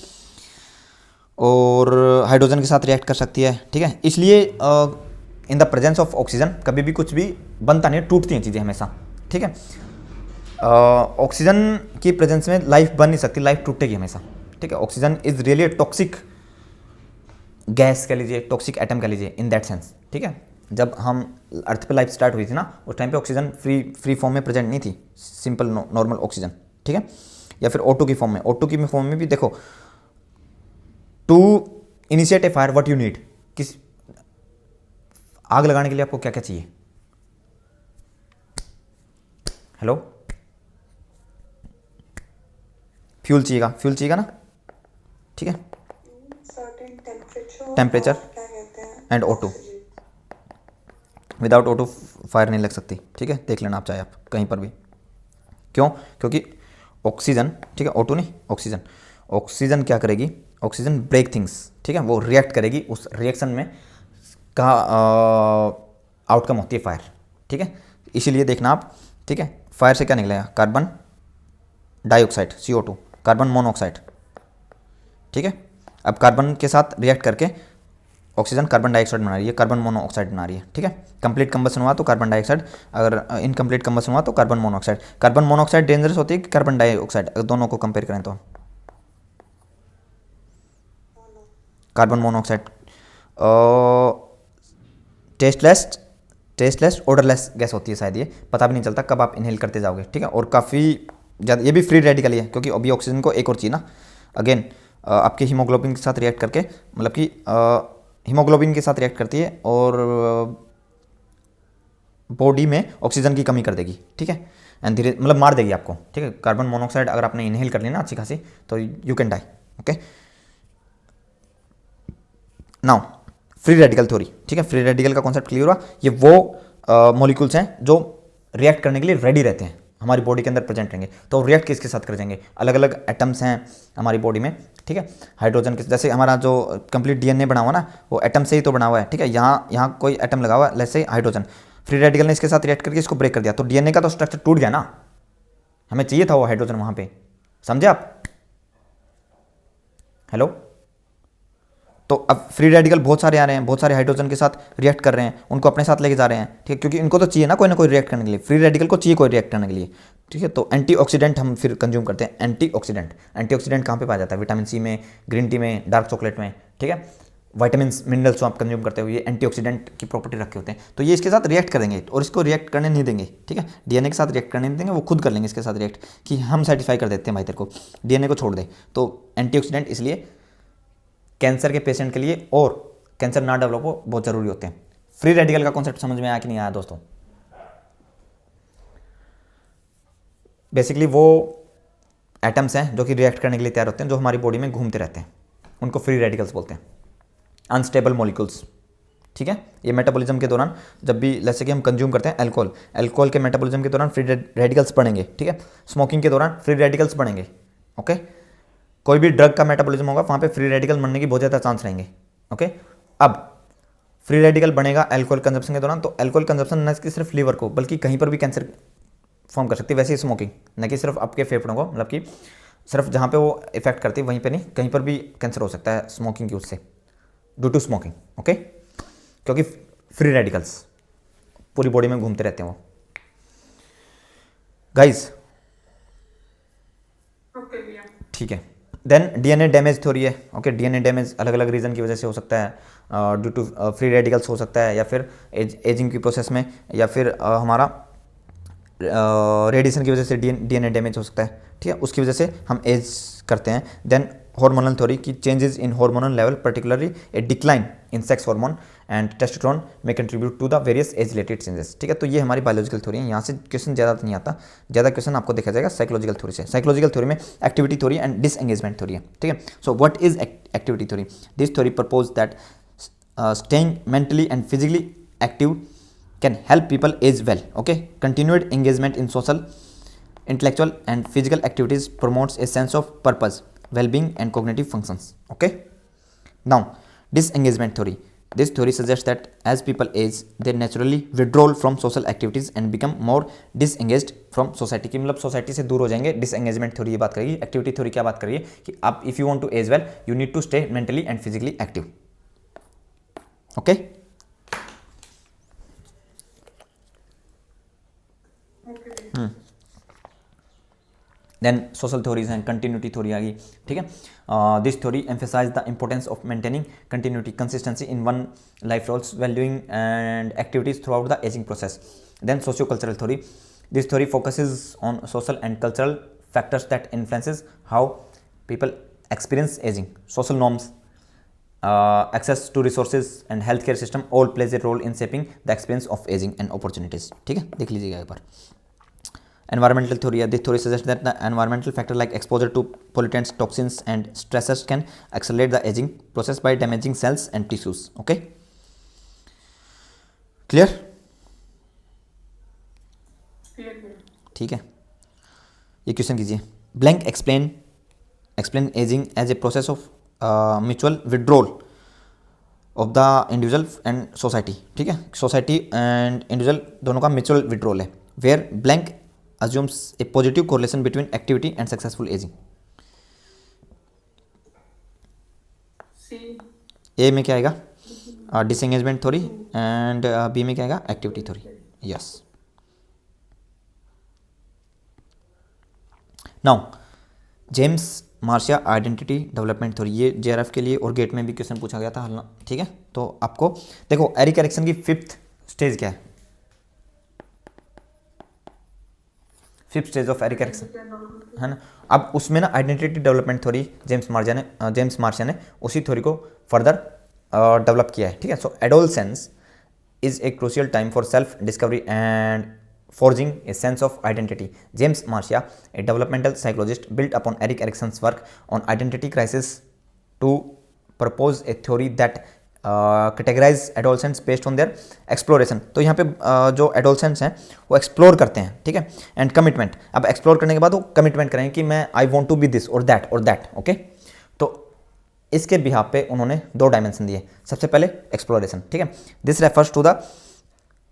और हाइड्रोजन के साथ रिएक्ट कर सकती है, ठीक है। इसलिए in the presence of oxygen कभी भी कुछ भी बनता नहीं है, टूटती हैं चीज़ें हमेशा, ठीक है। ऑक्सीजन की प्रेजेंस में लाइफ बन नहीं सकती, लाइफ टूटेगी हमेशा, ठीक है। Oxygen is really toxic gas कह लीजिए, टॉक्सिक एटम कह लीजिए इन दैट सेंस, ठीक है। जब हम अर्थ पे लाइफ स्टार्ट हुई थी ना, उस टाइम पे ऑक्सीजन फ्री फॉर्म में प्रेजेंट नहीं थी, सिंपल नॉर्मल ऑक्सीजन, ठीक है, या फिर O2 की फॉर्म में। O2 की फॉर्म में भी देखो, to initiate a fire what you need, किस आग लगाने के लिए आपको क्या क्या चाहिए? हेलो, फ्यूल चाहिएगा ना, ठीक है, सर्टेन टेम्परेचर Temperature क्या कहते हैं and O2। Without O2 fire नहीं लग सकती, ठीक है, देख लेना आप चाहे आप कहीं पर भी। क्यों? क्योंकि ऑक्सीजन, ठीक है, O2 नहीं, ऑक्सीजन क्या करेगी, ऑक्सीजन ब्रेक थिंग्स, ठीक है, वो रिएक्ट करेगी, उस रिएक्शन में का आउटकम होती है फायर, ठीक है। इसीलिए देखना आप, ठीक है, फायर से क्या निकलेगा, carbon dioxide CO2, carbon monoxide, ठीक है। अब कार्बन के साथ रिएक्ट करके ऑक्सीजन कार्बन डाइऑक्साइड बना रही है, कार्बन मोनोऑक्साइड बना रही है, ठीक है। कंप्लीट कंबशन हुआ तो कार्बन डाइऑक्साइड, अगर इनकम्प्लीट कंबशन हुआ तो carbon monoxide. Carbon monoxide dangerous होती है कि कार्बन डाइऑक्साइड, अगर दोनों को कंपेयर करें तो carbon monoxide tasteless odourless gas होती है शायद, ये पता भी नहीं चलता कब आप इनहेल करते जाओगे, ठीक है। और काफ़ी ज़्यादा ये भी फ्री रेडिकल ही है, क्योंकि अभी ऑक्सीजन को एक और चाहिए ना, अगेन आपके हीमोग्लोबिन के साथ रिएक्ट करके, मतलब कि हीमोग्लोबिन के साथ रिएक्ट करती है और बॉडी में ऑक्सीजन की कमी कर देगी, ठीक है, एंड धीरे मतलब मार देगी आपको, ठीक है। कार्बन मोनोऑक्साइड अगर आपने इनहेल कर लिया ना अच्छी खासी, तो you can die, okay. Now free radical theory, ठीक है, फ्री रेडिकल का कॉन्सेप्ट क्लियर हुआ। ये वो मॉलिक्यूल्स हैं जो रिएक्ट करने के लिए रेडी रहते हैं, हमारी बॉडी के अंदर प्रेजेंट रहेंगे, तो रिएक्ट किसके साथ कर जाएंगे, अलग अलग एटम्स हैं हमारी बॉडी में, ठीक है। हाइड्रोजन के, जैसे हमारा जो कंप्लीट DNA बना हुआ ना, वो एटम से ही तो बना हुआ है, ठीक है। यहाँ कोई एटम लगा हुआ है, जैसे हाइड्रोजन, फ्री रेडिकल ने इसके साथ रिएक्ट करके इसको ब्रेक कर दिया, तो DNA का तो स्ट्रक्चर टूट गया ना, हमें चाहिए था वो हाइड्रोजन वहाँ पे, समझे आप, हेलो। तो अब फ्री रेडिकल बहुत सारे आ रहे हैं, बहुत सारे हाइड्रोजन के साथ रिएक्ट कर रहे हैं, उनको अपने साथ लेके जा रहे हैं, ठीक है, क्योंकि इनको तो चाहिए ना कोई रिएक्ट करने के लिए, फ्री रेडिकल को चाहिए कोई रिएक्ट करने के लिए, ठीक है। तो एंटीऑक्सीडेंट हम फिर कंज्यूम करते हैं, एंटीऑक्सीडेंट कहाँ पे पाया जाता है, विटामिन C में, ग्रीन टी में, डार्क चॉकलेट में, ठीक है। वाइटामिन मिनरल्स जो आप कंज्यूम करते हो, ये एंटीऑक्सीडेंट की प्रॉपर्टी रखे होते हैं, तो ये इसके साथ रिएक्ट करेंगे और इसको रिएक्ट करने नहीं देंगे, ठीक है। DNA के साथ रिएक्ट करने नहीं देंगे, वो खुद कर लेंगे इसके साथ रिएक्ट, कि हम सेटिस्फाई कर देते हैं भाई तेरे को, DNA को छोड़ दे। तो एंटीऑक्सीडेंट इसलिए कैंसर के पेशेंट के लिए और कैंसर ना डेवलप हो बहुत ज़रूरी होते हैं। फ्री रेडिकल का कॉन्सेप्ट समझ में आया कि नहीं आया दोस्तों? बेसिकली वो एटम्स हैं जो कि रिएक्ट करने के लिए तैयार होते हैं, जो हमारी बॉडी में घूमते रहते हैं, उनको फ्री रेडिकल्स बोलते हैं, अनस्टेबल मॉलिक्यूल्स, ठीक है। ये मेटाबॉलिज्म के दौरान जब भी जैसे कि हम कंज्यूम करते हैं अल्कोहल के मेटाबॉलिज्म के दौरान फ्री रेडिकल्स बढ़ेंगे, ठीक है। स्मोकिंग के दौरान फ्री रेडिकल्स बढ़ेंगे, ओके। कोई भी ड्रग का मेटाबॉलिज्म होगा वहाँ पे फ्री रेडिकल बनने की बहुत ज़्यादा चांस रहेंगे, ओके। अब फ्री रेडिकल बनेगा अल्कोहल कंजप्शन के दौरान, तो अल्कोहल कंजप्शन न कि सिर्फ लीवर को बल्कि कहीं पर भी कैंसर फॉर्म कर सकती है, वैसे ही स्मोकिंग न कि सिर्फ आपके फेफड़ों को, मतलब कि सिर्फ जहाँ पे वो इफेक्ट करती है वहीं पे नहीं, कहीं पर भी कैंसर हो सकता है स्मोकिंग की उससे, ड्यू टू स्मोकिंग, ओके। क्योंकि फ्री रेडिकल्स पूरी बॉडी में घूमते रहते हैं वो, गाइज, ओके भैया। ठीक है। देन DNA डैमेज थ्योरी है, ओके। DNA डैमेज अलग अलग रीज़न की वजह से हो सकता है, ड्यू टू फ्री रेडिकल्स हो सकता है, या फिर एजिंग की प्रोसेस में, या फिर हमारा रेडिएशन की वजह से DNA डैमेज हो सकता है, ठीक है, उसकी वजह से हम एज करते हैं। देन हार्मोनल थ्योरी की changes in hormonal level, particularly a decline in sex hormone and testosterone में contribute to the various age related changes, ठीक है। तो ये हमारी बायोलॉजिकल थ्योरी है, यहाँ से क्वेश्चन ज़्यादा नहीं आता, ज़्यादा क्वेश्चन आपको देखा जाएगा साइकोलॉजिकल थ्योरी से। साइकोलॉजिकल थ्योरी में activity theory and disengagement theory है, ठीक है। So what is activity theory? This theory propose that staying mentally and physically active can help people age well, okay. Continued engagement in social, intellectual and physical activities promotes a sense of purpose, well-being and cognitive functions, okay. Now disengagement theory, this theory suggests that as people age they naturally withdraw from social activities and become more disengaged from society, की मतलब society से दूर हो जाएंगे। Disengagement theory ये बात करेगी। Activity theory क्या बात करेगी कि आप if you want to age well you need to stay mentally and physically active, okay. Then social theories हैं, कंटिन्यूटी थ्योरी आ गई, ठीक है। This theory emphasise the importance of maintaining continuity, consistency in one life roles, valuing and activities throughout the ageing process. Then socio cultural theory, this theory focuses on social and cultural factors that influences how people experience ageing, social norms, access to resources and health care system all plays a role in shaping the experience of ageing and opportunities, ठीक है। देख लीजिएगा एक बार। environmental theory. This theory suggests that the environmental factor like exposure to pollutants, toxins and stressors can accelerate the aging process by damaging cells and tissues. Okay, clear? ठीक है, ये question कीजिए. Blank explain ageing as a process of mutual withdrawal of the individual and society. ठीक है, society and individual दोनों का mutual withdrawal है. Where blank assumes a positive correlation between activity and successful aging. A में क्या आएगा? Disengagement theory and B में क्या आएगा? Activity theory. Yes. Now James Marcia identity development theory, ये जेआरएफ के लिए और गेट में भी क्वेश्चन पूछा गया था हल. ठीक है, तो आपको देखो एरिक एरिक्सन की 5th स्टेज क्या है? 5th stage of Erik Erikson है ना. अब उसमें ना identity development theory James Marcia ने उसी थ्योरी को फर्दर डेवलप किया है. ठीक है, so adolescence is a crucial time for self discovery and forging a sense of identity. James Marcia, a developmental psychologist, built upon Erik Erikson's work on identity crisis to propose a theory that categorize adolescents based on their exploration. तो यहाँ पे जो adolescents हैं वो explore करते हैं. ठीक है, and commitment. अब explore करने के बाद वो commitment करेंगे कि मैं I want to be this or that. Okay, तो इसके बिहाफ पे उन्होंने 2 डायमेंशन दिए. सबसे पहले exploration. ठीक है, this refers to the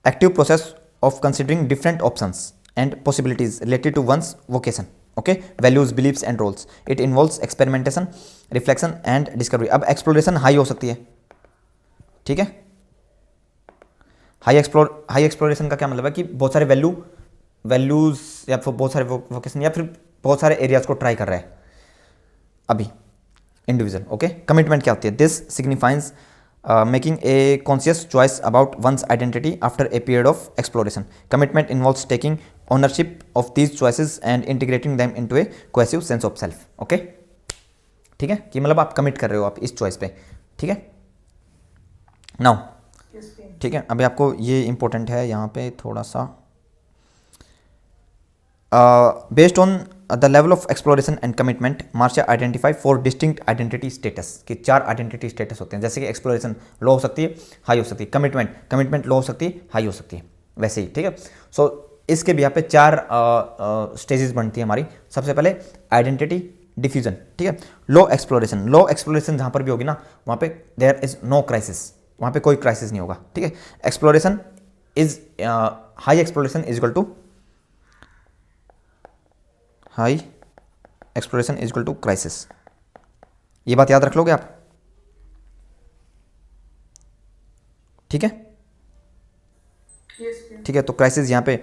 active process of considering different options and possibilities related to one's vocation, okay, values, beliefs and roles. It involves experimentation, reflection and discovery. अब exploration high हो सकती है. ठीक है, हाई एक्सप्लोरेशन का क्या मतलब है कि बहुत सारे वैल्यूज या फिर बहुत सारे वोकेशन या फिर बहुत सारे एरियाज को ट्राई कर रहा है अभी इंडिविजुअल. ओके, कमिटमेंट क्या होती है? This signifies making a conscious choice about one's identity after a period of exploration. Commitment involves taking ownership of these choices and integrating them into a cohesive sense of self. Okay? ठीक है, कि मतलब आप commit कर रहे हो आप इस चॉइस पे. ठीक है, नाउ ठीक है, अभी आपको ये इंपॉर्टेंट है यहाँ पे थोड़ा सा. Based on the level of exploration and commitment, Marcia identify 4 distinct identity status. कि 4 आइडेंटिटी स्टेटस होते हैं. जैसे कि एक्सप्लोरेशन लो हो सकती है, हाई हो सकती है. कमिटमेंट लो हो सकती है, हाई हो सकती है. वैसे ही. ठीक है, सो इसके भी यहाँ पे 4 स्टेजेस बनती है हमारी. सबसे पहले आइडेंटिटी डिफ्यूजन. ठीक है, लो एक्सप्लोरेशन जहाँ पर भी होगी ना वहाँ पे देयर इज नो क्राइसिस, वहाँ पे कोई क्राइसिस नहीं होगा. ठीक है, exploration is high exploration is equal to high exploration is equal to crisis. ये बात याद रख लोगे आप. ठीक है, ठीक है, तो क्राइसिस यहाँ पे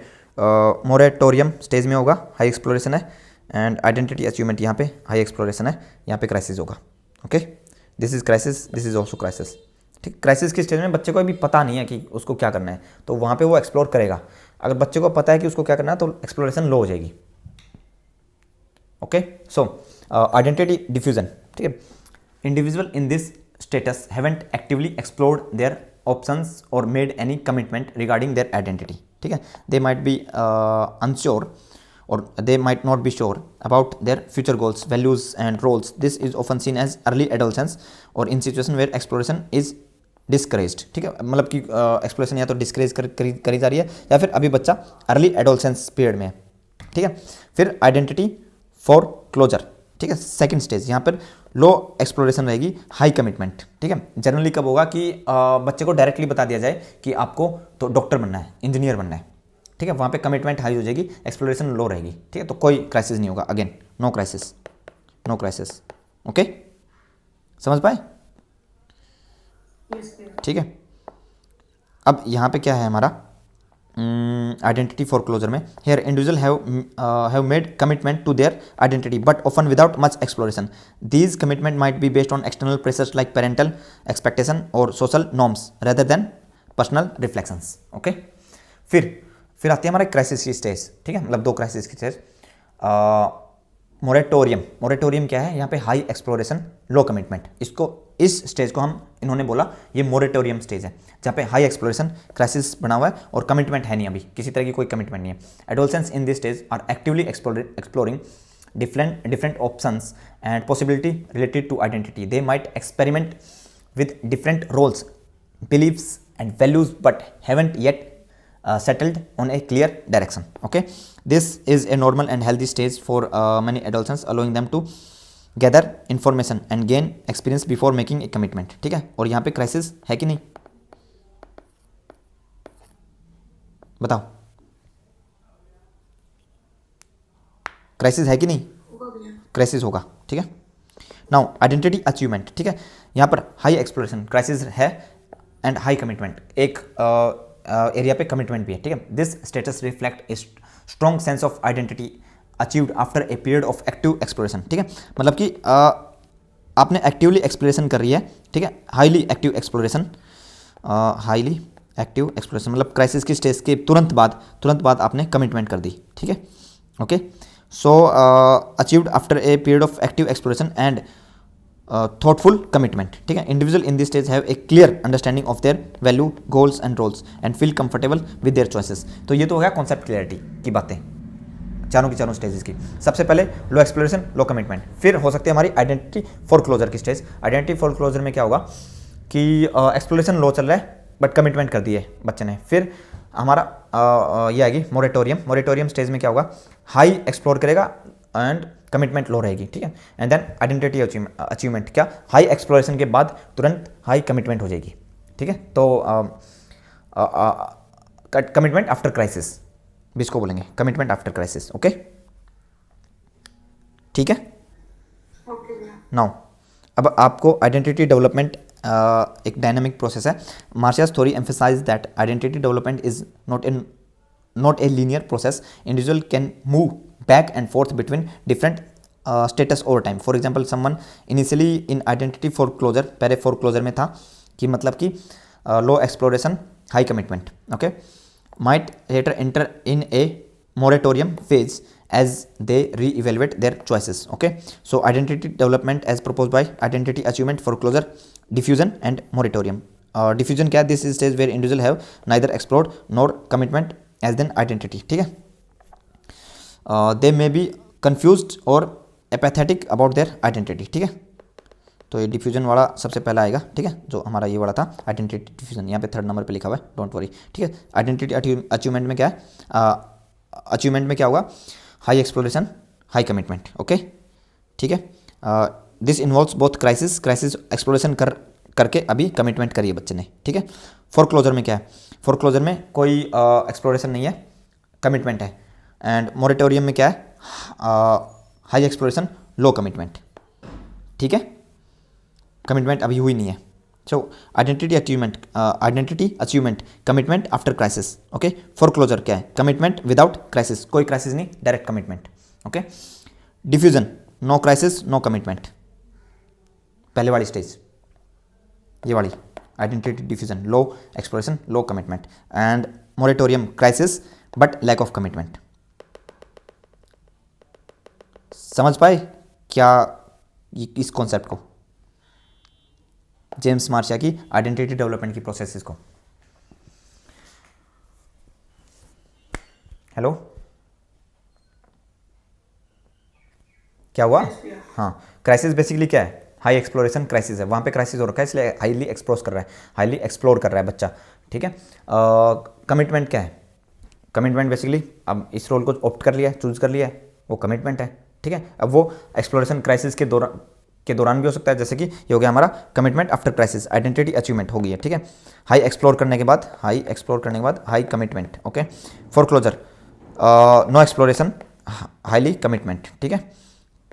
मोरेटोरियम स्टेज में होगा, हाई एक्सप्लोरेशन है. एंड आइडेंटिटी अचीवमेंट यहाँ पे हाई एक्सप्लोरेशन है, यहाँ पे क्राइसिस होगा. Okay, this is crisis, this is also crisis. ठीक, क्राइसिस की स्टेज में बच्चे को अभी पता नहीं है कि उसको क्या करना है, तो वहाँ पे वो एक्सप्लोर करेगा. अगर बच्चे को पता है कि उसको क्या करना है तो एक्सप्लोरेशन लो हो जाएगी. Okay, so identity diffusion. ठीक है, individual in this status haven't actively explored their options और made any commitment regarding their identity. ठीक है, they might be unsure or they might not be sure about their future goals, values and roles. This is often seen as early adolescence or in situation where exploration is discouraged. ठीक है, मतलब कि exploration या तो discourage करी जा रही है या फिर अभी बच्चा अर्ली एडोलसेंस पीरियड में है. ठीक है, फिर आइडेंटिटी फॉर क्लोजर. ठीक है, सेकंड स्टेज, यहाँ पर लो एक्सप्लोरेशन रहेगी, हाई कमिटमेंट. ठीक है, जनरली कब होगा कि बच्चे को डायरेक्टली बता दिया जाए कि आपको तो डॉक्टर बनना है, इंजीनियर बनना है. ठीक है, वहाँ पे कमिटमेंट हाई हो जाएगी, एक्सप्लोरेशन लो रहेगी. ठीक है, तो कोई क्राइसिस नहीं होगा. Again no crisis. ओके, समझ पाए? ठीक है, अब यहाँ पे क्या है हमारा आइडेंटिटी फॉर क्लोजर में. Here individual have made commitment to their identity but often without much exploration. These commitment might be based on external pressures like parental expectation और social norms rather than personal reflections. Okay, फिर आती है हमारे crisis की stage. ठीक है, मतलब 2 crisis की स्टेज. मोरेटोरियम, मोरेटोरियम क्या है यहाँ पे, हाई एक्सप्लोरेशन लो कमिटमेंट, इसको इस स्टेज को हम इन्होंने बोला ये मोरेटोरियम स्टेज है, जहाँ पे हाई एक्सप्लोरेशन क्राइसिस बना हुआ है और कमिटमेंट है नहीं, अभी किसी तरह की कोई कमिटमेंट नहीं है। Adolescents in this stage are actively exploring different options and possibility related to identity. They might experiment with different roles, beliefs and values but haven't yet settled on a clear direction. Okay, this is a normal and healthy stage for many adolescents, allowing them to gather information and gain experience before making a commitment. ठीक है, और यहाँ पे crisis है कि नहीं बताओ, crisis है कि नहीं, होगा भैया। क्राइसिस होगा। ठीक है, नाउ आइडेंटिटी अचीवमेंट। ठीक है, यहाँ पर हाई एक्सप्लोरेशन क्राइसिस है एंड हाई कमिटमेंट, एक एरिया पे कमिटमेंट भी है। ठीक है, this status reflect a strong sense of identity achieved after a period of active exploration. ठीक है, मतलब कि आपने एक्टिवली एक्सप्लोरेशन कर रही है। ठीक है, highly active exploration, highly active exploration मतलब क्राइसिस की स्टेज के तुरंत बाद आपने कमिटमेंट कर दी। ठीक है, okay, so achieved after a period of active exploration and thoughtful commitment. ठीक है, individual in this stage have a clear understanding of their value, goals and roles and feel comfortable with their choices. तो ये तो हो गया concept clarity की बातें, चारों की चारों स्टेजेस की। सबसे पहले लो एक्सप्लोरेशन लो कमिटमेंट, फिर हो सकती है हमारी आइडेंटिटी फॉर क्लोजर की स्टेज। आइडेंटिटी फॉर क्लोजर में क्या होगा कि एक्सप्लोरेशन लो चल रहा है बट कमिटमेंट कर दी है बच्चे ने। फिर हमारा ये आएगी मोरेटोरियम। मोरेटोरियम स्टेज में क्या होगा, हाई एक्सप्लोर करेगा एंड कमिटमेंट लो रहेगी। ठीक है, एंड देन आइडेंटिटी अचीवमेंट, क्या हाई एक्सप्लोरेशन के बाद तुरंत हाई कमिटमेंट हो जाएगी। ठीक है, तो कमिटमेंट आफ्टर क्राइसिस भी इसको बोलेंगे, कमिटमेंट आफ्टर क्राइसिस। ओके, ठीक है। ओके भैया। नाउ अब आपको आइडेंटिटी डेवलपमेंट एक डायनामिक प्रोसेस है। मार्शिया's theory emphasizes that identity development is not a linear process. Individual can move back and forth between different status over time. For example, someone initially in identity foreclosure, पहले foreclosure में था कि मतलब कि low exploration, high commitment, okay, might later enter in a moratorium phase as they re-evaluate their choices. Okay, so identity development as proposed by identity achievement, foreclosure, diffusion and moratorium. Diffusion क्या है, this is stage where individual have neither explored nor commitment as then identity. ठीक है, they may be confused or apathetic about their identity. ठीक है, तो ये diffusion वाला सबसे पहला आएगा। ठीक है, जो हमारा ये वाला था आइडेंटिटी डिफ्यूजन, यहाँ पे 3rd नंबर पे लिखा हुआ है, डोंट वरी। ठीक है, आइडेंटिटी अचीवमेंट में क्या है, अचीवमेंट में क्या होगा, high exploration high commitment. Okay, ठीक है, this involves both crisis exploration करके अभी कमिटमेंट करी है बच्चे ने। ठीक है, फोरक्लोजर में क्या है, फोरक्लोजर में कोई एक्सप्लोरेशन नहीं है, कमिटमेंट है। एंड मोरेटोरियम में क्या है, हाई एक्सप्लोरेशन लो कमिटमेंट। ठीक है, कमिटमेंट अभी हुई नहीं है। So identity achievement commitment after crisis. Okay, foreclosure क्या है, कमिटमेंट विदाउट क्राइसिस, कोई क्राइसिस नहीं, direct commitment. Okay, diffusion no crisis no commitment, पहले वाली स्टेज ये वाली identity diffusion, low exploration low commitment. And moratorium crisis but lack of commitment. समझ पाए क्या इस कॉन्सेप्ट को, जेम्स मार्शिया की आइडेंटिटी डेवलपमेंट की प्रोसेस को। हेलो, क्या हुआ? हाँ, क्राइसिस बेसिकली क्या है, हाई एक्सप्लोरेशन क्राइसिस है, वहाँ पे क्राइसिस हो रखा है इसलिए हाईली एक्सप्लोर कर रहा है, हाईली एक्सप्लोर कर रहा है बच्चा। ठीक है, कमिटमेंट क्या है, कमिटमेंट बेसिकली अब इस रोल को ऑप्ट कर लिया है, चूज कर लिया है, वो कमिटमेंट है। ठीक है, अब वो एक्सप्लोरेशन क्राइसिस के दौरान भी हो सकता है, जैसे कि ये हो गया हमारा commitment after crisis, identity achievement हो गई है। ठीक है, हाई एक्सप्लोर करने के बाद high commitment. Okay, foreclosure no exploration highly commitment. ठीक है,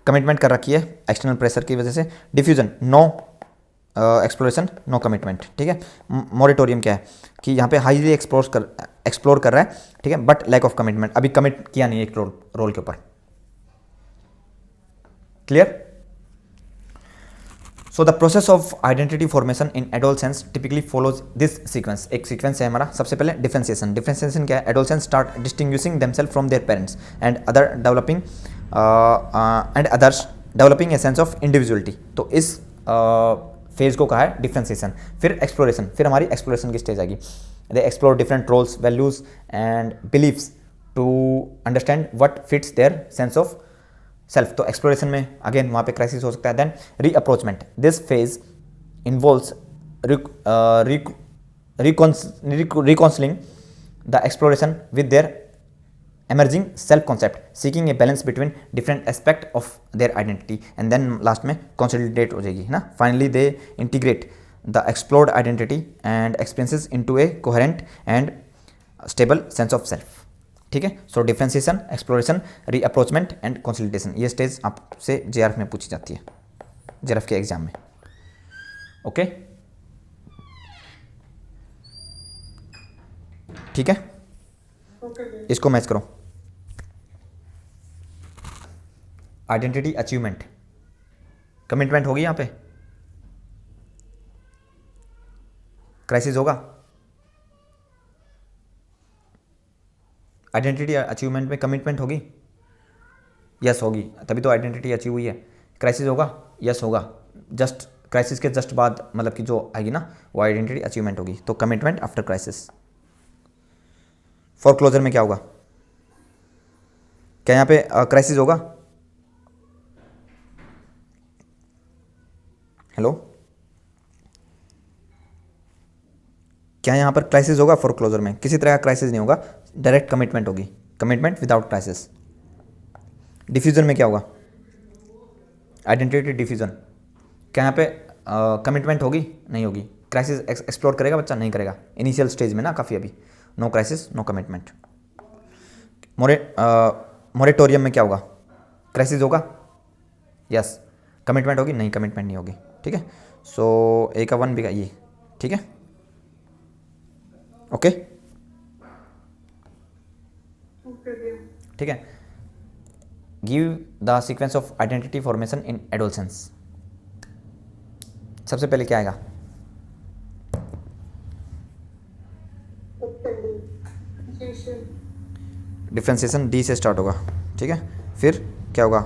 कमिटमेंट कर रखी है एक्सटर्नल प्रेशर की वजह से। Diffusion no exploration no commitment. ठीक है, मोरेटोरियम क्या है कि यहाँ पे हाईली एक्सप्लोर कर रहा है। ठीक है, बट लैक ऑफ कमिटमेंट, अभी कमिट किया नहीं एक रोल के ऊपर। Clear? So the process of identity formation in adolescence typically follows this sequence. एक सीक्वेंस है हमारा, सबसे पहले डिफरेंशिएशन क्या है, adolescence start distinguishing themselves from their parents and other developing and others developing a sense of individuality. तो इस phase को कहा है डिफ्रेंसिएशन। फिर एक्सप्लोरेशन, फिर हमारी एक्सप्लोरेशन की स्टेज आएगी। They explore different roles, values and beliefs to understand what fits their sense of self. तो एक्सप्लोरेशन में अगेन वहाँ पे क्राइसिस हो सकता है। Then rapprochement, this phase involves reconciling the exploration with their emerging self concept, seeking a balance between different aspect of their identity, and then last में consolidate हो जाएगी, है ना। finally they integrate the explored identity and experiences into a coherent and stable sense of self। ठीक है। सो differentiation, exploration, रीअप्रोचमेंट and consolidation, ये stage आपसे JRF में पूछी जाती है, जेआरएफ के एग्जाम में। ओके, ठीक है। इसको मैच करो। आइडेंटिटी अचीवमेंट, कमिटमेंट होगी यहाँ पे, क्राइसिस होगा। आइडेंटिटी अचीवमेंट में कमिटमेंट होगी, यस होगी, तभी तो आइडेंटिटी अचीव हुई है। क्राइसिस होगा, यस होगा। जस्ट क्राइसिस के जस्ट बाद मतलब कि जो आएगी ना वो आइडेंटिटी अचीवमेंट होगी। तो commitment after crisis. Foreclosure में क्या होगा? क्या यहाँ पे क्राइसिस होगा? हेलो, क्या यहाँ पर क्राइसिस होगा? फॉर क्लोजर में किसी तरह का क्राइसिस नहीं होगा, डायरेक्ट कमिटमेंट होगी, कमिटमेंट विदाउट क्राइसिस। डिफ्यूजन में क्या होगा? आइडेंटिटी डिफ्यूजन, क्या यहाँ पे कमिटमेंट होगी? नहीं होगी। क्राइसिस एक्सप्लोर करेगा बच्चा? नहीं करेगा, इनिशियल स्टेज में ना काफ़ी अभी। No crisis, no commitment. Moratorium में क्या होगा? क्राइसिस होगा, यस। कमिटमेंट होगी? नहीं, कमिटमेंट नहीं होगी। ठीक है। सो ए का 1 बी का ये, ठीक है। ओके, ठीक है। Give the sequence of identity formation in adolescence. सबसे पहले क्या आएगा? डिफ्रेंसिएशन डी से स्टार्ट होगा, ठीक है। फिर क्या होगा?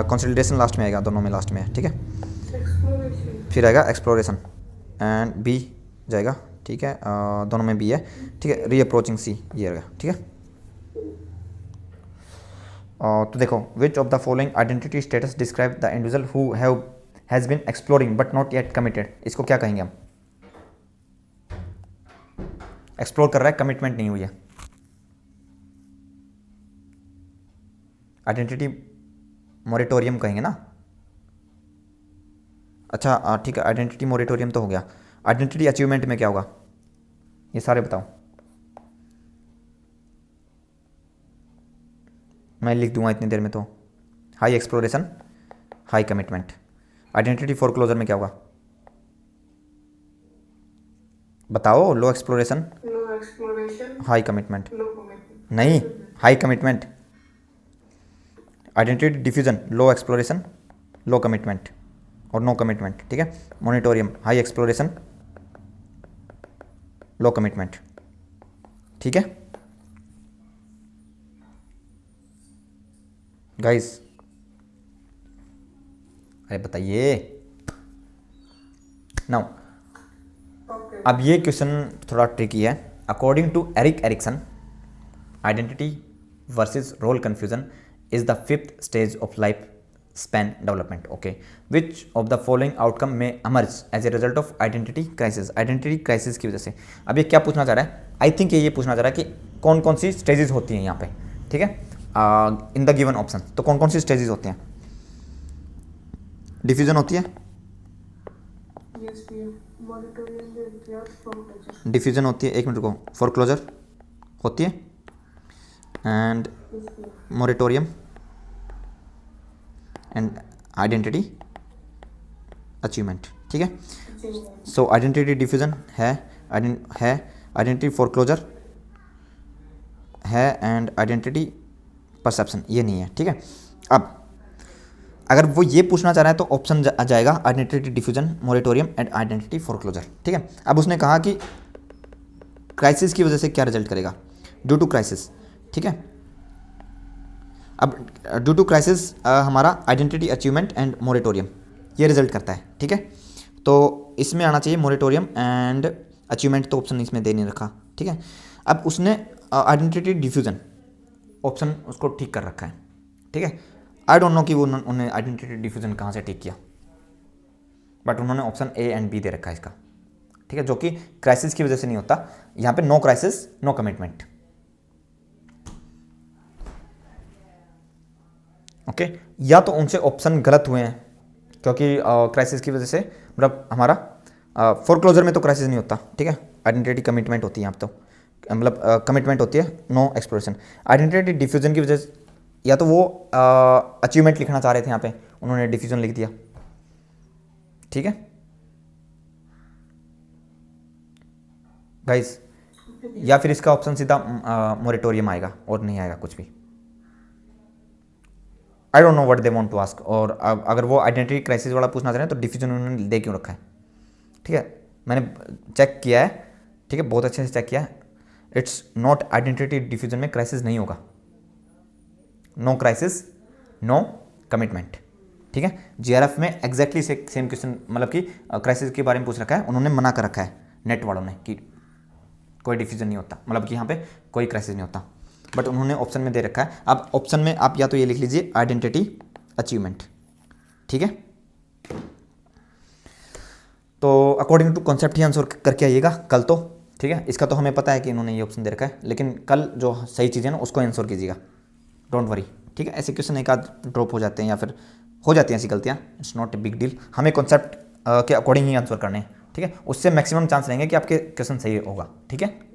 कंसोलिडेशन लास्ट में आएगा, दोनों में लास्ट में है, ठीक है। फिर आएगा एक्सप्लोरेशन एंड बी जाएगा, ठीक है। दोनों में बी है, ठीक है। रीअप्रोचिंग सी ये आएगा, ठीक है। तो देखो, which of the following identity status describe the individual who has been exploring but not yet committed. इसको क्या कहेंगे हम? एक्सप्लोर कर रहा है, कमिटमेंट नहीं हुई है। आइडेंटिटी मोरेटोरियम कहेंगे ना। अच्छा ठीक है, आइडेंटिटी मोरेटोरियम तो हो गया। आइडेंटिटी अचीवमेंट में क्या होगा? ये सारे बताओ, मैं लिख दूंगा इतनी देर में। तो high exploration, high commitment. Identity foreclosure में क्या होगा? बताओ। Low exploration, high commitment. नहीं, high commitment. Identity diffusion, low exploration, low commitment और नो कमिटमेंट, ठीक है। Moratorium, high exploration, low commitment, ठीक है गाइस। अरे बताइए नाउ। अब ये क्वेश्चन थोड़ा ट्रिकी है। According to Erik Erikson, identity versus role confusion is the 5th stage of life span development. Okay, which of the following outcome may emerge as a result of identity crisis. Identity crisis की वजह से अब ये क्या पूछना चाह रहा है? आई थिंक ये पूछना चाह रहा है कि कौन कौन सी स्टेजेस होती हैं यहाँ पे, ठीक है, इन द गिवन ऑप्शन। तो कौन कौन सी स्टेजेस होती हैं? डिफ्यूजन होती है, डिफ्यूजन होती है, एक मिनट को, फॉर क्लोजर होती है and moratorium and identity achievement, ठीक है। सो आइडेंटिटी डिफ्यूजन है आइडेंटिटी फॉर क्लोजर है एंड आइडेंटिटी परसेप्शन ये नहीं है, ठीक है। अब अगर वो ये पूछना चाह रहा है तो ऑप्शन आ जाएगा identity diffusion, moratorium and identity foreclosure, ठीक है। अब उसने कहा कि क्राइसिस की वजह से क्या रिजल्ट करेगा? ड्यू टू क्राइसिस, ठीक है। अब ड्यू टू क्राइसिस हमारा आइडेंटिटी अचीवमेंट एंड मोरेटोरियम ये रिजल्ट करता है, ठीक है। तो इसमें आना चाहिए मोरेटोरियम एंड अचीवमेंट, तो ऑप्शन इसमें दे नहीं रखा, ठीक है। अब उसने आइडेंटिटी डिफ्यूजन ऑप्शन उसको ठीक कर रखा है, ठीक है। आई डोंट नो कि वो उन्होंने आइडेंटिटी डिफ्यूजन कहाँ से ठीक किया, बट उन्होंने ऑप्शन ए एंड बी दे रखा है इसका, ठीक है, जो कि क्राइसिस की वजह से नहीं होता। यहाँ पे no crisis no commitment, okay. या तो उनसे ऑप्शन गलत हुए हैं क्योंकि क्राइसिस की वजह से, मतलब हमारा फोरक्लोजर में तो क्राइसिस नहीं होता, ठीक है, आइडेंटिटी कमिटमेंट होती है यहाँ पे, तो मतलब कमिटमेंट होती है, नो एक्सप्लोरेशन। आइडेंटिटी डिफ्यूजन की वजह से या तो वो अचीवमेंट लिखना चाह रहे थे, यहाँ पे उन्होंने डिफ्यूजन लिख दिया, ठीक है गाइस, या फिर इसका ऑप्शन सीधा मोरेटोरियम आएगा और नहीं आएगा कुछ भी। I don't know what they want to ask. और अगर वो आइडेंटिटी क्राइसिस वाला पूछना चाह रहे हैं तो डिफ्यूजन उन्होंने दे क्यों रखा है, ठीक है, मैंने चेक किया है, ठीक है, बहुत अच्छे से चेक किया है। इट्स नॉट आइडेंटिटी डिफ्यूजन में क्राइसिस नहीं होगा, नो क्राइसिस नो कमिटमेंट, ठीक है। जीआरएफ में एग्जैक्टली सेम क्वेश्चन, मतलब कि क्राइसिस के बारे में पूछ रखा है, उन्होंने मना कर रखा है नेट वालों ने कि कोई डिफ्यूजन नहीं होता, मतलब कि यहाँ पे कोई क्राइसिस नहीं होता, बट उन्होंने ऑप्शन में दे रखा है। अब ऑप्शन में आप या तो ये लिख लीजिए आइडेंटिटी अचीवमेंट, ठीक है। तो अकॉर्डिंग टू कॉन्सेप्ट ही आंसर करके आइएगा कल तो, ठीक है। इसका तो हमें पता है कि इन्होंने ये ऑप्शन दे रखा है, लेकिन कल जो सही चीज़ है ना उसको आंसर कीजिएगा, डोंट वरी, ठीक है। ऐसे क्वेश्चन एक आध ड्रॉप हो जाते हैं या फिर हो जाती हैं ऐसी गलतियाँ, it's not a big deal, हमें कॉन्सेप्ट के अकॉर्डिंग ही आंसर करने हैं, ठीक है। उससे मैक्सिमम चांस रहेंगे कि आपके क्वेश्चन सही होगा, ठीक है।